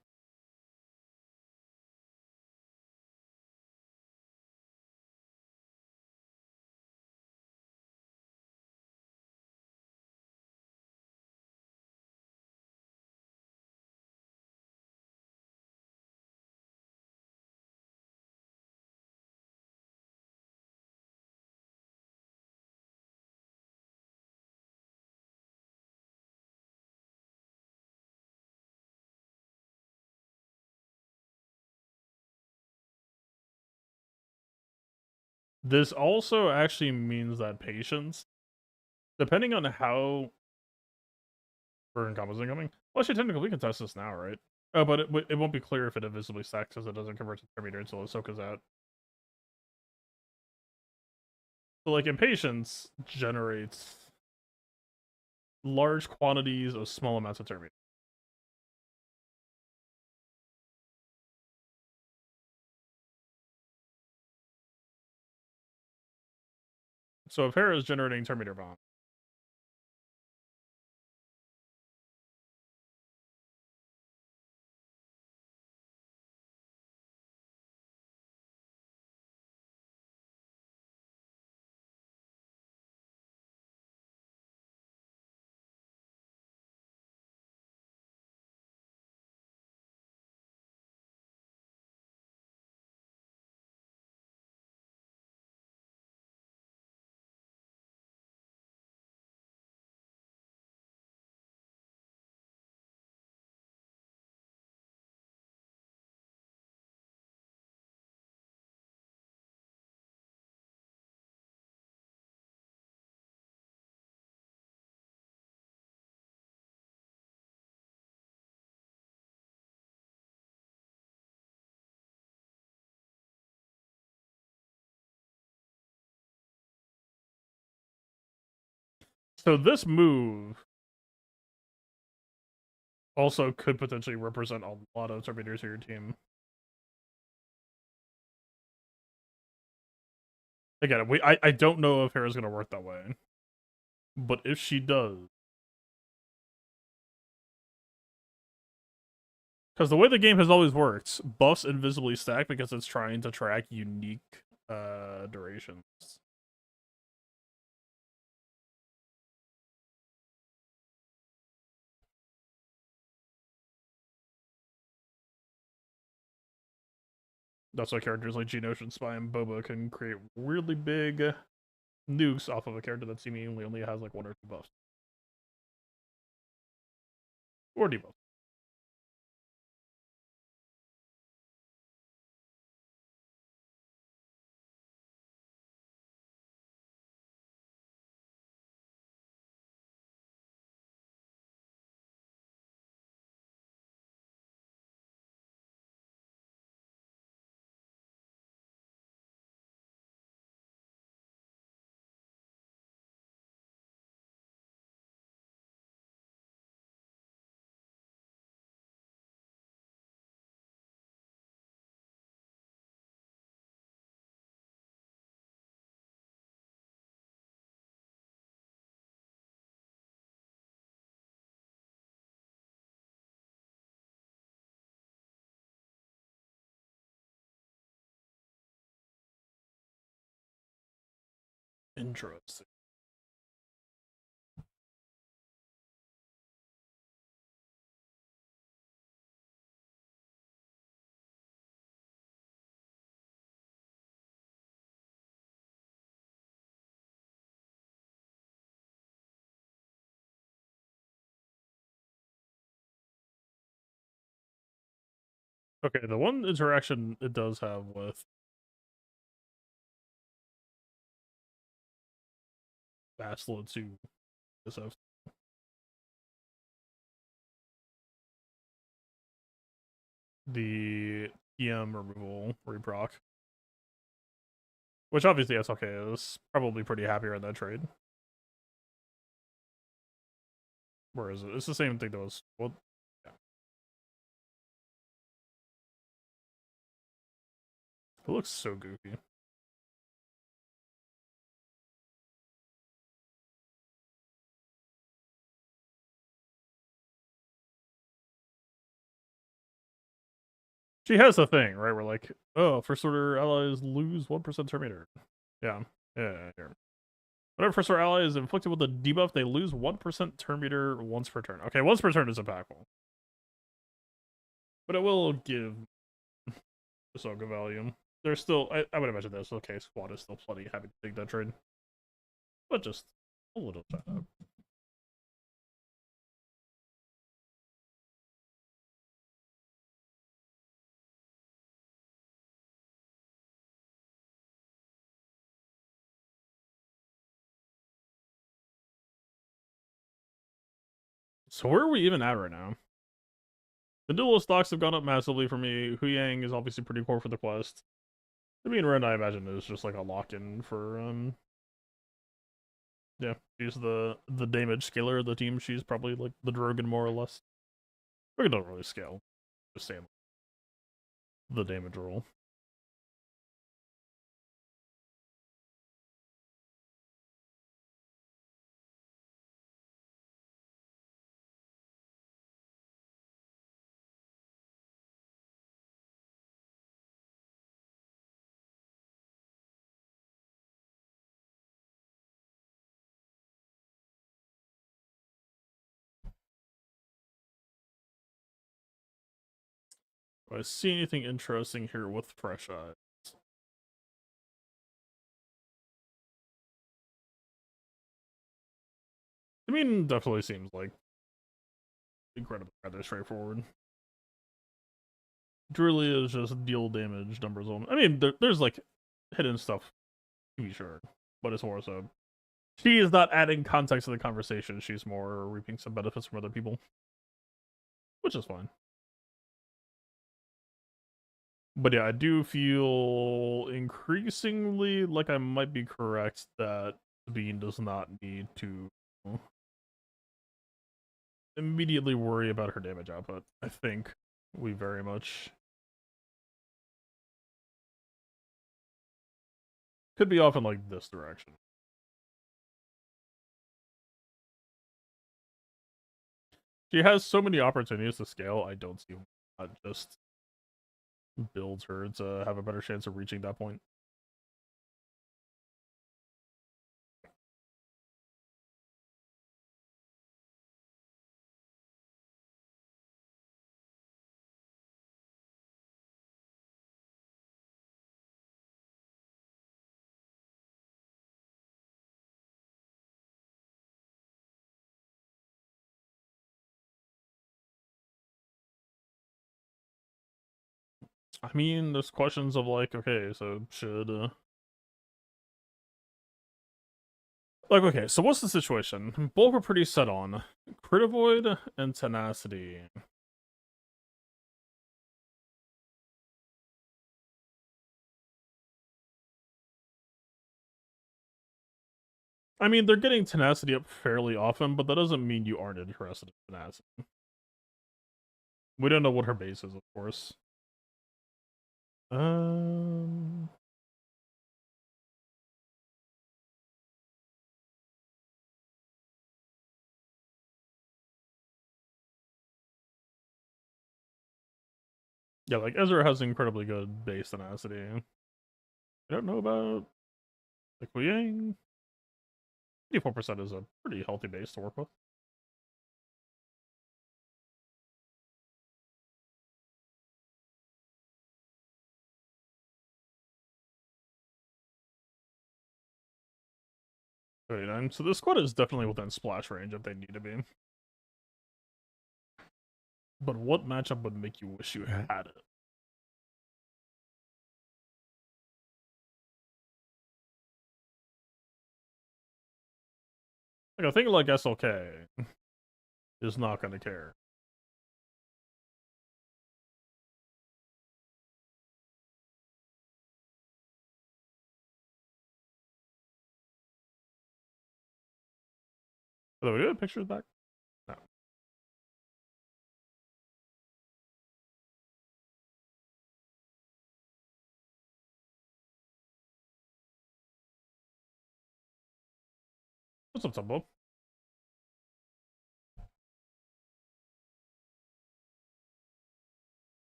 This also actually means that patience, depending on how burn combos incoming. Well, actually, technically, we can test this now, right? Oh, but it won't be clear if it invisibly stacks because it doesn't convert to Terminator until Ahsoka's out. So, like, impatience generates large quantities of small amounts of Terminator. So if Hera is generating Terminator bomb, so this move also could potentially represent a lot of Terminators to your team. Again, I don't know if Hera's gonna work that way, but if she does, because the way the game has always worked, buffs invisibly stack because it's trying to track unique durations. That's why characters like Geonosian Spy and Boba can create really big nukes off of a character that seemingly only has like 1 or 2 buffs. Or debuffs. Interesting. Okay, the one interaction it does have with Bastila to this house. The EM removal reproc. Which obviously Ahsoka is probably pretty happier in that trade. Where is it? It's the same thing that was well, yeah. It looks so goofy. She has a thing, right? Where like, oh, first order allies lose 1% Terminator. Yeah. Yeah. Whenever first order ally is inflicted with a debuff, they lose 1% Terminator once per turn. Okay, once per turn is impactful. But it will give Ahsoka value. There's still, I would imagine there's okay, squad is still plenty happy to take that trade. But just a little shout out. So where are we even at right now? The duelist stocks have gone up massively for me. Hu Yang is obviously pretty core for the quest. I mean, Ren, I imagine, is just like a lock-in for yeah, she's the damage scaler of the team. She's probably like the Drogon more or less. Drogon don't really scale. Just saying the damage roll. Do I see anything interesting here with fresh eyes? I mean, definitely seems like incredibly rather straightforward. It really is just deal damage numbers on. I mean, there's like hidden stuff to be sure, but it's more so she is not adding context to the conversation. She's more reaping some benefits from other people, which is fine. But yeah, I do feel increasingly like I might be correct that Sabine does not need to immediately worry about her damage output. I think we very much could be off in like this direction. She has so many opportunities to scale. I don't see why not just builds her to have a better chance of reaching that point. I mean, there's questions of like, okay, so should like, okay, so what's the situation? Both are pretty set on Crit Avoid and Tenacity. I mean, they're getting Tenacity up fairly often, but that doesn't mean you aren't interested in Tenacity. We don't know what her base is, of course. Um, yeah, like Ezra has incredibly good base Tenacity. I don't know about like Liang. 84% is a pretty healthy base to work with. So this squad is definitely within splash range if they need to be. But what matchup would make you wish you had it? Like, I think like SLK is not going to care. Do we have pictures back? No. What's up, Tumbo?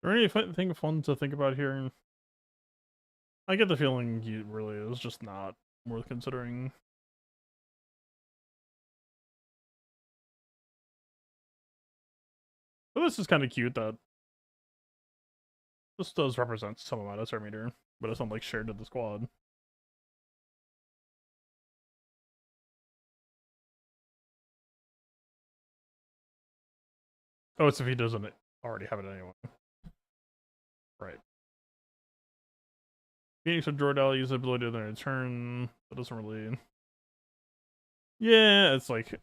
Is there anything fun to think about here? I get the feeling it really is just not worth considering. But this is kind of cute that this does represent some amount of meter, but it's not like shared to the squad. Oh, it's if he doesn't already have it anyway. Right. Phoenix or Jordal use the ability to then return. That doesn't really. Yeah, it's like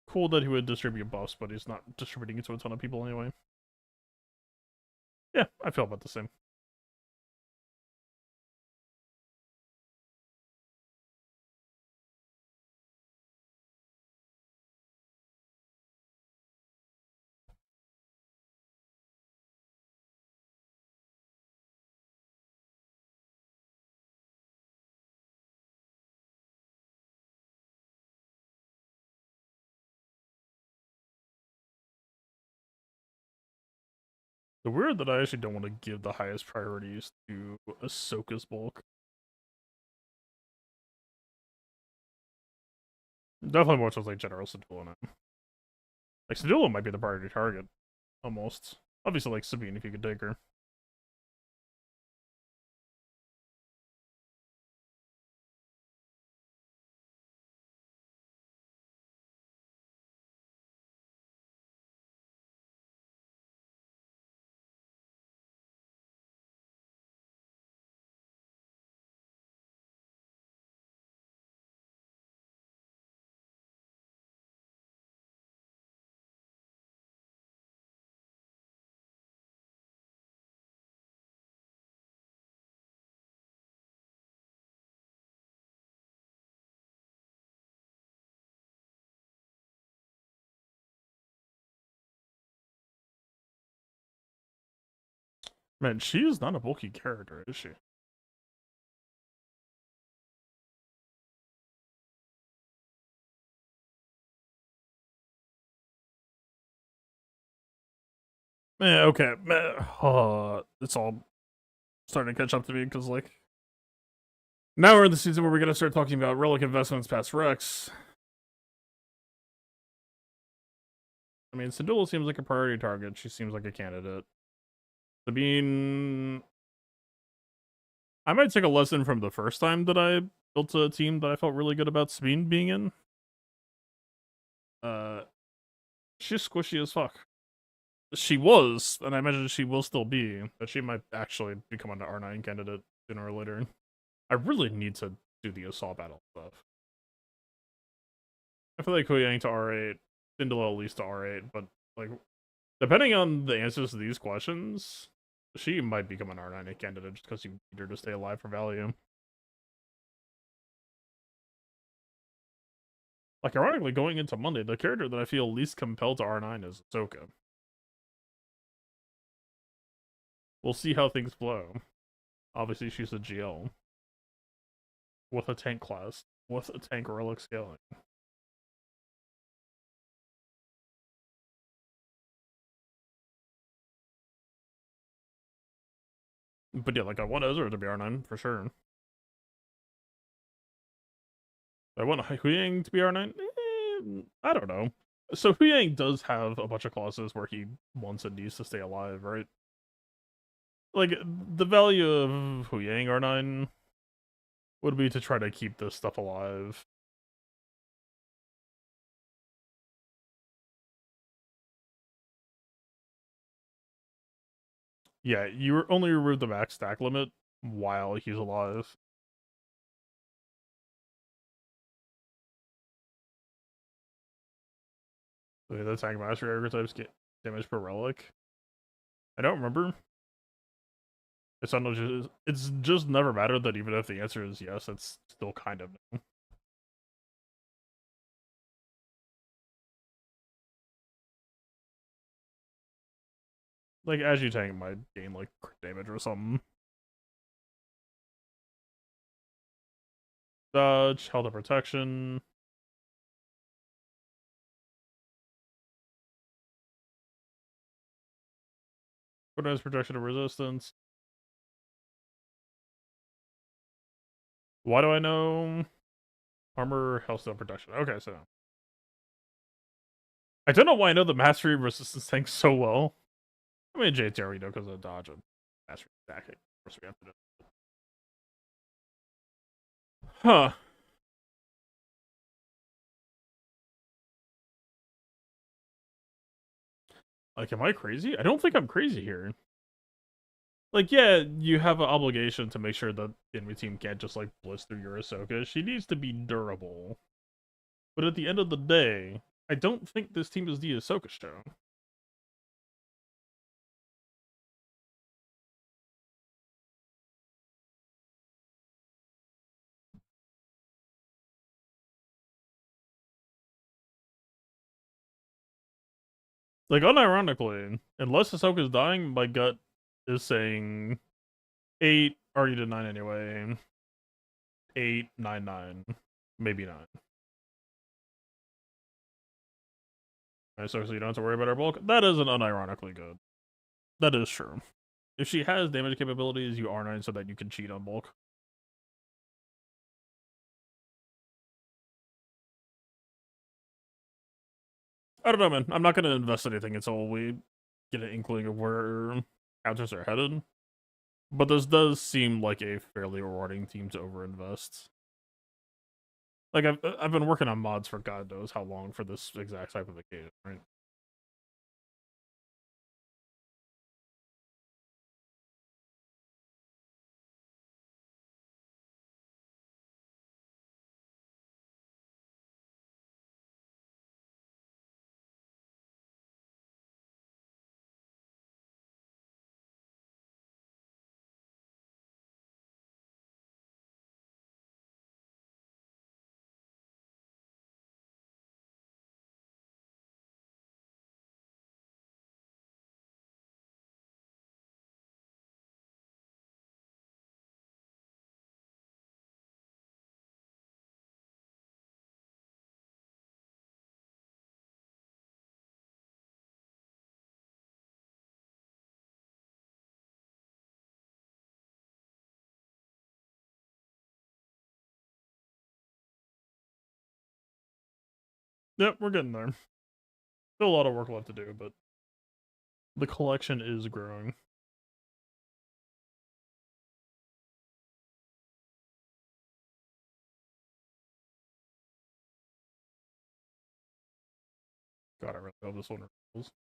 cool that he would distribute buffs, but he's not distributing it to a ton of people anyway. Yeah, I feel about the same. The weird that I actually don't want to give the highest priorities to Ahsoka's bulk. Definitely more towards like General Syndulla now. Like Syndulla might be the priority target, almost. Obviously, like Sabine if you could take her. Man, she is not a bulky character, is she? Man, okay. Man, it's all starting to catch up to me because, like, now we're in the season where we're going to start talking about relic investments past Rex. I mean, Syndulla seems like a priority target. She seems like a candidate. Sabine. I might take a lesson from the first time that I built a team that I felt really good about Sabine being in. She's squishy as fuck. She was, and I imagine she will still be, but she might actually become an R9 candidate sooner or later. I really need to do the assault battle stuff. I feel like Huyang to R8, Sindel at least to R8, but like depending on the answers to these questions, she might become an R9 candidate just because you need her to stay alive for value. Like, ironically, going into Monday, the character that I feel least compelled to R9 is Ahsoka. We'll see how things flow. Obviously, she's a GL with a tank class, with a tank relic scaling. But yeah, like, I want Ezra to be R9 for sure. I want Huyang to be R9? I don't know. So Huyang does have a bunch of clauses where he wants and needs to stay alive, right? Like, the value of Huyang R9 would be to try to keep this stuff alive. Yeah, you only remove the max stack limit while he's alive. So the tank mastery archetypes get damage per relic. I don't remember. It's just never mattered that even if the answer is yes, it's still kind of no. Like, as you tank might gain like crit damage or something. Dodge, health and protection. Bonus protection and resistance. Why do I know? Armor, health, and protection. Okay, so I don't know why I know the mastery resistance tank so well. I mean, JTR we know because of dodge and mastery stacking. Of course, we have to do. Huh. Like, am I crazy? I don't think I'm crazy here. Like, yeah, you have an obligation to make sure that the enemy team can't just, like, blitz through your Ahsoka. She needs to be durable. But at the end of the day, I don't think this team is the Ahsoka show. Like, unironically, unless Ahsoka's dying, my gut is saying 8, already did 9 anyway. 8, 9, 9. Maybe 9. Right, so you don't have to worry about her bulk. That isn't unironically good. That is true. If she has damage capabilities, you R9 so that you can cheat on bulk. I don't know, man. I'm not going to invest anything until we get an inkling of where counters are headed. But this does seem like a fairly rewarding team to overinvest. Like, I've been working on mods for God knows how long for this exact type of occasion, right? Yep, we're getting there. Still a lot of work left to do, but the collection is growing. God, I really hope this one rolls.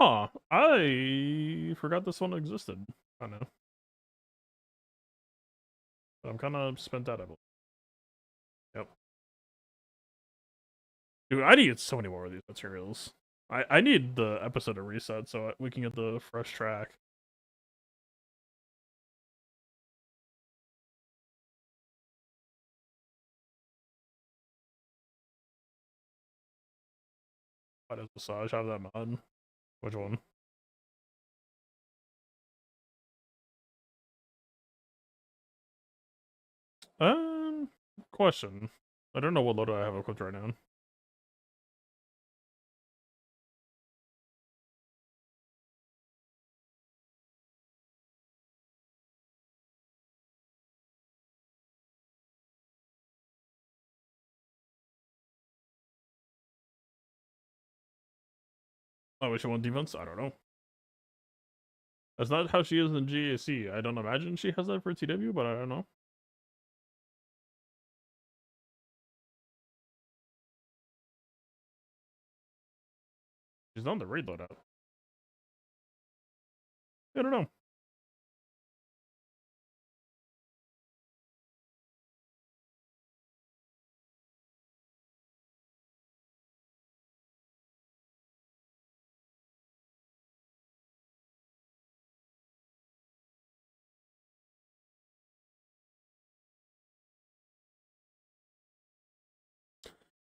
Huh. I forgot this one existed. I know. I'm kind of spent out, I believe. Yep. Dude, I need so many more of these materials. I need the episode to reset so we can get the fresh track. Why does Massage have that mod? Which one? Question. I don't know what loader I have equipped right now. Oh, which one defense? I don't know. That's not how she is in GAC. I don't imagine she has that for TW, but I don't know. She's on the raid loadout. I don't know.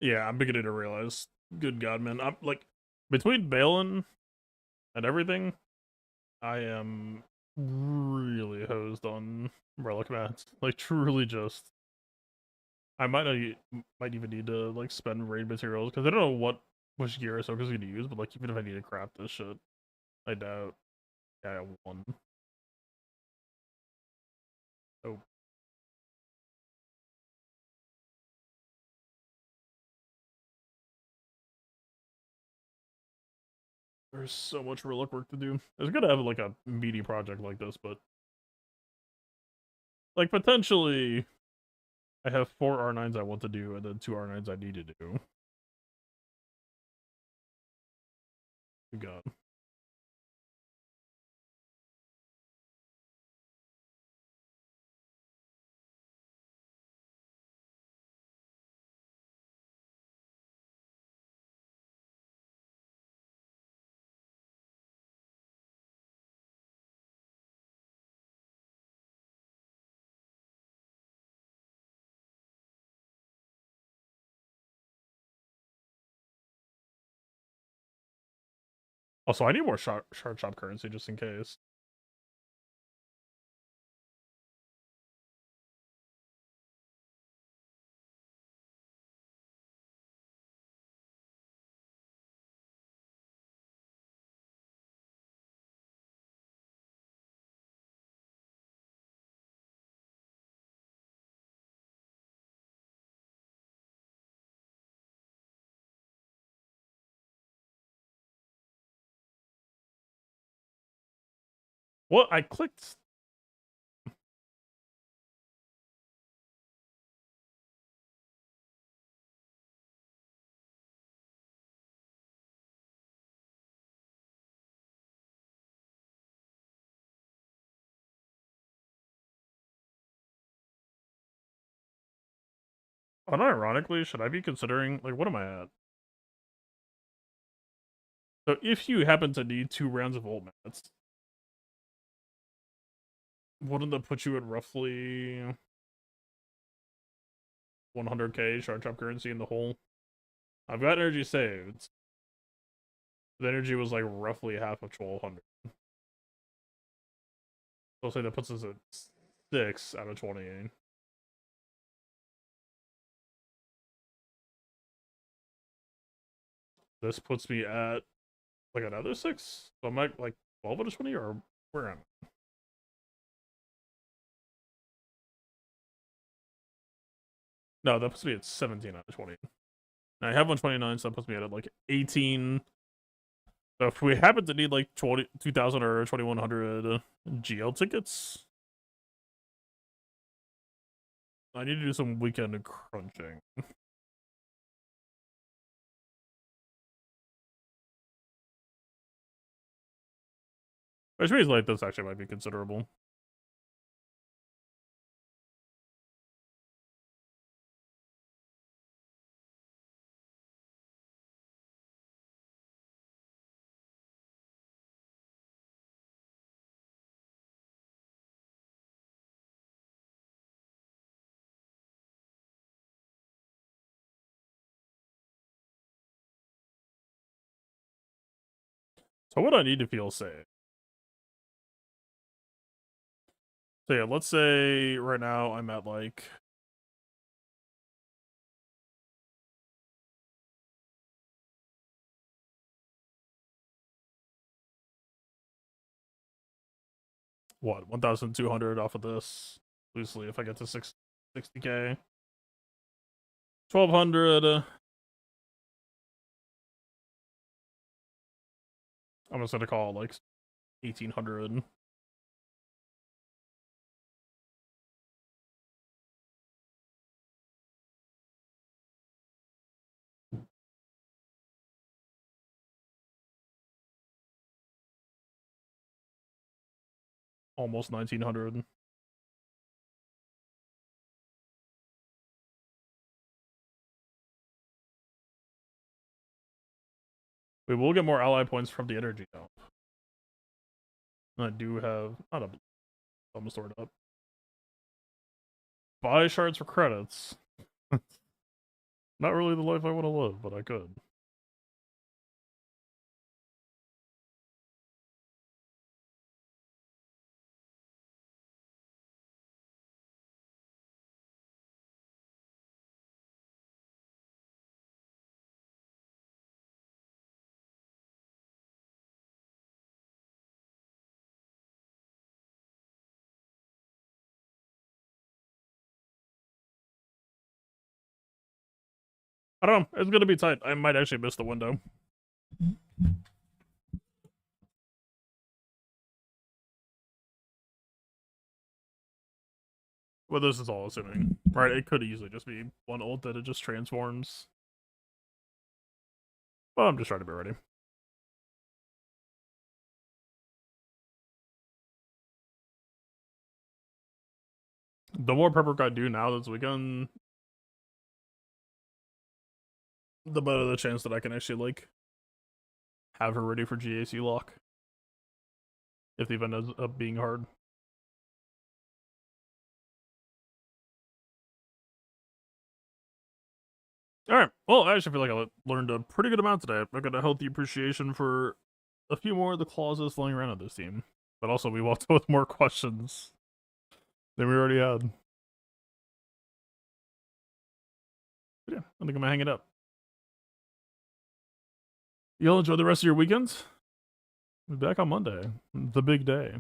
Yeah, I'm beginning to realize. Good God, man. I'm like, between Balin and everything, I am really hosed on relic mats. Like, truly just. I might even need to like spend raid materials because I don't know which gear Ahsoka's gonna use, but like even if I need to craft this shit, I doubt. Yeah, I have one. Oh, there's so much relic work to do. It's gonna have like a meaty project like this, but like potentially, I have 4 R9s I want to do and then 2 R9s I need to do. God. Also, I need more shard shop currency just in case. What? I clicked. Unironically, should I be considering like what am I at? So if you happen to need 2 rounds of ult mats, wouldn't that put you at roughly 100k shard chop currency in the hole? I've got energy saved. The energy was like roughly half of 1200. I'll say that puts us at 6 out of 28. This puts me at like another 6. So I'm at like 12 out of 20, or where am I? No, that puts me at 17 out of 20. I have 129, so that puts me at like 18. So if we happen to need like 2,000 or 2,100 GL tickets, I need to do some weekend crunching. Which means like this actually might be considerable. So what I need to feel safe. So yeah, let's say right now I'm at like what 1,200 off of this loosely if I get to 60k. 1,200. I'm just gonna call it like 1,800. Almost 1,900. We will get more ally points from the energy dump. I do have not a almost stored up. Buy shards for credits. Not really the life I want to live, but I could. I don't know. It's gonna be tight. I might actually miss the window. Well, this is all assuming. Right, it could easily just be one ult that it just transforms. But I'm just trying to be ready. The more prep work I do now this weekend, the better the chance that I can actually, like, have her ready for GAC lock. If the event ends up being hard. Alright, well, I actually feel like I learned a pretty good amount today. I got a healthy appreciation for a few more of the clauses flying around on this team. But also, we walked out with more questions than we already had. But yeah, I think I'm gonna hang it up. Y'all enjoy the rest of your weekends. We'll be back on Monday. The big day.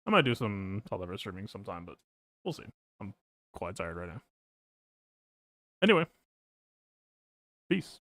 I might do some television streaming sometime, but we'll see. I'm quite tired right now. Anyway, peace.